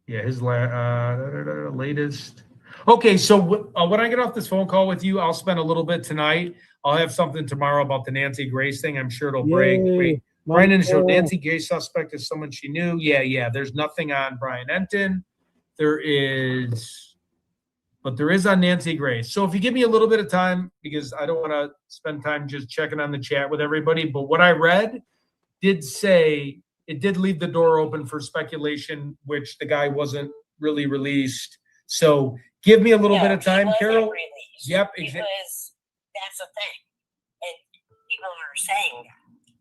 Yeah, his latest. Okay, so when I get off this phone call with you, I'll spend a little bit tonight. I'll have something tomorrow about the Nancy Grace thing. I'm sure it'll break. Wait, Brian Enton showed Nancy Grace suspect is someone she knew. Yeah, yeah. There's nothing on Brian Enton. There is, but there is on Nancy Grace. So if you give me a little bit of time, because I don't want to spend time just checking on the chat with everybody, but what I read did say it did leave the door open for speculation, which the guy wasn't really released. So give me a little bit of time, Carol. Yep, because that's a thing, and people are saying that.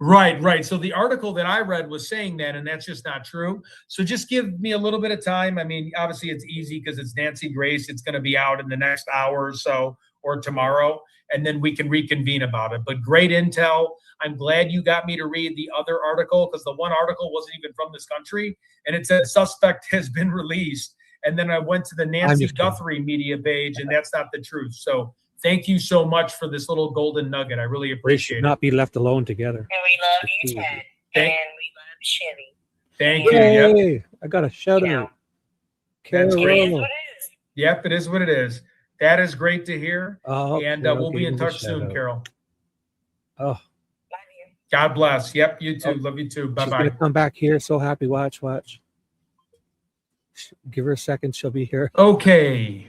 Right, right. So the article that I read was saying that, and that's just not true. So just give me a little bit of time. I mean, obviously it's easy because it's Nancy Grace. It's going to be out in the next hour or so, or tomorrow, and then we can reconvene about it. But great intel. I'm glad you got me to read the other article, because the one article wasn't even from this country, and it said suspect has been released. And then I went to the Nancy Guthrie media page, and that's not the truth. So thank you so much for this little golden nugget. I really appreciate it. Not be left alone together. And we love you, Ted. And we love Chevy. Thank you. Yay! Yep. I got a shout out. That's great. It is what it is. Yep, it is what it is. That is great to hear. Oh, And okay, we'll be in give me a touch soon, shout-out. Carol. Oh, Love you. God bless. Yep, you too. Oh, Love you too. she's Bye-bye. gonna come back here. So happy. Watch, watch. Give her a second. She'll be here. Okay.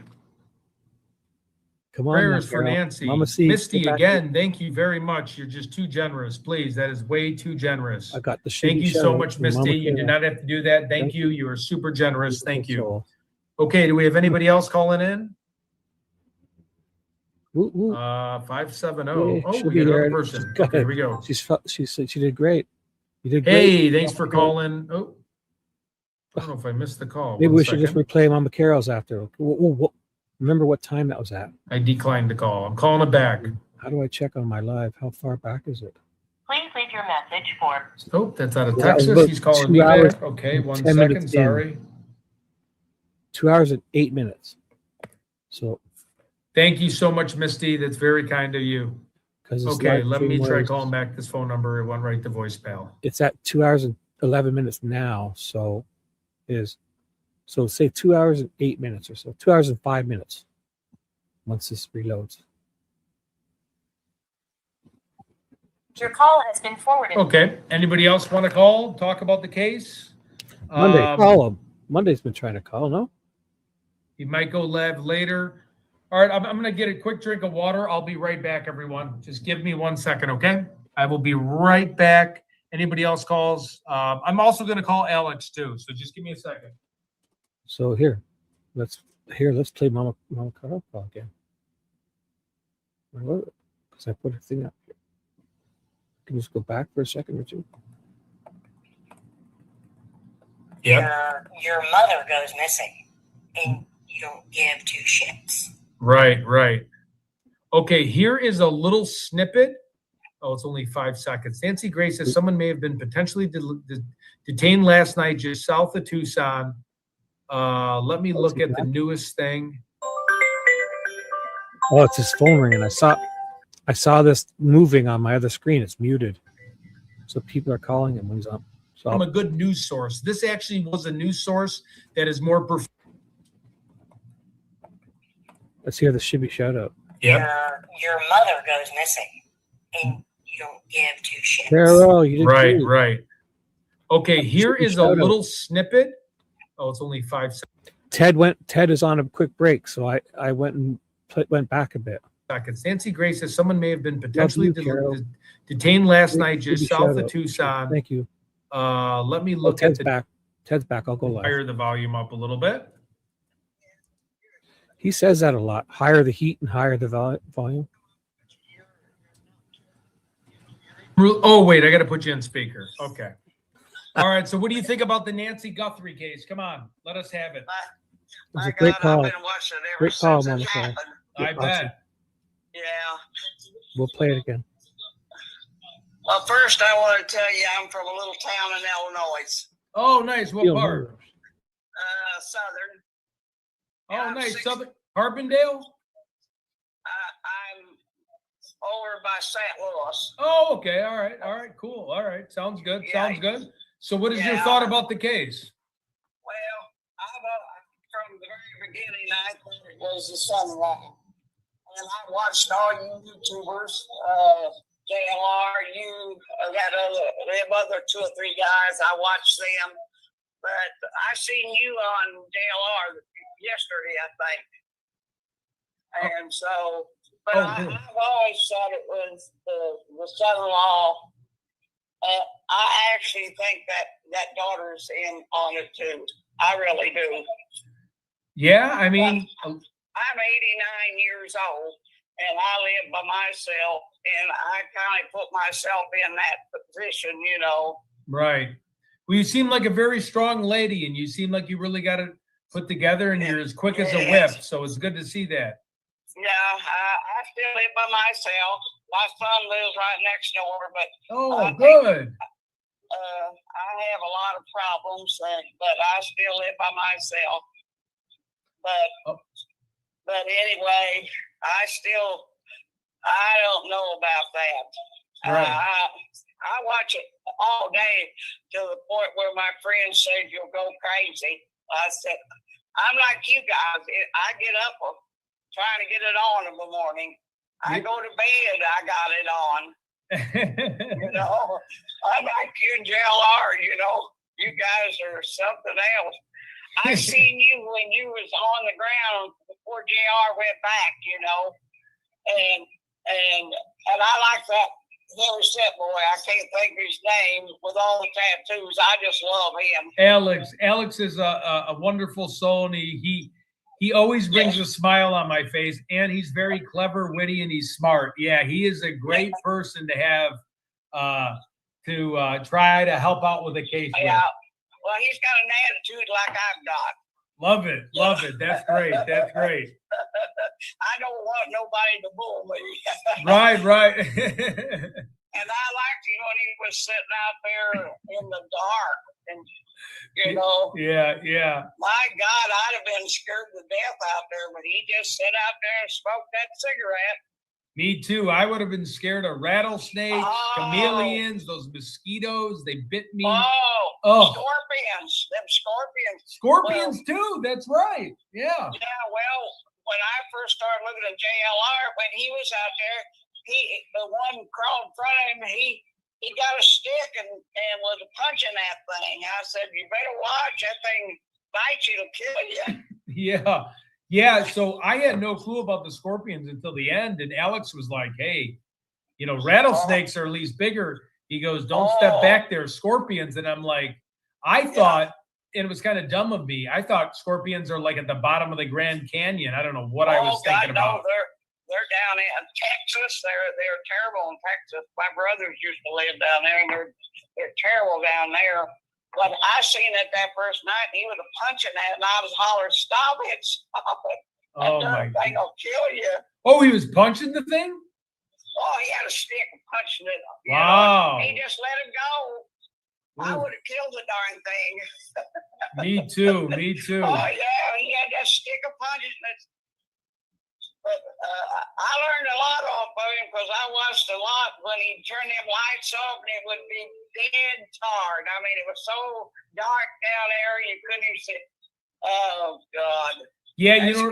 Come on, Prayers now, for Carol. Nancy. Mama C, Misty, get back again, thank you very much. You're just too generous. Please, that is way too generous. I got the Thank you so much, Misty. You did not have to do that. Thank you. You are super generous. Thank you. Okay, do we have anybody else calling in? 570. Yeah, Oh, she'll we be got another there. person. Go Okay, here ahead. we go. She did great. You did great. Hey, thanks for calling. Oh, I don't know if I missed the call. Maybe One we should just second. replay Mama Carol's after. Remember what time that was at? I declined the call. I'm calling it back. How do I check on my live? How far back is it? Please leave your message for. Oh, that's out of Yeah, Texas. look, He's calling 2 me hours back. Okay, and 1 10 second. minutes in. Sorry. 2 hours and 8 minutes. So Thank you so much, Misty. That's very kind of you. because Okay, let me try calling back this phone number. It went right to voicemail. It's at 2 hours and 11 minutes now. So say 2 hours and 8 minutes or so. 2 hours and 5 minutes. Once this reloads. Your call has been forwarded. Okay. Anybody else want to call? Talk about the case? Monday, call him. Monday's been trying to call, no? He might go live later. All right, I'm going to get a quick drink of water. I'll be right back, everyone. Just give me 1 second, okay? I will be right back. Anybody else calls? I'm also going to call Alex too, so just give me a second. So let's play Mama Carol call again. Where was it? Because I put a thing up here. Can you just go back for a second or two? Yeah. Your mother goes missing, and you don't give two shits. Right, right. Okay, here is a little snippet. Oh, it's only 5 seconds. Nancy Grace says someone may have been potentially detained last night just south of Tucson. Let me look at the newest thing. Oh, it's his phone ringing. I saw this moving on my other screen. It's muted. So people are calling him when he's up. So I'm a good news source. This actually was a news source that is more let's hear the shibby shout out. your mother goes missing, and you don't give two shits. Carol, you did Right, good. right. Okay, here is a Shout out. little snippet. Oh, it's only 5 Ted is on a quick break, so I went and went back a bit. seconds. Nancy Gray says someone may have been potentially you, Carol. detained last Big- night just big south shout of out. Tucson. Thank you. Let me Oh, look at Ted's the back. Ted's back. I'll go live. higher the volume up a little bit. He says that a lot. Higher the heat and higher the volume. Oh, wait, I got to put you on speaker. Okay. All right. So what do you think about the Nancy Guthrie case? Come on, let us have it. It was a great call. I've been watching it ever Great call, since Mama it Shaw. happened. I Awesome. bet. Yeah. We'll play it again. Well, first I want to tell you I'm from a little town in Illinois, Oh, nice. What Feel part? nerves. Southern. Oh, I'm nice. 60 Southern Carbondale? I'm over by St. Louis. Oh, okay. All right. All right. Cool. All right. Sounds good. Yeah. Sounds good. So what is your Yeah. thought about the case? Well, from the very beginning, I thought it was the son-in-law. And I watched all you YouTubers, JLR, you, them other 2 or 3 guys. I watched them. But I seen you on JLR yesterday, I think. And so, but I've always thought it was the son-in-law. I actually think that daughter's in on it too. I really do. Yeah. I mean, I'm 89 years old and I live by myself, and I kind of put myself in that position, you know. right. Well, you seem like a very strong lady, and you seem like you really got it put together, and you're as quick as a whip. So it's good to see that. Yeah, I still live by myself. My son lives right next door, but Oh, good. I have a lot of problems, but I still live by myself. But anyway, I don't know about that. Right. I watch it all day to the point where my friends say you'll go crazy. I said, I'm like you guys. I get up trying to get it on in the morning. I go to bed, I got it on. You know, I'm like you and JLR, you know, you guys are something else. I seen you when you was on the ground before JR went back, you know, and I like that little set boy. I can't think of his name with all the tattoos. I just love him. Alex is a wonderful soul, and he always brings a smile on my face, and he's very clever, witty, and he's smart. Yeah, he is a great person to have to try to help out with a case. Yeah. Well, he's got an attitude like I've got. Love it. Love it. That's great. That's great. I don't want nobody to bull me. Right. And I liked him when he was sitting out there in the dark. And, you know. Yeah. My God, I'd have been scared to death out there, but he just sat out there and smoked that cigarette. Me too. I would have been scared of rattlesnakes, chameleons, those mosquitoes. They bit me. Scorpions. Them scorpions. Scorpions too. That's right. Yeah. Yeah, well, when I first started looking at JLR, when he was out there, the one crawled in front of him, he got a stick and was punching that thing. I said, you better watch, that thing bites you to kill you. Yeah. So I had no clue about the scorpions until the end. And Alex was like, hey, you know, rattlesnakes are at least bigger. He goes, don't step back there, scorpions. And I'm like, I thought, and it was kind of dumb of me, I thought scorpions are like at the bottom of the Grand Canyon. I don't know what I was thinking about. No, they're down in Texas. They're terrible in Texas. My brothers used to live down there, and they're terrible down there. But I seen it that first night, and he was punching that, and I was hollering, stop it. Oh, my God. Thing will kill you. Oh, he was punching the thing? Oh, he had a stick and punching it. Wow. He just let him go. I would have killed the darn thing. Me too. Oh, yeah, he had that stick of punches. But I learned a lot off of him because I watched a lot when he turned them lights off and it would be dead hard. I mean, it was so dark down there you couldn't even see. Oh, God. Yeah, you know.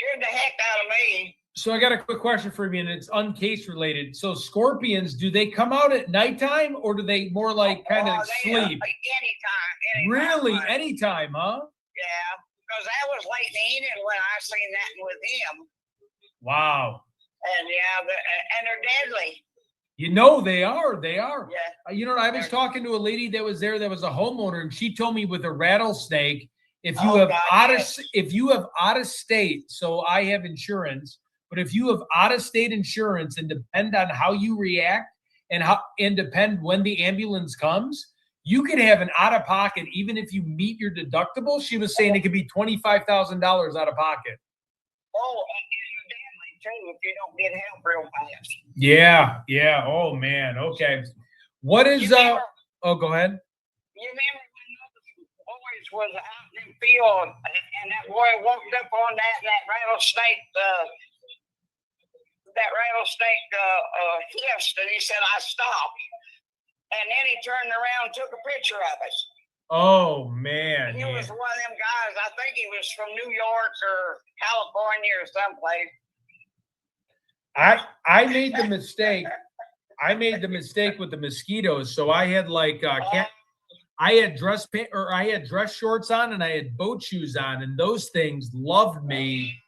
scared the heck out of me. So I got a quick question for you, and it's uncase related. So scorpions, do they come out at nighttime, or do they more like kind of sleep? Anytime. Really, But, anytime, huh? yeah, because that was late in the evening when I seen that with him. Wow. And yeah, and they're deadly. You know they are. They are. Yeah. You know, I was talking to a lady that was there that was a homeowner, and she told me with a rattlesnake, if you have if you have out of state, so I have insurance, but if you have out of state insurance and depend on how you react and depend when the ambulance comes, you could have an out of pocket even if you meet your deductible. She was saying it could be $25,000 out of pocket. Oh, and you're deadly too if you don't get help real fast. Yeah, yeah. Oh man. Okay. What is oh, go ahead. You remember when those boys was out in the field and that boy walked up on that rattlesnake hissed, and he said, I stopped. And then he turned around and took a picture of us. Oh man. He was one of them guys, I think he was from New York or California or someplace. I made the mistake. I made the mistake with the mosquitoes. So I had like I had dress shorts on and I had boat shoes on, and those things loved me.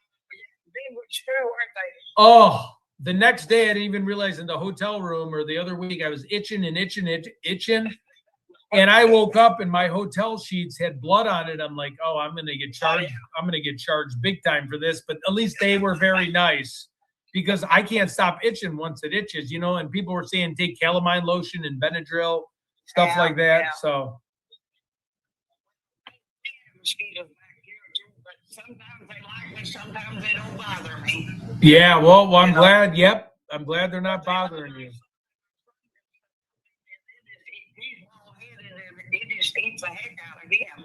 They were true, weren't they? Oh, the next day I didn't even realize in the hotel room, or the other week I was itching. And I woke up and my hotel sheets had blood on it. I'm like, oh, I'm gonna get charged. I'm gonna get charged big time for this. But at least they were very nice, because I can't stop itching once it itches, you know. And people were saying take calamine lotion and Benadryl, stuff like that. Yeah. So Mosquitoes back here too, but sometimes they like me, sometimes they don't bother me. yeah, well, I'm glad. Yep, I'm gled they're not bothering you. He's bald-headed and it just eats the heck out of him.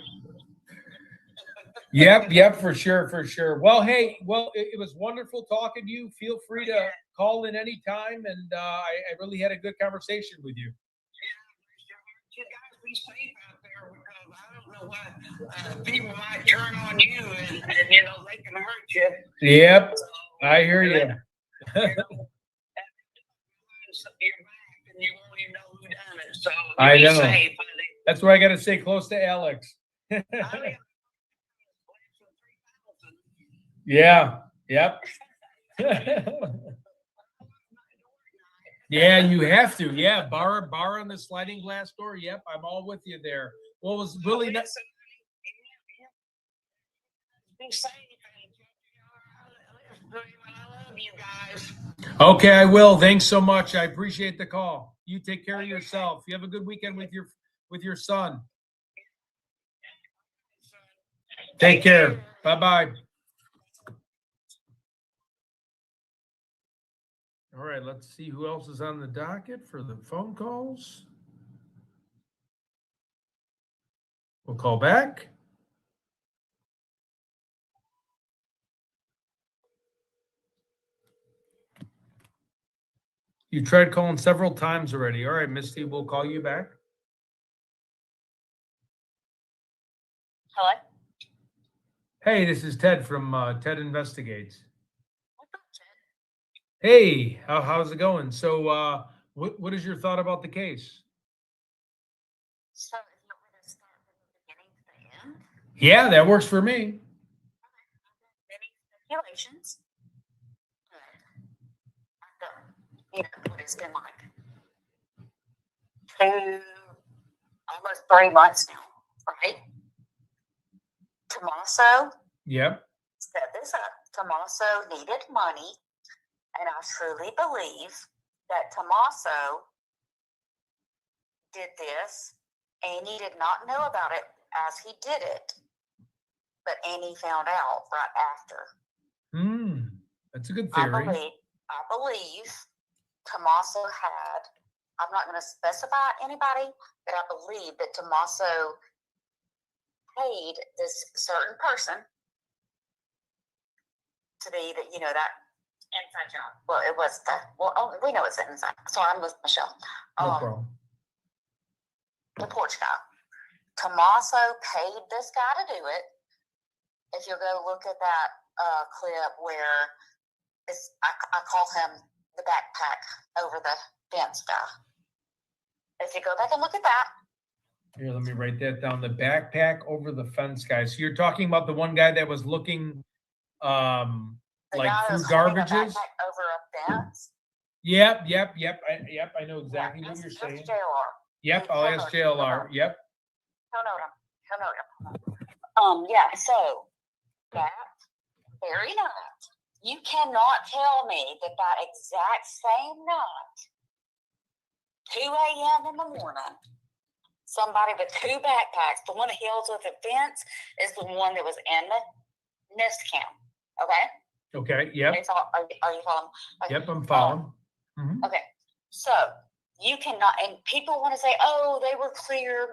Yep, for sure. Well, hey, it was wonderful talking to you. Feel free to call in anytime, and I really had a good conversation with you. You guys be safe out there, because I don't know what people might turn on you and you know they can hurt you. Yep, I hear you. You're back and you won't even know who done it. So I be know. safe. That's why I got to stay close to Alex. Yeah. Yep. Yeah, you have to. Yeah, bar on the sliding glass door. Yep, I'm all with you there. Well, it was really nice. Be safe. I love you guys. Okay, I will. Thanks so much. I appreciate the call. You take care of yourself. You have a good weekend with your son. Take care. Bye-bye. All right, let's see who else is on the docket for the phone calls. We'll call back. You tried calling several times already. All right, Misty, we'll call you back. Hello? Hey, this is Ted from Ted Investigates. What's up, Ted? Hey, how's it going? So what is your thought about the case? So, if you want me to start from the beginning to the end? Yeah, that works for me. Okay. Many speculations. But what it's been like 2, almost 3 months now, right? Tommaso Yep. set this up. Tommaso needed money, and I truly believe that Tommaso did this. Annie did not know about it as he did it, but Annie found out right after. That's a good theory. I believe Tommaso had, I'm not going to specify anybody, but I believe that Tommaso paid this certain person to be that, you know, that inside job. Well, it was we know it's inside. Sorry, I'm with Michelle. No problem. The porch guy. Tommaso paid this guy to do it. If you'll go look at that clip where I call him the backpack over the fence guy. If you go back and look at that. Here, let me write that down. The backpack over the fence guy. So you're talking about the one guy that was looking like through garbages? Over a fence. Yep. I know exactly what you're saying. JLR. Yep, I'll ask JLR. Yep. He'll know him. Yeah, so that very night, you cannot tell me that exact same night, 2 a.m. in the morning, somebody with 2 backpacks, the one that heels with the fence is the one that was in the nest cam. Okay? Okay, yep. Are you following? Okay. Yep, I'm following. Okay, so you cannot, and people want to say, oh, they were cleared.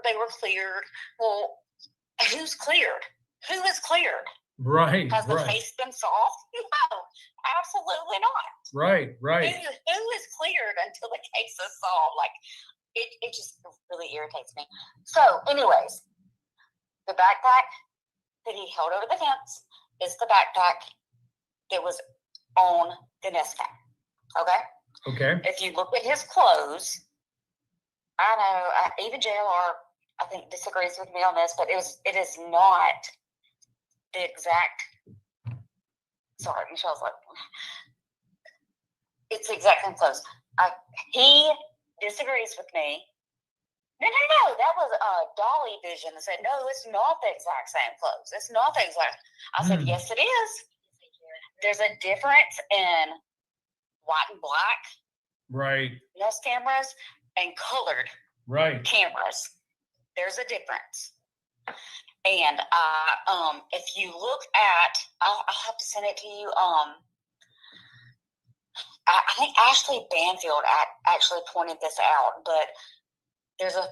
Well, who's cleared? Who is cleared? Right. Has the case been solved? No, absolutely not. Right. Who is cleared until the case is solved? Like, it just really irritates me. So, anyways, the backpack that he held over the fence is the backpack that was on the nest cam. Okay? If you look at his clothes, I know, even JLR, I think, disagrees with me on this, but it is not the exact, sorry, Michelle's like, it's the exact same clothes. He disagrees with me. No, that was Dolly Vision that said, no, it's not the exact same clothes. It's not the exact. I said, yes, it is. There's a difference in white and black. Right. Nest cameras and colored cameras. There's a difference. And if you look at, I'll have to send it to you. I think Ashley Banfield actually pointed this out, but there's a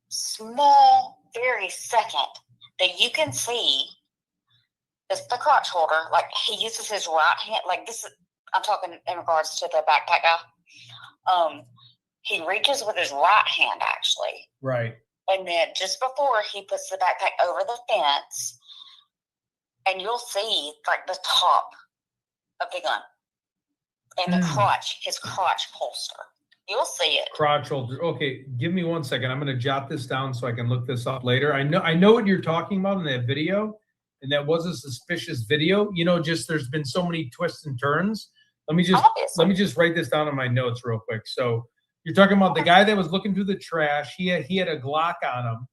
small, very second that you can see. It's the crotch holder. Like, he uses his right hand. Like, this is, I'm talking in regards to the backpack guy. He reaches with his right hand, actually. Right. And then just before he puts the backpack over the fence, and you'll see like the top of the gun and the crotch, his crotch holster. You'll see it. Crotch holder. Okay, give me 1 second. I'm going to jot this down so I can look this up later. I know what you're talking about in that video, and that was a suspicious video. You know, just there's been so many twists and turns. Let me just write this down in my notes real quick. So you're talking about the guy that was looking through the trash. He had a Glock on him.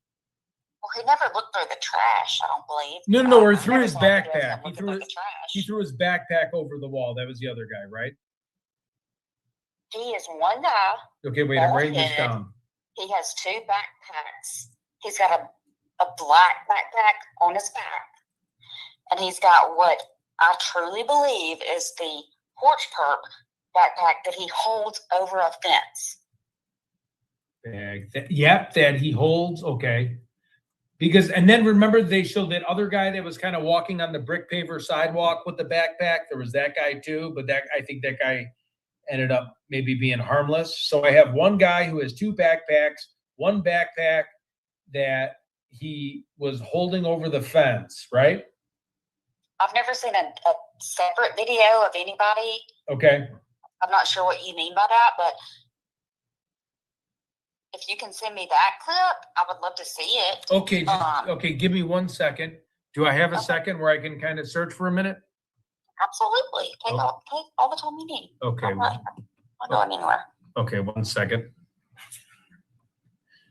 Well, he never looked through the trash, I don't believe. No, or through his backpack. He threw his backpack over the wall. That was the other guy, right? He is one guy. Okay, wait, I'm writing this down. He has 2 backpacks. He's got a black backpack on his back. And he's got what I truly believe is the porch perp backpack that he holds over a fence. That he holds. Okay. Because, and then remember they showed that other guy that was kind of walking on the brick paver sidewalk with the backpack. There was that guy too, but I think that guy ended up maybe being harmless. So I have one guy who has 2 backpacks, one backpack that he was holding over the fence, right? I've never seen a separate video of anybody. Okay. I'm not sure what you mean by that, but if you can send me that clip, I would love to see it. Okay. Okay. Give me 1 second. Do I have a second where I can kind of search for a minute? Absolutely. Take all the time you need. Okay. I'm not going anywhere. Okay. 1 second.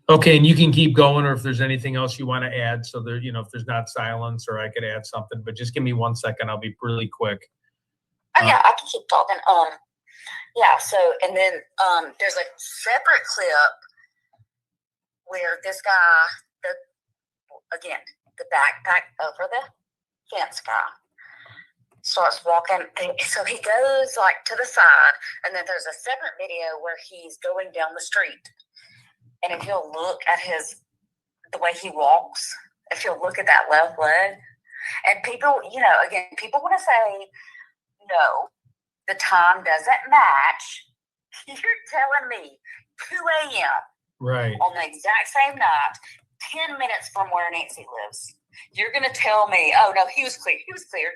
Okay. And you can keep going, or if there's anything else you want to add. So there, you know, if there's not silence, or I could add something, but just give me 1 second. I'll be really quick. Oh, yeah, I can keep talking. Yeah. So, and then there's a separate clip where this guy, the backpack over the fence guy, starts walking. So he goes like to the side, and then there's a separate video where he's going down the street. And if you'll look at the way he walks, if you'll look at that left leg, and people, you know, again, people want to say, no, the time doesn't match. You're telling me 2 a.m. Right. on the exact same night, 10 minutes from where Nancy lives. You're going to tell me, oh, no, he was cleared. He was cleared.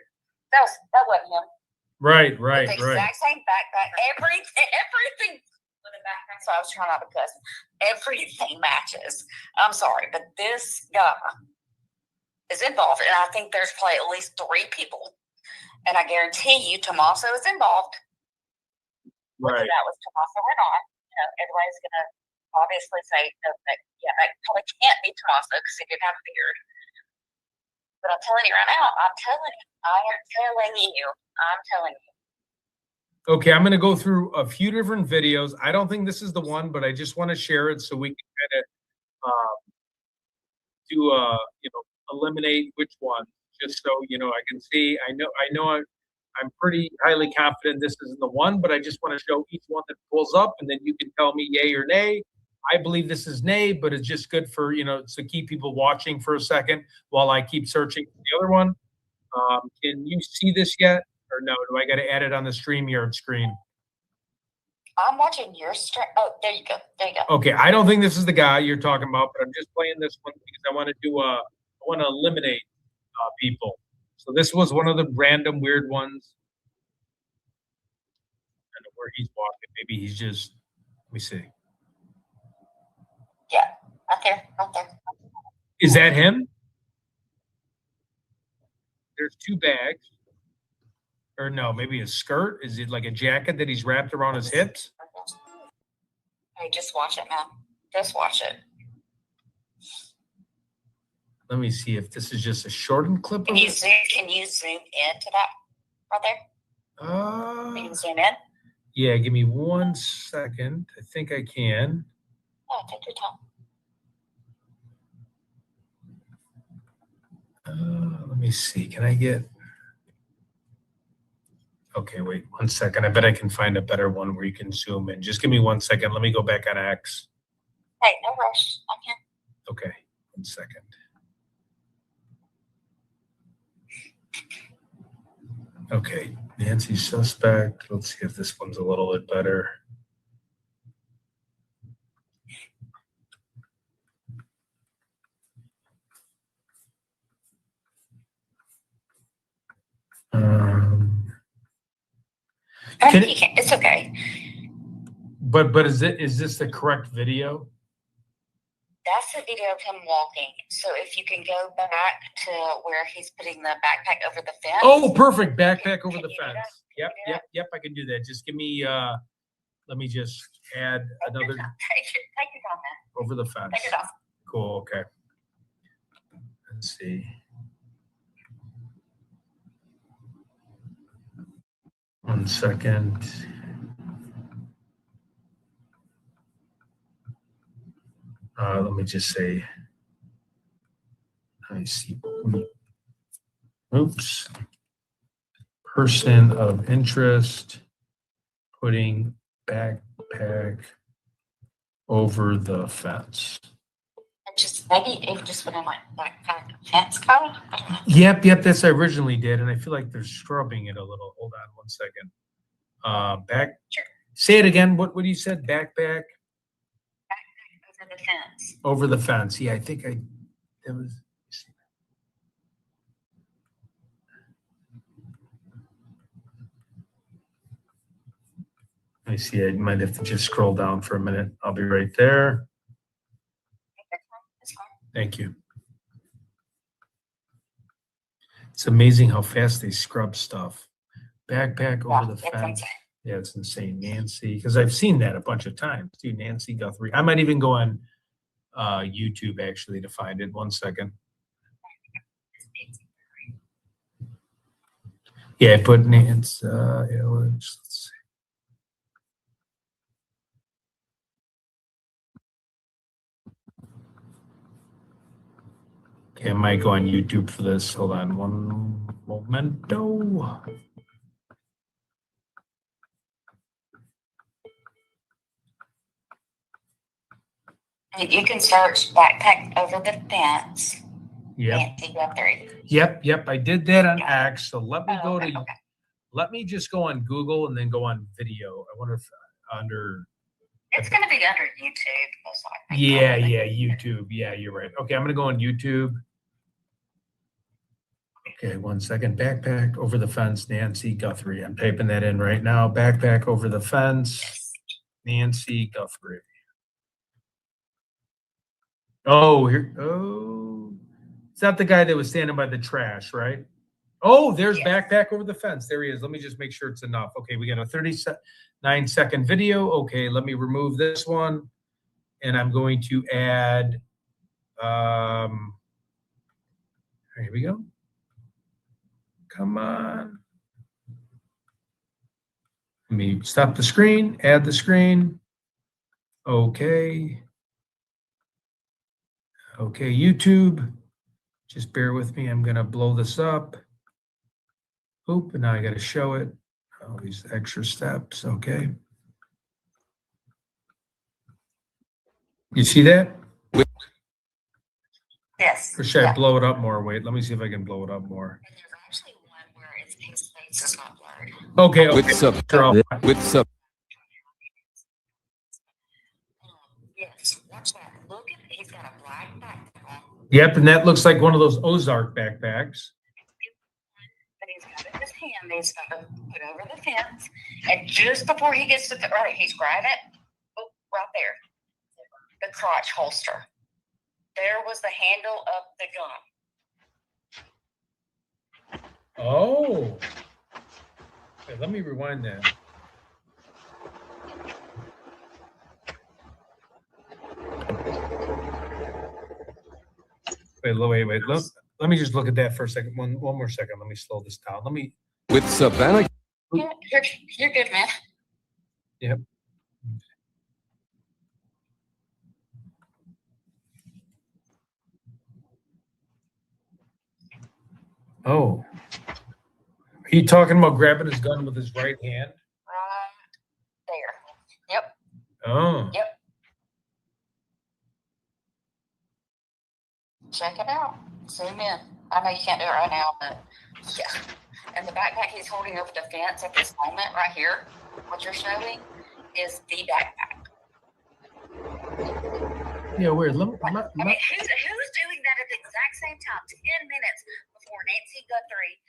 That wasn't him. Right. The exact same backpack. Everything with a backpack. So I was trying not to cuss. Everything matches. I'm sorry, but this guy is involved, and I think there's probably at least 3 people. And I guarantee you, Tommaso is involved. Right. That was Tommaso or not. You know, everybody's gonna obviously say that. Yeah, that probably can't be Tommaso because he didn't have a beard. But I'm telling you right now. I'm telling you. Okay, I'm going to go through a few different videos. I don't think this is the one, but I just want to share it so we can kind of eliminate which one, just so I can see. I know I'm pretty highly confident this isn't the one, but I just want to show each one that pulls up, and then you can tell me yay or nay. I believe this is nay, but it's just good for to keep people watching for a second while I keep searching for the other one. Can you see this yet? Or no, do I got to add it on the StreamYard screen? I'm watching your stream. Oh, there you go. Okay, I don't think this is the guy you're talking about, but I'm just playing this one because I want to eliminate people. So this was one of the random weird ones. I don't know where he's walking. Maybe he's just. Let me see. Yeah, right there. Is that him? There's 2 bags. Or no, maybe a skirt. Is it like a jacket that he's wrapped around his hips? Hey, just watch it, man. Just watch it. Let me see if this is just a shortened clip. Can you zoom into that right there? Can you zoom in? Yeah, give me 1 second. I think I can. Oh, take your time. Let me see. Can I get? Okay, wait 1 second. I bet I can find a better one where you can zoom in. Just give me 1 second. Let me go back on X. Hey, no rush. I can. Okay, 1 second. Okay, Nancy suspect. Let's see if this one's a little bit better. It's okay. But is this the correct video? That's the video of him walking. So if you can go back to where he's putting the backpack over the fence. Oh, perfect. Backpack over the fence. Yep. I can do that. Just give me let me just add another. Take your time, man. Over the fence. Take it off. Cool. Okay. Let's see. One second. Let me just say. I see. Oops. Person of interest putting backpack over the fence. Just maybe it just put in like backpack fence color. Yep. That's what I originally did, and I feel like they're scrubbing it a little. Hold on 1 second. Back. Sure. Say it again. What you said? Backpack. Over the fence. Over the fence. Yeah, I think it was. I see. I might have to just scroll down for a minute. I'll be right there. Thank you. It's amazing how fast they scrub stuff. Backpack over the fence. Yeah, it's insane. Nancy, because I've seen that a bunch of times. Dude, Nancy Guthrie. I might even go on YouTube actually to find it. 1 second. Yeah, I put Nancy. Let's see. Okay, I might go on YouTube for this. Hold on one momento. You can search backpack over the fence. Yep. Nancy Guthrie. Yep. I did that on X. So let me go to. Let me just go on Google and then go on video. I wonder if under. It's going to be under YouTube, most likely. Yeah, YouTube. Yeah, you're right. Okay, I'm going to go on YouTube. Okay, 1 second. Backpack over the fence, Nancy Guthrie. I'm typing that in right now. Backpack over the fence, Nancy Guthrie. Oh, here. Oh, it's not the guy that was standing by the trash, right? Oh, there's backpack over the fence. There he is. Let me just make sure it's enough. Okay, we got a 39-second video. Okay, let me remove this one. And I'm going to add, here we go. Come on. Let me stop the screen, add the screen. Okay. Okay, YouTube. Just bear with me. I'm going to blow this up. Oop, and now I got to show it. All these extra steps. Okay. You see that? Yes. Or should I blow it up more? Wait, let me see if I can blow it up more. And there's actually one where his face is not blurred. Okay. Okay. With sub. Yes, watch that. Look at he's got a black backpack on. Yep, and that looks like one of those Ozark backpacks. But he's got it in his hand. He's got to put over the fence, and just before he gets to the right, he's grabbing it. Oh, right there, the crotch holster. There was the handle of the gun. Oh. Okay, let me rewind that. Wait. Let me just look at that for a second. One more second. Let me slow this down. Let me. With Savannah. You're good, man. Yep. Oh. He talking about grabbing his gun with his right hand? There. Yep. Oh. Yep. Check it out. Zoom in. I know you can't do it right now, but yeah. And the backpack he's holding over the fence at this moment right here, what you're showing, is the backpack. Yeah, weird. I mean, who's doing that at the exact same time, 10 minutes before Nancy Guthrie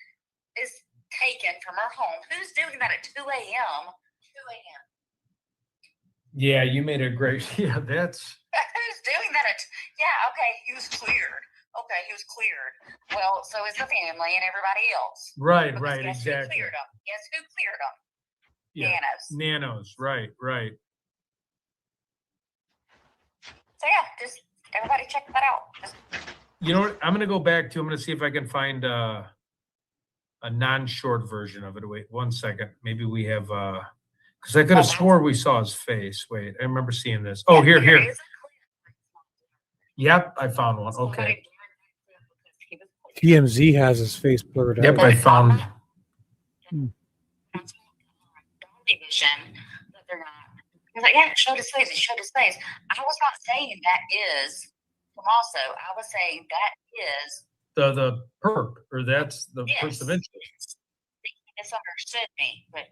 is taken from her home? Who's doing that at 2 a.m.? 2 a.m. Yeah, you made a great. Yeah, that's. Who's doing that at? Yeah, okay, he was cleared. Okay, he was cleared. Well, so is the family and everybody else. Right, Because right, guess exactly. Who cleared them? Guess who cleared them? Yeah. Nanos. Nanos, right. So yeah, just everybody check that out. You know what? I'm gonna go back to. I'm gonna see if I can find a non-short version of it. Wait 1 second. Maybe we have. Because I could have swore we saw his face. Wait, I remember seeing this. Oh, here. Yep, I found one. Okay. TMZ has his face blurred out. Yep, I found. Vision, but they're not. He's like, yeah, showed his face. It showed his face. I was not saying that is Tommaso. I was saying that is The perp, or that's the person of interest. He misunderstood me, but.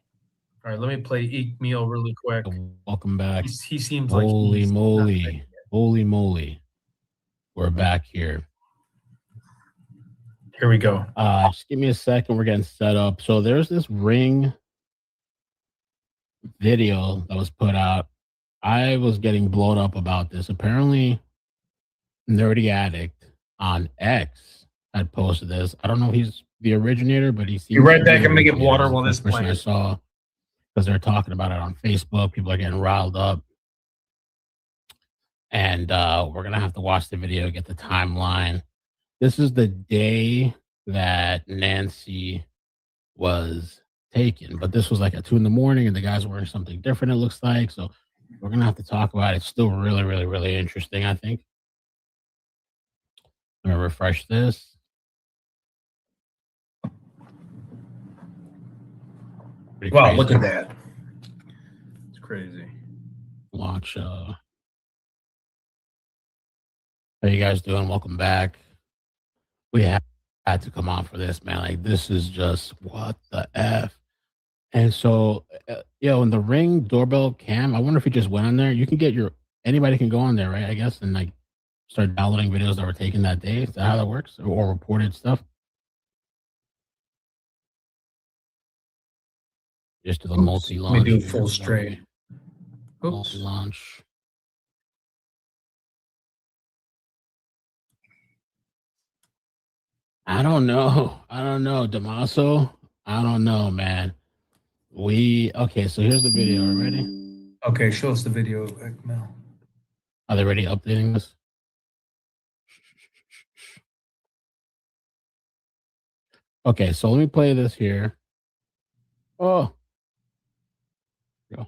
All right, let me play Eek Meal really quick. Welcome back. He seems like holy moly. We're back here. Here we go. Just give me a second. We're getting set up. So there's this Ring video that was put out. I was getting blown up about this. Apparently, Nerdy Addict on X had posted this. I don't know if he's the originator, but he seems. You're right back. I'm gonna get water while this person I plays. saw, because they're talking about it on Facebook. People are getting riled up. And we're going to have to watch the video, get the timeline. This is the day that Nancy was taken. But this was like at 2 a.m, and the guy's wearing something different, it looks like. So we're going to have to talk about it. It's still really, really, really interesting, I think. I'm going to refresh this. Pretty Wow, crazy. look at that. It's crazy. Launch. How you guys doing? Welcome back. We had to come on for this, man. Like, this is just what the F. And so, in the Ring doorbell cam, I wonder if you just went on there. You can get anybody can go on there, right? I guess, and like start downloading videos that were taken that day. Is that how that works? Or reported stuff? Just do the Oops. multi-launch. Let me do here. full straight. Oops. Multi-launch. I don't know. Damaso. I don't know, man. Okay, so here's the video. Ready? Okay, show us the video, Mel. Are they already updating this? Okay, so let me play this here. Oh. Go.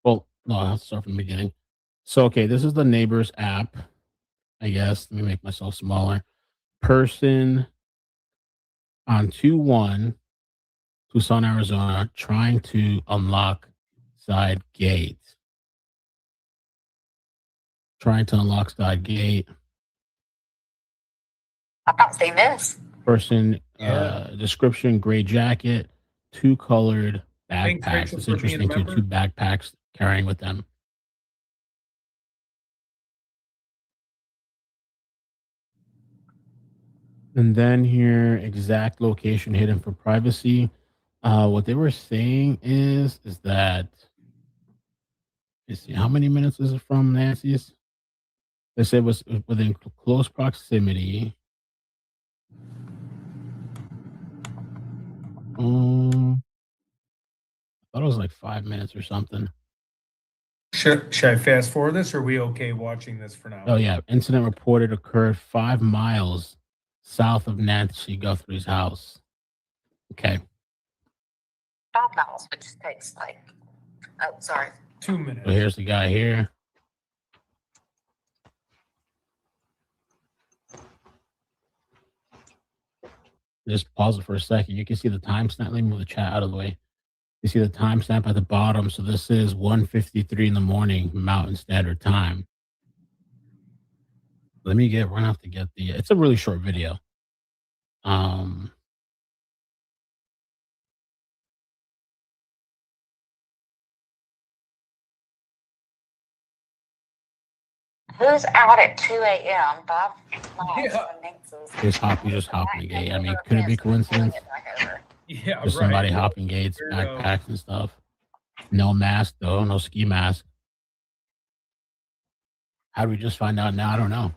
Well, no, I'll start from the beginning. So, okay, this is the Neighbors app, I guess. Let me make myself smaller. Person on 2-1, Tucson, Arizona, trying to unlock side gate. Trying to unlock side gate. I've not seen this. Person, description, gray jacket, 2 colored Thanks, backpacks. Rachel, It's for being a interesting too. member. 2 backpacks carrying with them. And then here, exact location hidden for privacy. What they were saying is that, let's see, how many minutes is it from Nancy's? They said it was within close proximity. I thought it was like 5 minutes or something. Should I fast forward this, or are we okay watching this for now? Oh yeah, incident reported occurred 5 miles south of Nancy Guthrie's house. Okay. 5 miles, which takes like, oh, sorry. 2 minutes. So here's the guy here. Just pause it for a second. You can see the timestamp. Let me move the chat out of the way. You see the timestamp at the bottom. So this is 1:53 in the morning, Mountain Standard Time. We're gonna have to get the. It's a really short video. Who's out at 2 a.m.? Bob? Just hopping the gate. I mean, could it be coincidence? Yeah, Just somebody hopping gates, backpacks and stuff. No mask though, no ski mask. How do we just find out now? I don't know.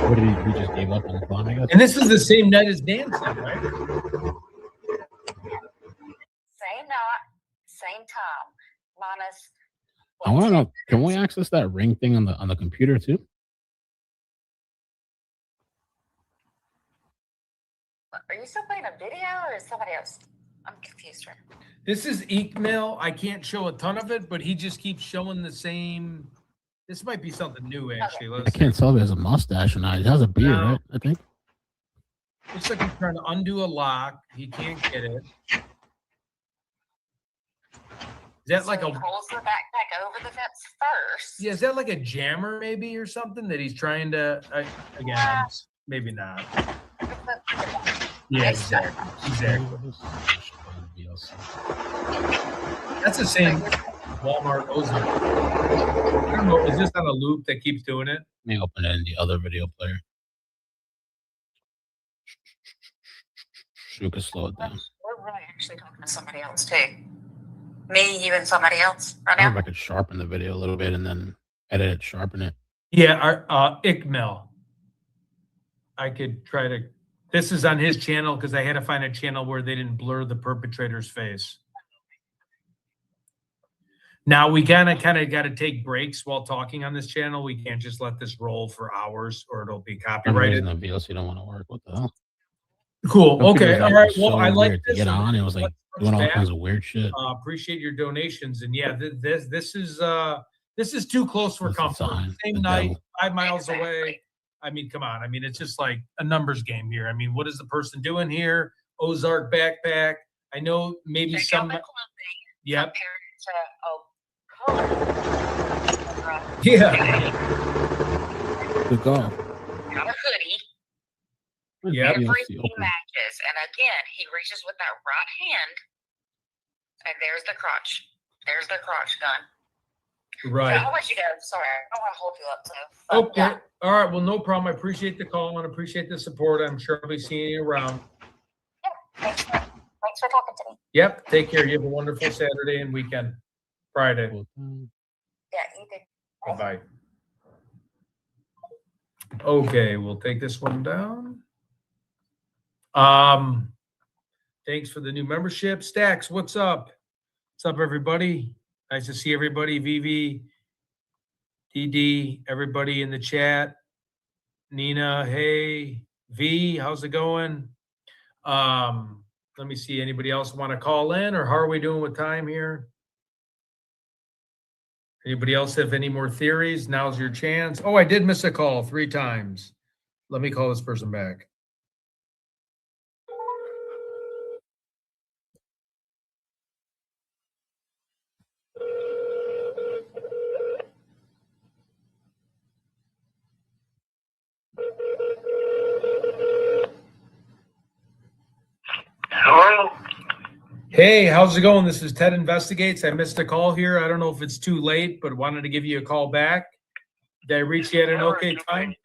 What did he just gave up on the phone, I guess? And this is the same night as Nancy, right? Same night, same time, minus. I want to know. Can we access that ring thing on the computer too? Are you still playing a video or is somebody else? I'm confused. Right? This is Eekmail. I can't show a ton of it, but he just keeps showing the same. This might be something new, actually. I can't tell if he has a mustache or not. He has a beard, right? I think. Looks like he's trying to undo a lock. He can't get it. Is that like he a pulls the backpack over the fence first? Yeah, is that like a jammer maybe or something that he's trying to again, maybe not. Yeah, exactly. That's the same Walmart Ozark. I don't know, is this on a loop that keeps doing it? Let me open it in the other video player. You can slow it down. We're really actually talking to somebody else too. Me, you, and somebody else right I now. wonder if I could sharpen the video a little bit and then edit it, sharpen it. Yeah, Ickmel. I could try to. This is on his channel because I had to find a channel where they didn't blur the perpetrator's face. Now we kind of got to take breaks while talking on this channel. We can't just let this roll for hours or it'll be copyrighted. No VLC don't want to work. What the hell? Cool. Okay. All right. Well, So I like weird to this. get on. It was like doing all kinds of weird shit. Appreciate your donations, and yeah, this is too close for comfort. Same night, 5 miles away. I mean, come on. I mean, it's just like a numbers game here. I mean, what is the person doing here? Ozark backpack. I know maybe some. Yep. Yeah. Good go. Got a hoodie. Yeah. Everything matches. And again, he reaches with that right hand. And there's the crotch. There's the crotch gun. Right. So I'll let you go. Sorry, I don't want to hold you up. So, Okay. yeah. All right. Well, no problem. I appreciate the call and appreciate the support. I'm sure I'll be seeing you around. Thanks for talking to me. Yep. Take care. You have a wonderful Saturday and weekend. Friday. Yeah, you did. Bye-bye. Okay, we'll take this one down. Thanks for the new membership. Stacks, what's up? What's up, everybody? Nice to see everybody. Vivi, DD, everybody in the chat. Nina, hey. V, how's it going? Let me see. Anybody else want to call in, or how are we doing with time here? Anybody else have any more theories? Now's your chance. Oh, I did miss a call 3 times. Let me call this person back. Hello? Hey, how's it going? This is Ted Investigates. I missed a call here. I don't know if it's too late, but wanted to give you a call back. Did I reach you at an okay time?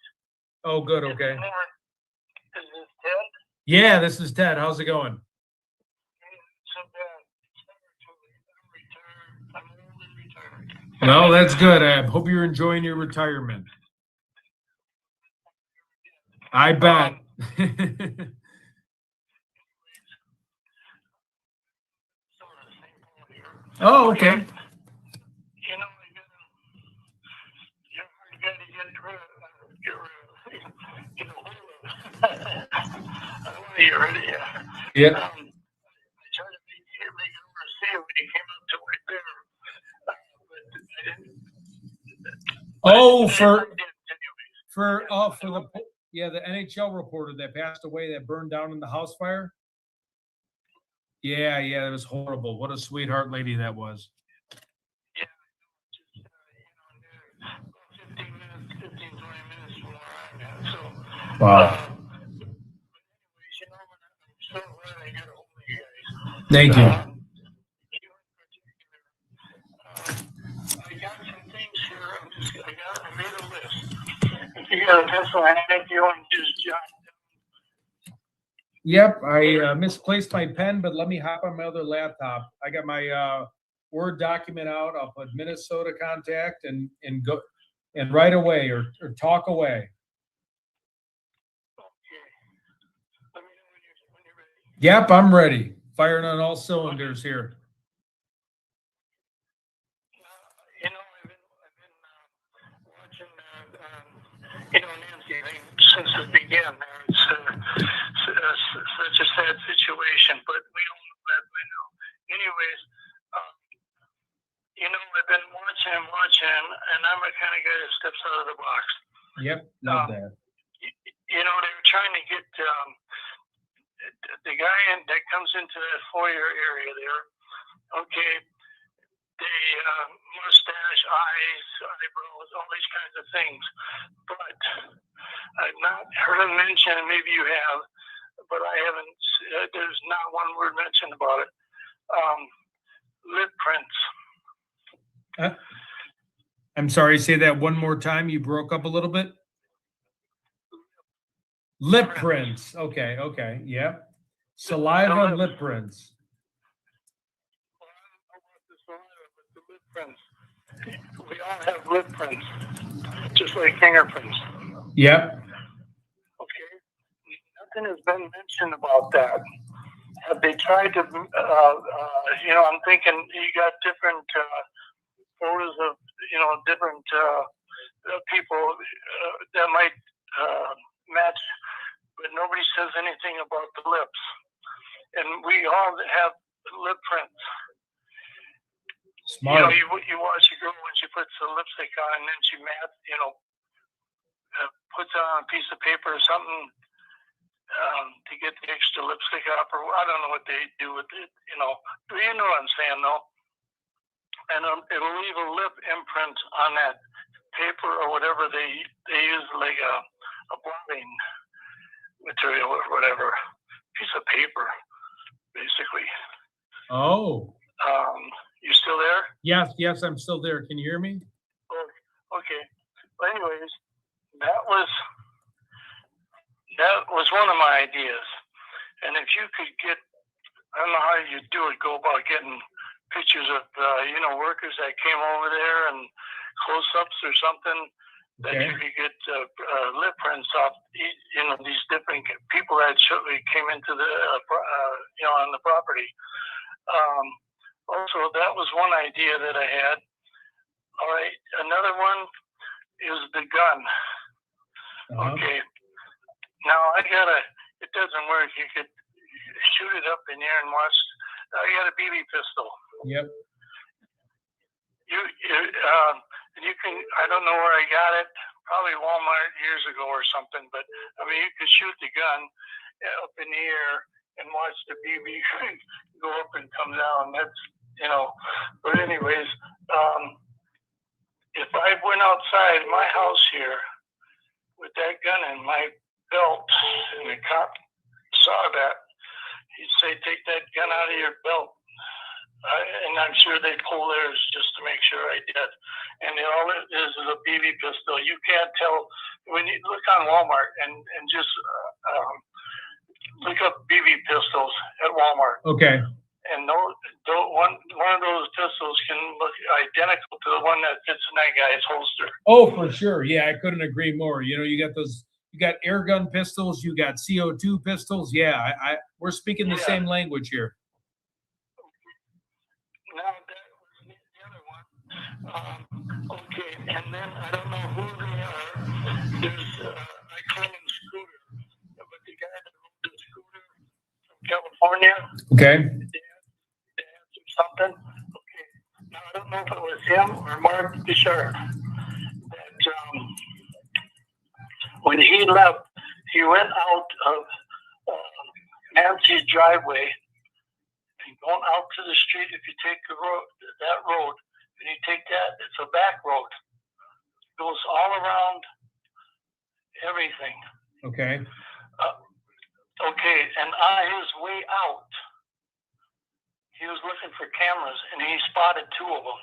Oh, good. Okay. Is this Ted? Yeah, this is Ted. How's it going? No, that's good. I hope you're enjoying your retirement. I bet. Oh, okay. You know, you got to get rid of you. Yeah. I tried to make it over see when he came up to right there. But I didn't. Oh, the NHL reporter that passed away that burned down in the house fire. Yeah, it was horrible. What a sweetheart lady that was. Yeah, just, 15 minutes, 20 minutes from where I'm at. So, wow. Anyways, I'm so glad I got a hold of you guys. Thank you. I got some things here. I made a list. If you got a pencil, I think you want to just jot. Yep, I misplaced my pen, but let me hop on my other laptop. I got my Word document out. I'll put Minnesota contact and go and right away or talk away. Let me know when you're ready. Yep, I'm ready. Firing on all cylinders here. I've been watching, Nancy since it began. It's such a sad situation, but we don't know that right now. Anyways, I've been watching, and I'm a kind of guy that steps out of the box. Yep, love that. They were trying to get the guy that comes into that foyer area there. Okay, the mustache, eyes, eyebrows, all these kinds of things. But I've not heard him mention, maybe you have, but I haven't, there's not one word mentioned about it. Lip prints. I'm sorry, say that one more time. You broke up a little bit. Lip prints. Okay. Yep. Saliva and lip prints. We all have lip prints, just like fingerprints. Yep. Okay. Nothing has been mentioned about that. Have they tried to, I'm thinking you got different photos of, different people that might match, but nobody says anything about the lips. And we all have lip prints. Smart. You watch a girl when she puts the lipstick on, and then she puts it on a piece of paper or something to get the extra lipstick off, or I don't know what they do with it. You know what I'm saying, though. And it'll leave a lip imprint on that paper or whatever they use, like a blotting material or whatever, piece of paper, basically. Oh. You still there? Yes, I'm still there. Can you hear me? Okay. Well, anyways, that was one of my ideas. And if you could get, I don't know how you do it, go about getting pictures of, workers that came over there and close-ups or something, that you could get lip prints off, these different people that came into the, on the property. Also, that was one idea that I had. All right, another one is the gun. Okay. Now it doesn't work. You could shoot it up in the air and watch. I got a BB pistol. Yep. You can, I don't know where I got it, probably Walmart years ago or something, but I mean, you could shoot the gun up in the air and watch the BB go up and come down. That's, but anyways, if I went outside my house here with that gun in my belt and the cop saw that, he'd say, take that gun out of your belt. And I'm sure they pull theirs just to make sure I did. And all it is a BB pistol. You can't tell when you look on Walmart and just look up BB pistols at Walmart. Okay. And one of those pistols can look identical to the one that fits in that guy's holster. Oh, for sure. Yeah, I couldn't agree more. You got air gun pistols, you got CO2 pistols. Yeah, we're speaking the same language here. Now that was the other one. Okay, and then I don't know who they are. There's I call him Scooter, but the guy that owns the scooter from California. Okay. They answered something. Okay. Now I don't know if it was him or Mark Bishar. That when he left, he went out of Nancy's driveway. Going out to the street, if you take that road, and you take that, it's a back road. It goes all around everything. Okay. Okay, and on his way out, he was looking for cameras, and he spotted two of them.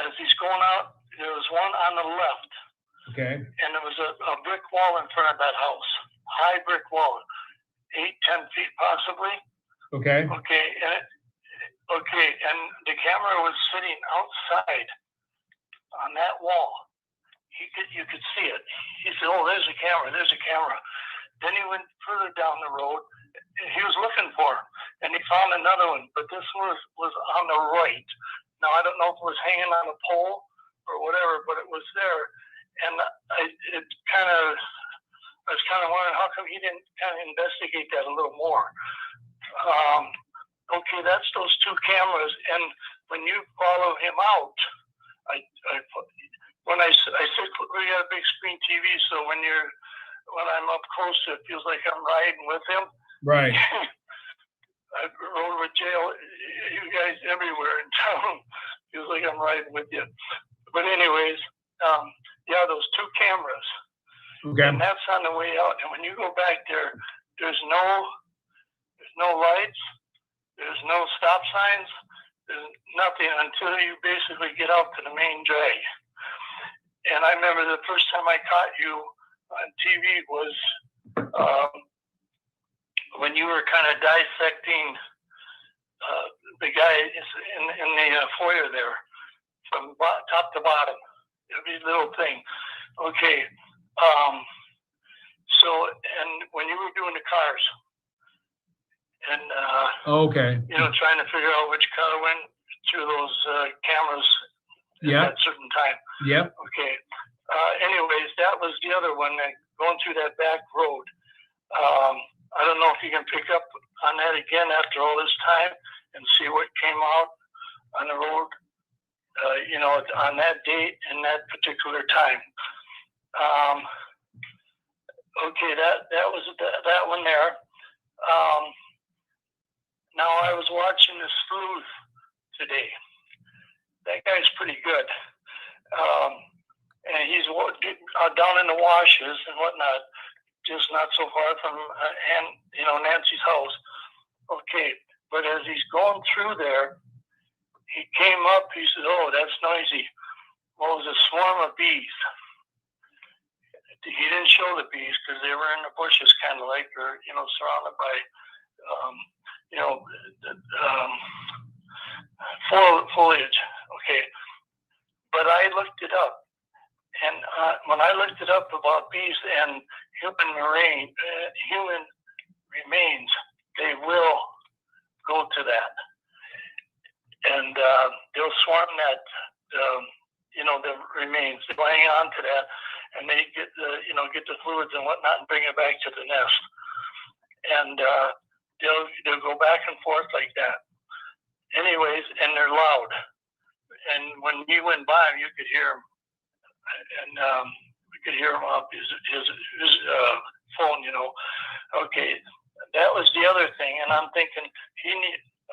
As he's going out, there was one on the left. Okay. And there was a brick wall in front of that house, high brick wall, 8-10 feet possibly. Okay. Okay, and the camera was sitting outside on that wall. You could see it. He said, "Oh, there's a camera. There's a camera." Then he went further down the road. He was looking for him, and he found another one, but this was on the right. Now I don't know if it was hanging on a pole or whatever, but it was there, and I was kind of wondering how come he didn't kind of investigate that a little more. Okay, that's those two cameras, and when you follow him out, I said we got a big screen TV, so when I'm up close, it feels like I'm riding with him. Right. I rode with you guys everywhere in town. Feels like I'm riding with you. But anyways, those two cameras. Okay. And that's on the way out. And when you go back there, there's no lights, there's no stop signs, there's nothing until you basically get out to the main drag. And I remember the first time I caught you on TV was when you were kind of dissecting the guy in the foyer there, from top to bottom, every little thing. Okay. So, and when you were doing the cars, and okay, trying to figure out which car went through those cameras at that certain time. Yep. Okay. Anyways, that was the other one, going through that back road. I don't know if you can pick up on that again after all this time and see what came out on the road, on that date and that particular time. Okay, that was that one there. Now I was watching the sleuth today. That guy's pretty good. And he's down in the washes and whatnot, just not so far from Nancy's house. Okay, but as he's going through there, he came up. He said, "Oh, that's noisy." Well, it was a swarm of bees. He didn't show the bees because they were in the bushes, kind of like, or surrounded by, foliage. Okay, but I looked it up, and when I looked it up about bees and human remains, they will go to that, and they'll swarm that, the remains. They'll hang on to that, and they get the fluids and whatnot and bring it back to the nest, and they'll go back and forth like that. Anyways, and they're loud, and when you went by them, you could hear them, and we could hear him off his phone. Okay, that was the other thing, and I'm thinking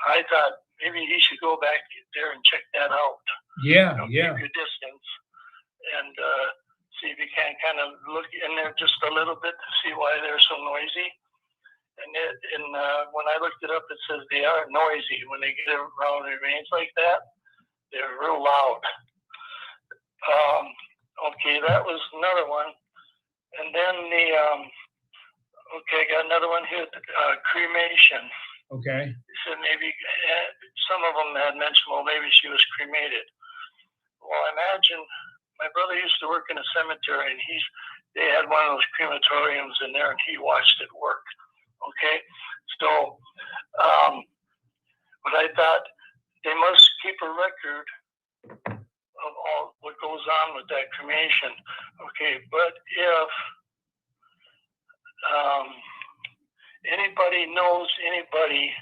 I thought maybe he should go back there and check that out. Yeah. Keep your distance and see if you can kind of look in there just a little bit to see why they're so noisy. And when I looked it up, it says they are noisy when they get around remains like that. They're real loud. Okay, that was another one. And then I got another one here, cremation. Okay. So maybe some of them had mentioned, well, maybe she was cremated. Well, imagine my brother used to work in a cemetery, and they had one of those crematoriums in there, and he watched it work. Okay, so but I thought they must keep a record of all what goes on with that cremation. Okay, but if anybody knows anybody,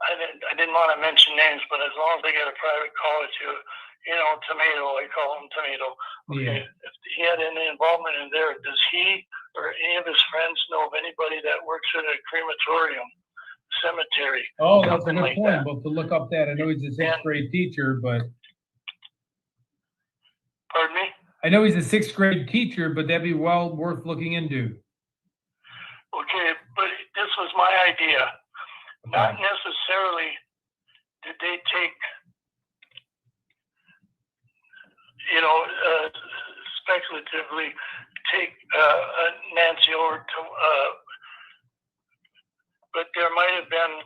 I didn't want to mention names, but as long as they get a private call at you, Tomato, I call him Tomato. Okay, if he had any involvement in there, does he or any of his friends know of anybody that works at a crematorium, cemetery? Oh, that's a good like point. that? Well, to look up that, I know he's a sixth grade teacher, but. Pardon me? I know he's a sixth grade teacher, but that'd be well worth looking into. Okay, but this was my idea. Okay. Not necessarily did they take, speculatively take Nancy over to, but there might have been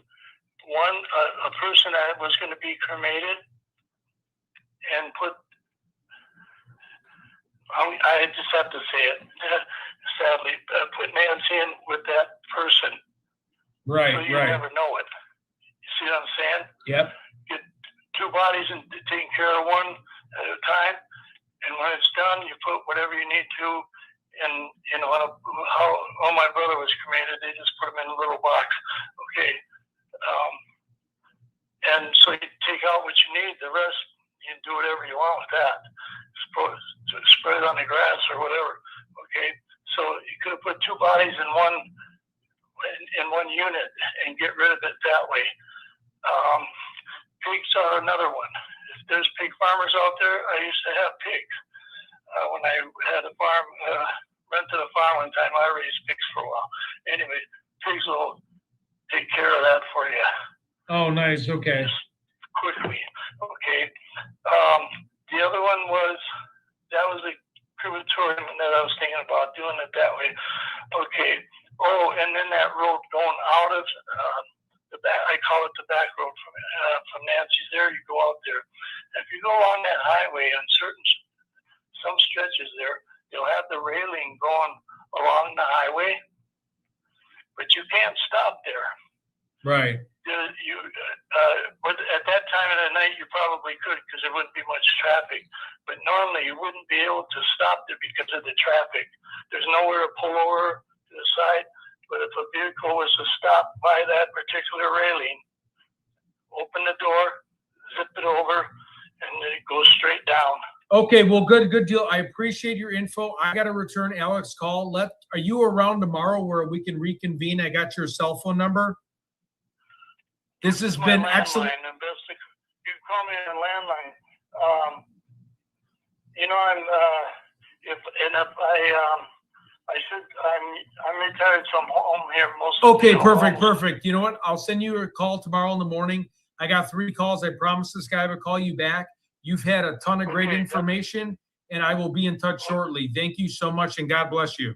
a person that was going to be cremated and put, I just have to say it, sadly, put Nancy in with that person. Right, so you never know it. You see what I'm saying? Yep. Get two bodies and taking care of one at a time, and when it's done, you put whatever you need to. And how my brother was cremated, they just put him in a little box. Okay, and so you take out what you need. The rest, you can do whatever you want with that. Spread it on the grass or whatever. Okay, so you could have put two bodies in one unit and get rid of it that way. Pigs are another one. If there's pig farmers out there, I used to have pigs. When I had a farm, rented a farm one time, I raised pigs for a while. Anyway, pigs will take care of that for you. Oh, nice. Okay. Just quickly. Okay. The other one that was a crematorium that I was thinking about doing it that way. Okay. Oh, and then that road going out of the back, I call it the back road from Nancy's there, you go out there. If you go along that highway on some stretches there, you'll have the railing going along the highway, but you can't stop there. Right. But at that time of the night, you probably could because there wouldn't be much traffic. But normally, you wouldn't be able to stop there because of the traffic. There's nowhere to pull over to the side. But if a vehicle was to stop by that particular railing, open the door, zip it over, and it goes straight down. Okay, well, good deal. I appreciate your info. I got to return Alex's call. Are you around tomorrow where we can reconvene? I got your cell phone number. This has been excellent. You can call me on a landline. I'm retired from home here most of the Okay, perfect. You know what? I'll send you a call tomorrow in the morning. I got 3 calls. I promised this guy I would call you back. You've had a ton of great information, and I will be in touch shortly. Thank you so much, and God bless you.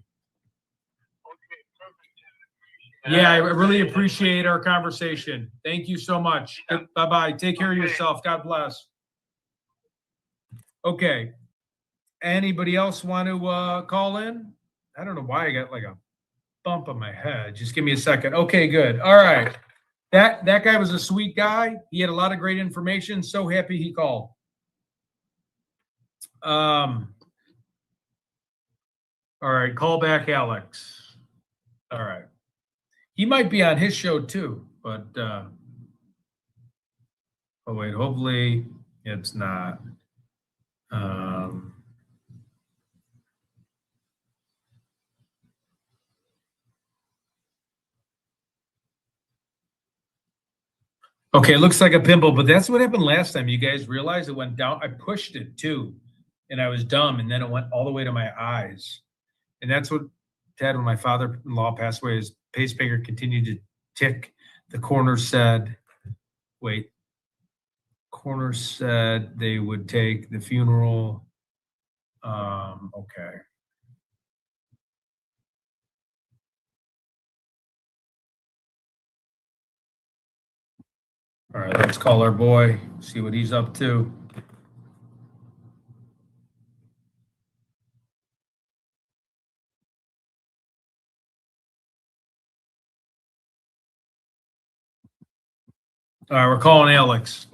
Yeah, I really appreciate our conversation. Thank you so much. Bye-bye. Take care of yourself. God bless. Okay. Anybody else want to call in? I don't know why I got like a bump on my head. Just give me a second. Okay, good. All right. That guy was a sweet guy. He had a lot of great information. So happy he called. All right, call back Alex. All right. He might be on his show too, but oh wait, hopefully it's not. Okay, it looks like a pimple, but that's what happened last time. You guys realized it went down. I pushed it too, and I was dumb, and then it went all the way to my eyes. And that's what Dad, when my father-in-law passed away, his pacemaker continued to tick. The coroner said, they would take the funeral. Okay. All right, let's call our boy, see what he's up to. All right, we're calling Alex.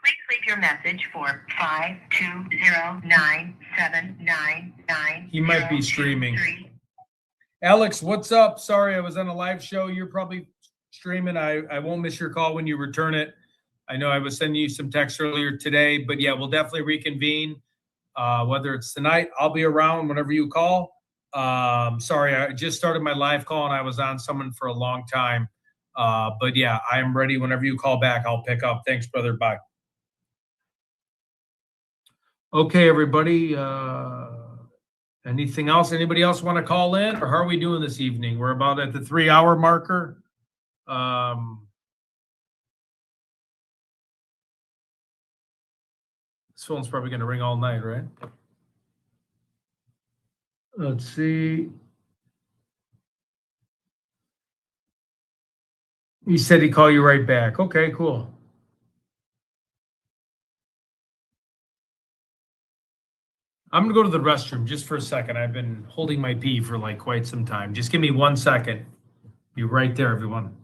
Please leave your message for 5209799. He might be streaming. Alex, what's up? Sorry, I was on a live show. You're probably streaming. I won't miss your call when you return it. I know I was sending you some text earlier today, but yeah, we'll definitely reconvene. Whether it's tonight, I'll be around whenever you call. Sorry, I just started my live call and I was on someone for a long time. But yeah, I am ready. Whenever you call back, I'll pick up. Thanks, brother. Bye. Okay, everybody. Anything else? Anybody else want to call in, or how are we doing this evening? We're about at the 3-hour marker. This phone's probably going to ring all night, right? Let's see. He said he'd call you right back. Okay, cool. I'm going to go to the restroom just for a second. I've been holding my pee for like quite some time. Just give me 1 second. Be right there, everyone.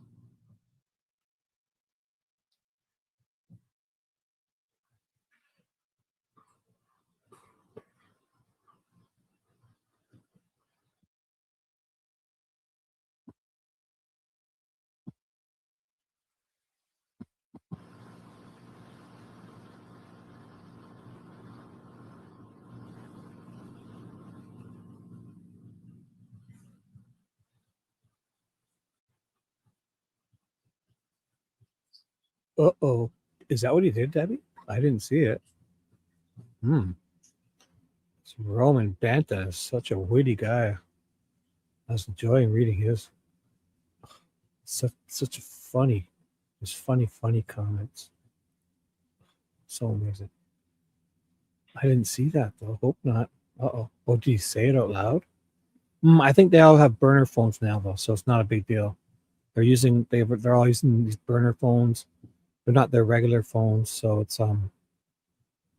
Uh-oh. Is that what he did, Debbie? I didn't see it. Roman Banta is such a witty guy. I was enjoying reading his. Such a funny, just funny comments. So amazing. I didn't see that though. Hope not. Uh-oh. Oh, did you say it out loud? I think they all have burner phones now though, so it's not a big deal. They're all using these burner phones. They're not their regular phones, so it's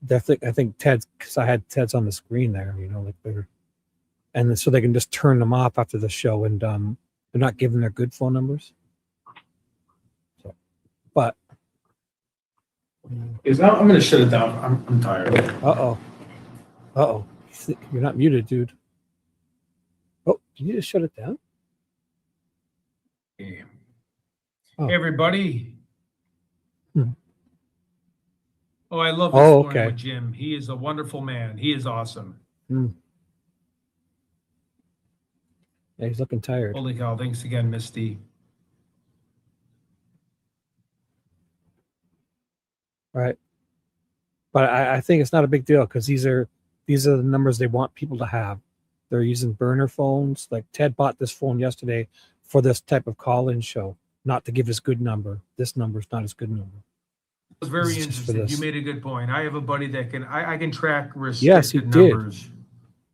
definitely. I think Ted's, because I had Ted's on the screen there, like they're, and so they can just turn them off after the show, and they're not giving their good phone numbers. So, but I'm going to shut it down. I'm tired. Uh oh. You're not muted, dude. Oh, did you just shut it down? Hey, everybody. Oh, I love this morning with Jim. He is a wonderful man. He is awesome. Yeah, he's looking tired. Holy cow. Thanks again, Misty. Right. But I think it's not a big deal because these are these are the numbers they want people to have. They're using burner phones. Like Ted bought this phone yesterday for this type of call-in show, not to give his good number. This number is not his good number. It was very This is just for interesting. this. You made a good point. I have a buddy that I can track Yes, he restricted did. numbers.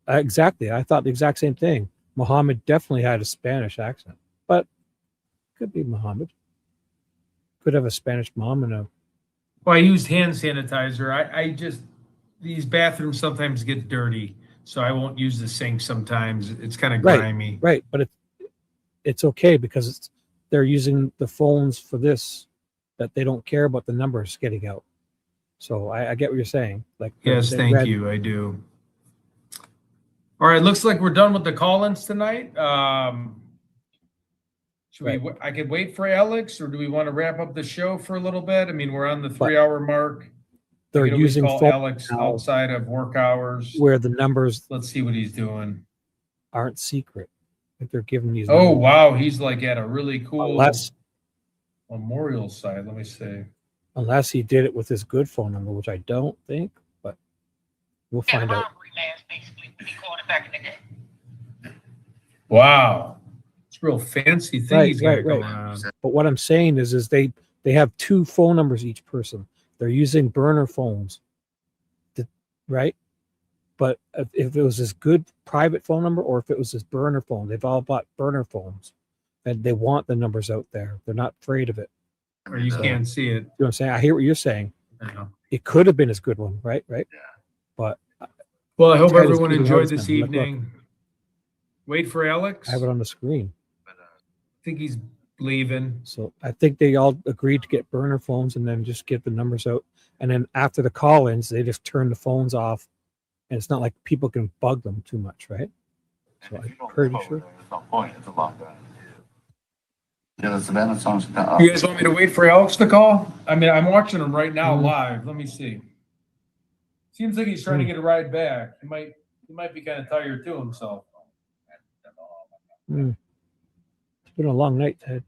Exactly. I thought the exact same thing. Muhammad definitely had a Spanish accent, but could be Muhammad. Could have a Spanish mom and a. Well, I used hand sanitizer. I just, these bathrooms sometimes get dirty, so I won't use the sink sometimes. It's kind of grimy. Right, but it's okay because they're using the phones for this, that they don't care about the numbers getting out. So I get what you're saying. Like Yes, they thank read- you. I do. All right, looks like we're done with the call-ins tonight. Should we? I could wait for Alex, or do we want to wrap up the show for a little bit? I mean, we're on the 3-hour mark. They're I could always using call phone Alex now outside of work hours. where the numbers Let's see what he's doing. aren't secret. Like they're giving these. Oh numbers. wow, he's like at a really cool Unless memorial site. Let me see. unless he did it with his good phone number, which I don't think, but we'll find out. Wow, it's a real fancy thing he's got Right. going on. But what I'm saying is they have 2 phone numbers each person. They're using burner phones, right? But if it was his good private phone number or if it was his burner phone, they've all bought burner phones, and they want the numbers out there. They're not afraid of it. Or you can't see it. You know what I'm saying? I hear what you're saying. I know. It could have been his good one, right? Yeah. But Well, I hope Ted is everyone keeping enjoyed notes this now. Look, evening. Wait for Alex. I have it on the screen. I think he's leaving. So I think they all agreed to get burner phones and then just get the numbers out. And then after the call-ins, they just turn the phones off. And it's not like people can bug them too much, right? So I'm pretty sure. There's no point. It's a lot better. Yeah, the Savannah song's You guys want me to wait for Alex to call? I mean, I'm watching him right now Mm. live. Let me see. Seems like he's trying to get a ride back. He might be kind of tired to himself. It's been a long night, Ted.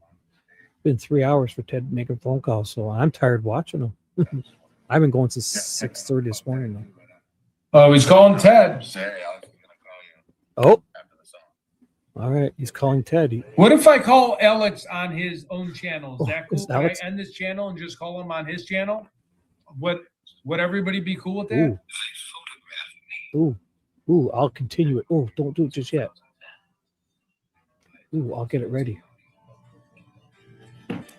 It's been 3 hours for Ted making phone calls, so I'm tired watching him. I've been going since 6:30 this morning. Though. Oh, he's calling Ted. Oh, all right. He's calling Ted. What if I call Alex on his own channel? Is that cool? is Can I Alex- end this channel and just call him on his channel? Would everybody be cool with that? Ooh, I'll continue it. Oh, don't do it just yet. Ooh, I'll get it ready.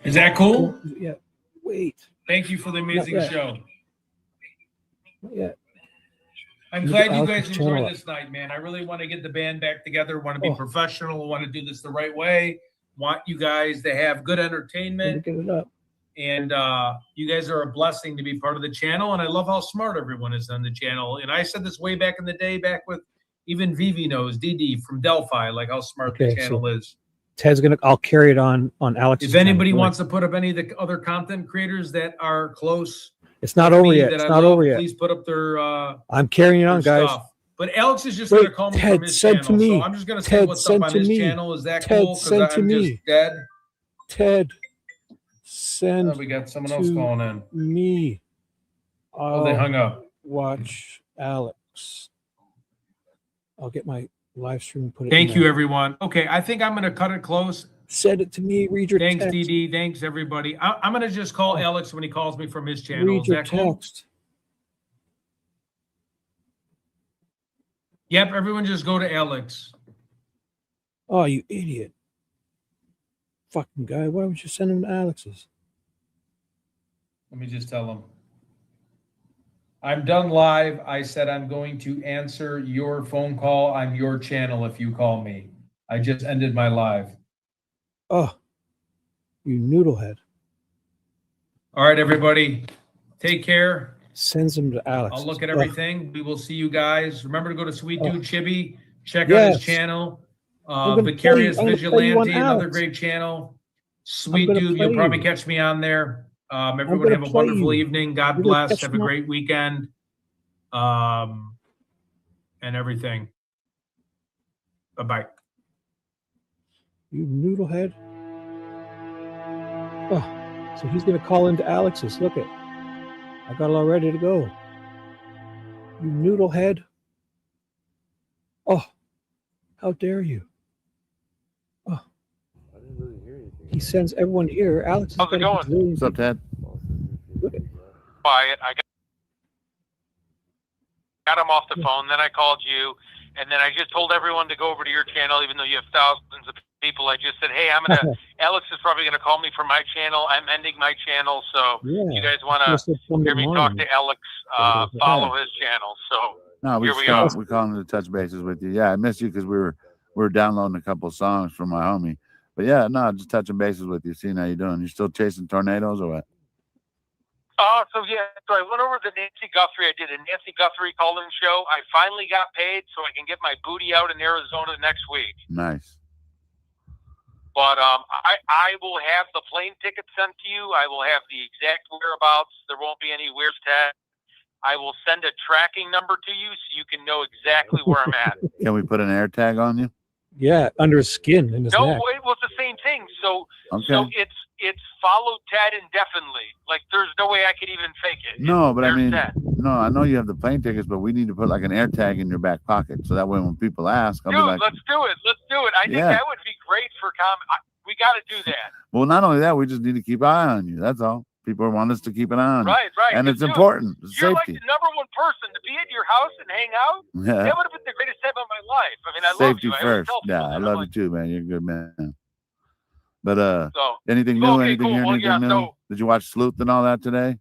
Is that cool? Yeah. Wait. Thank you for the amazing yet. show. Not yet. I'm Look glad at you guys Alex's channel enjoyed up. this night, man. I really want to get the band back together. Want to be Oh. professional. Want to do this the right way. Want you guys to have good Let me entertainment. get it up. And you guys are a blessing to be part of the channel. And I love how smart everyone is on the channel. And I said this way back in the day, back with even Vivi knows, DD from Delphi, like how smart the Okay, channel so is. Ted's gonna. I'll carry it on Alex's If anybody channel. wants to put up any of the other content creators that are close, It's not to over me yet. that It's I not love, over yet. please put up their I'm carrying it on, their guys. stuff. But Alex is just Wait, going to call me Ted, from his send channel, to me. so I'm just going to say Ted, what's send up on to his me. channel. Is that Ted, cool? Because send to I'm me. just dead. Ted, send. Oh, we got someone else to calling in. Me. Oh, they hung up. Watch Alex. I'll get my live stream. Put it. Thank in you, there. everyone. Okay, I think I'm going to cut it close. Send it to me. Read your Thanks, text. DD. Thanks, everybody. I'm going to just call Alex when he calls me from his channel. Read Is your that cool? text. Yep, everyone just go to Alex. Oh, you idiot! Fucking guy. Why would you send him to Alex's? Let me just tell him. I'm done live. I said I'm going to answer your phone call on your channel if you call me. I just ended my live. Oh, you noodlehead. All right, everybody. Take care. Sends him to Alex. I'll look at everything. We will see you guys. Remember to go to Sweet Oh. Dude Chibi. Check out his Yes. channel. I'm gonna Vicarious play you on Vigilante, another Alex. great channel. Sweet gonna Dude, you'll play probably you. catch me on there. Everyone gonna have a play wonderful you. evening. God You're gonna bless. catch Have a me on- great weekend. And everything. Bye-bye. You noodlehead. Oh, so he's gonna call into Alex's. Look it. I got it all ready to go. You noodlehead. How dare you? Oh. He sends everyone here. Alex, how's it going? What's up, Ted? Quiet. I got him off the phone. Then I called you, and then I just told everyone to go over to your channel, even though you have thousands of people. I just said, hey, Alex is probably gonna call me from my channel. I'm ending my channel, so you guys want to hear me talk to Alex? Follow his channel. So no, here we go. We called him to touch bases with you. Yeah, I missed you because we were downloading a couple of songs from my homie. But yeah, no, just touching bases with you, seeing how you doing. You still chasing tornadoes or what? So I went over to Nancy Guthrie. I did a Nancy Guthrie call-in show. I finally got paid, so I can get my booty out in Arizona next week. Nice. But I will have the plane ticket sent to you. I will have the exact whereabouts. There won't be any weird tag. I will send a tracking number to you so you can know exactly where I'm at. Can we put an air tag on you? Yeah, under his skin in his No, neck. it was the same thing. So Okay. it's followed Ted indefinitely. Like there's no way I could even fake it. No, but I There's mean, Ted. no, I know you have the plane tickets, but we need to put like an air tag in your back pocket. So that way when people ask, I'll Dude, be like, let's do it. Let's do it. I think Yeah. that would be great for we got to do that. well, not only that, we just need to keep an eye on you. That's all. People want us to keep an eye on you. Right. And it's Dude, important. It's You're safety. like the number one person to be at your house and hang out. Yeah. That would have been the greatest time of my life. I mean, I love Safety you. I always first. tell people Yeah, I that. I'm love like, you too, man. You're a good man. But So, anything new? okay, Anything cool. here? Well, Anything yeah, new? so- Did you watch Sleuth and all that today?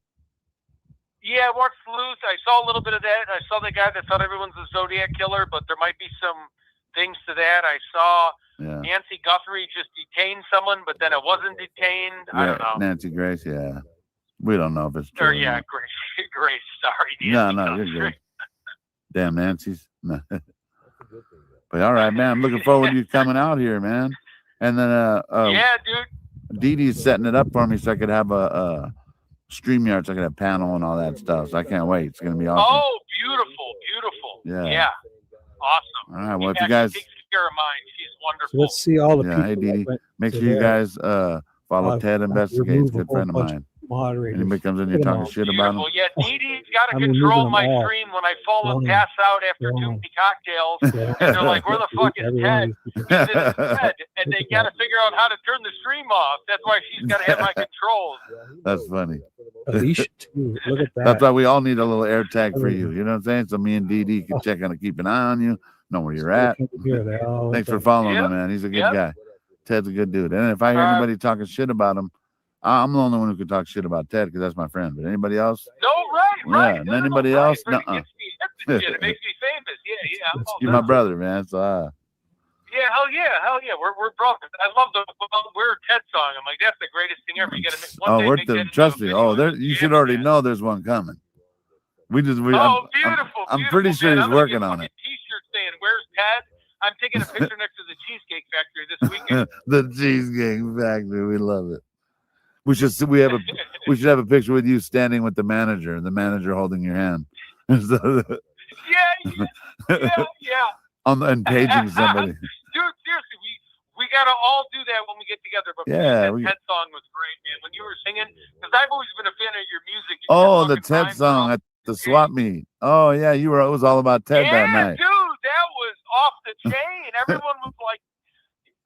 yeah, I watched Sleuth. I saw a little bit of that. I saw the guy that thought everyone's a Zodiac killer, but there might be some things to that. I saw Nancy Guthrie just detained someone, but then it wasn't detained. I don't know. Nancy Grace. Yeah, we don't know if it's true. Or yeah, Grace. Sorry, No, Nancy no, you're Guthrie. good. Damn Nancy's. No. But all right, man. I'm looking forward to you coming out here, man. And then Yeah, dude. Dee Dee's setting it up for me so I could have a StreamYard, so I could have panel and all that stuff. So I can't wait. It's gonna be awesome. Oh, beautiful. Yeah. Awesome. All right. Well, if Yeah, you guys, she takes care of mine. She's wonderful. So let's see all the yeah, people. hey Dee Dee, that went make to sure you there. guys follow Ted Investigates. remove a Good whole friend of bunch mine. Moderators. Anybody comes in here Put 'em talking all. shit about him? Beautiful. Yeah, Dee Dee's got to I'm control removing my them all. stream when I fall and Wrong. pass out after too Wrong. many cocktails. Yeah. And they're like, where the fuck is Every one Ted? of these He's in his bed. And they got to figure out how to turn the stream off. That's why she's got to have my controls. That's funny. Alicia too. Look at that. That's why we all need a little air tag for you. You know what I'm saying? So me and Dee Dee can check on it, keep an eye on you, know where you're at. Here, they all Thanks for okay. following Yep. him, man. He's a good Yep. guy. Ted's a good dude. And if I hear All right. anybody talking shit about him, I'm the only one who can talk shit about Ted because that's my friend. But anybody else? No, right. Yeah, and anybody else? Right. Nuh-uh. It gets me, it makes me famous. Yeah. I'm all You're down. my brother, man. So Yeah, hell yeah. We're brothers. I love the We're Ted song. I'm like, that's the greatest thing ever. You got to one day we're make that into trust a me. video. Oh, there you should already know there's one coming. Oh, beautiful. I'm pretty sure man. he's I'm gonna working get on fucking it. T-shirt saying, "Where's Ted?" I'm taking a picture next to the Cheesecake Factory this weekend. The Cheesecake Factory. We love it. We should have a picture with you standing with the manager and the manager holding your hand. Yeah. And paging somebody. Dude, seriously, we gotta all do that when we get together. But Yeah, that Ted song was great, man. When you were singing, because I've always been a fan of your music. You Oh, the kept fucking Ted song at the swap meet. Oh yeah, it was all about Ted that night. dude, that was off the chain. Everyone was like,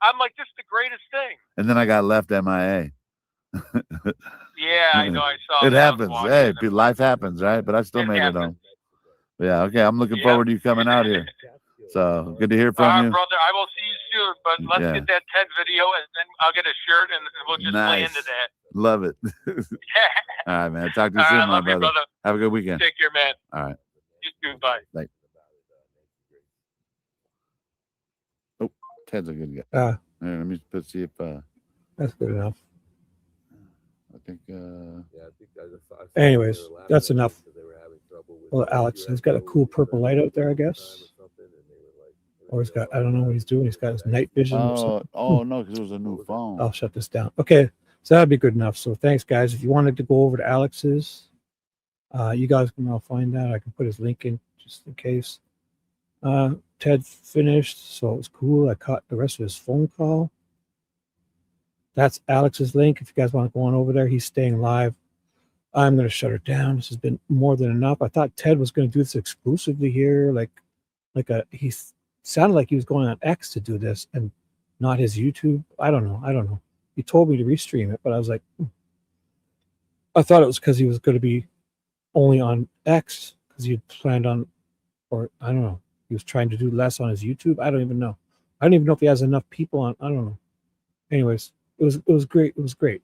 I'm like, this is the greatest thing. And then I got left MIA. Yeah, I know. I saw It that. happens. Hey, life happens, right? But I still made it home. Yeah, okay. I'm looking forward to you coming out here. So good to hear from you. Brother, I will see you soon. But let's Yeah. get that Ted video, and then I'll get a shirt, and we'll just play Nice. into that. Love it. All right, man. Talk to you All soon, right, my love you, brother. brother. Have a good weekend. Take care, man. All right. You too. Bye. Bye. Oh, Ted's a good guy. Ah. Here, let me see if That's good enough. I think Anyways, that's enough. Well, Alex, he's got a cool purple light out there, I guess. Or he's got, I don't know what he's doing. He's got his night vision or something. no, because it was a new phone. I'll shut this down. Okay, so that'd be good enough. So thanks, guys. If you wanted to go over to Alex's, you guys can all find that. I can put his link in just in case. Ted finished, so it was cool. I caught the rest of his phone call. That's Alex's link. If you guys want to go on over there, he's staying live. I'm going to shut it down. This has been more than enough. I thought Ted was going to do this exclusively here, like he sounded like he was going on X to do this and not his YouTube. I don't know. He told me to restream it, but I was like, I thought it was because he was going to be only on X because he had planned on, or I don't know, he was trying to do less on his YouTube. I don't even know. I don't even know if he has enough people on. I don't know. Anyways, it was great. It was great.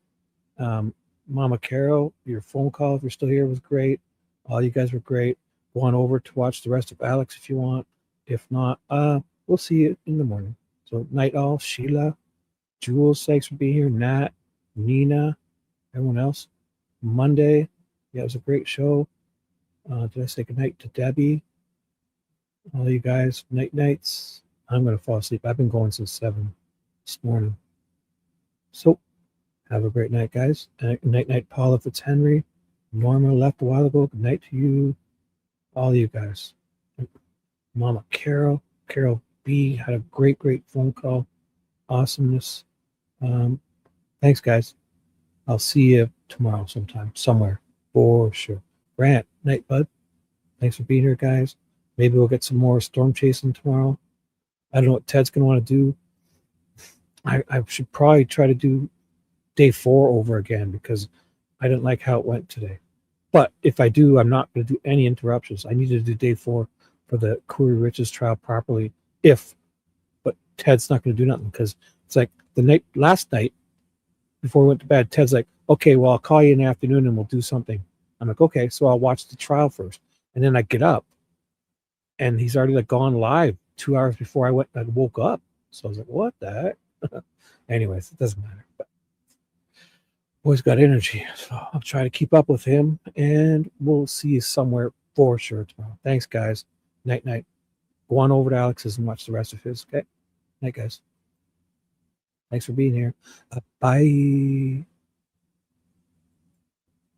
Mama Carol, your phone call, if you're still here, was great. All you guys were great. Go on over to watch the rest of Alex if you want. If not, we'll see you in the morning. So night all, Sheila, Jules, thanks for being here. Nat, Nina, everyone else. Monday, yeah, it was a great show. Did I say goodnight to Debbie? All you guys, nights. I'm gonna fall asleep. I've been going since 7 this morning. So have a great night, guys. Night, Paula Fitzhenry. Norma left a while ago. Good night to you. All you guys. Mama Carol B had a great phone call. Awesomeness. Thanks, guys. I'll see you tomorrow sometime, somewhere, for sure. Grant, night, bud. Thanks for being here, guys. Maybe we'll get some more storm chasing tomorrow. I don't know what Ted's going to want to do. I should probably try to do day 4 over again because I didn't like how it went today. But if I do, I'm not going to do any interruptions. I need to do day 4 for the Corey Riches trial properly. But Ted's not going to do nothing because it's like last night before we went to bed, Ted's like, okay, well, I'll call you in the afternoon and we'll do something. I'm like, okay, so I'll watch the trial first. And then I get up and he's already gone live 2 hours before I woke up. So I was like, what the heck? Anyways, it doesn't matter. But boy's got energy. So I'll try to keep up with him and we'll see you somewhere for sure tomorrow. Thanks, guys. Night. Go on over to Alex's and watch the rest of his. Okay. Night, guys. Thanks for being here. Bye.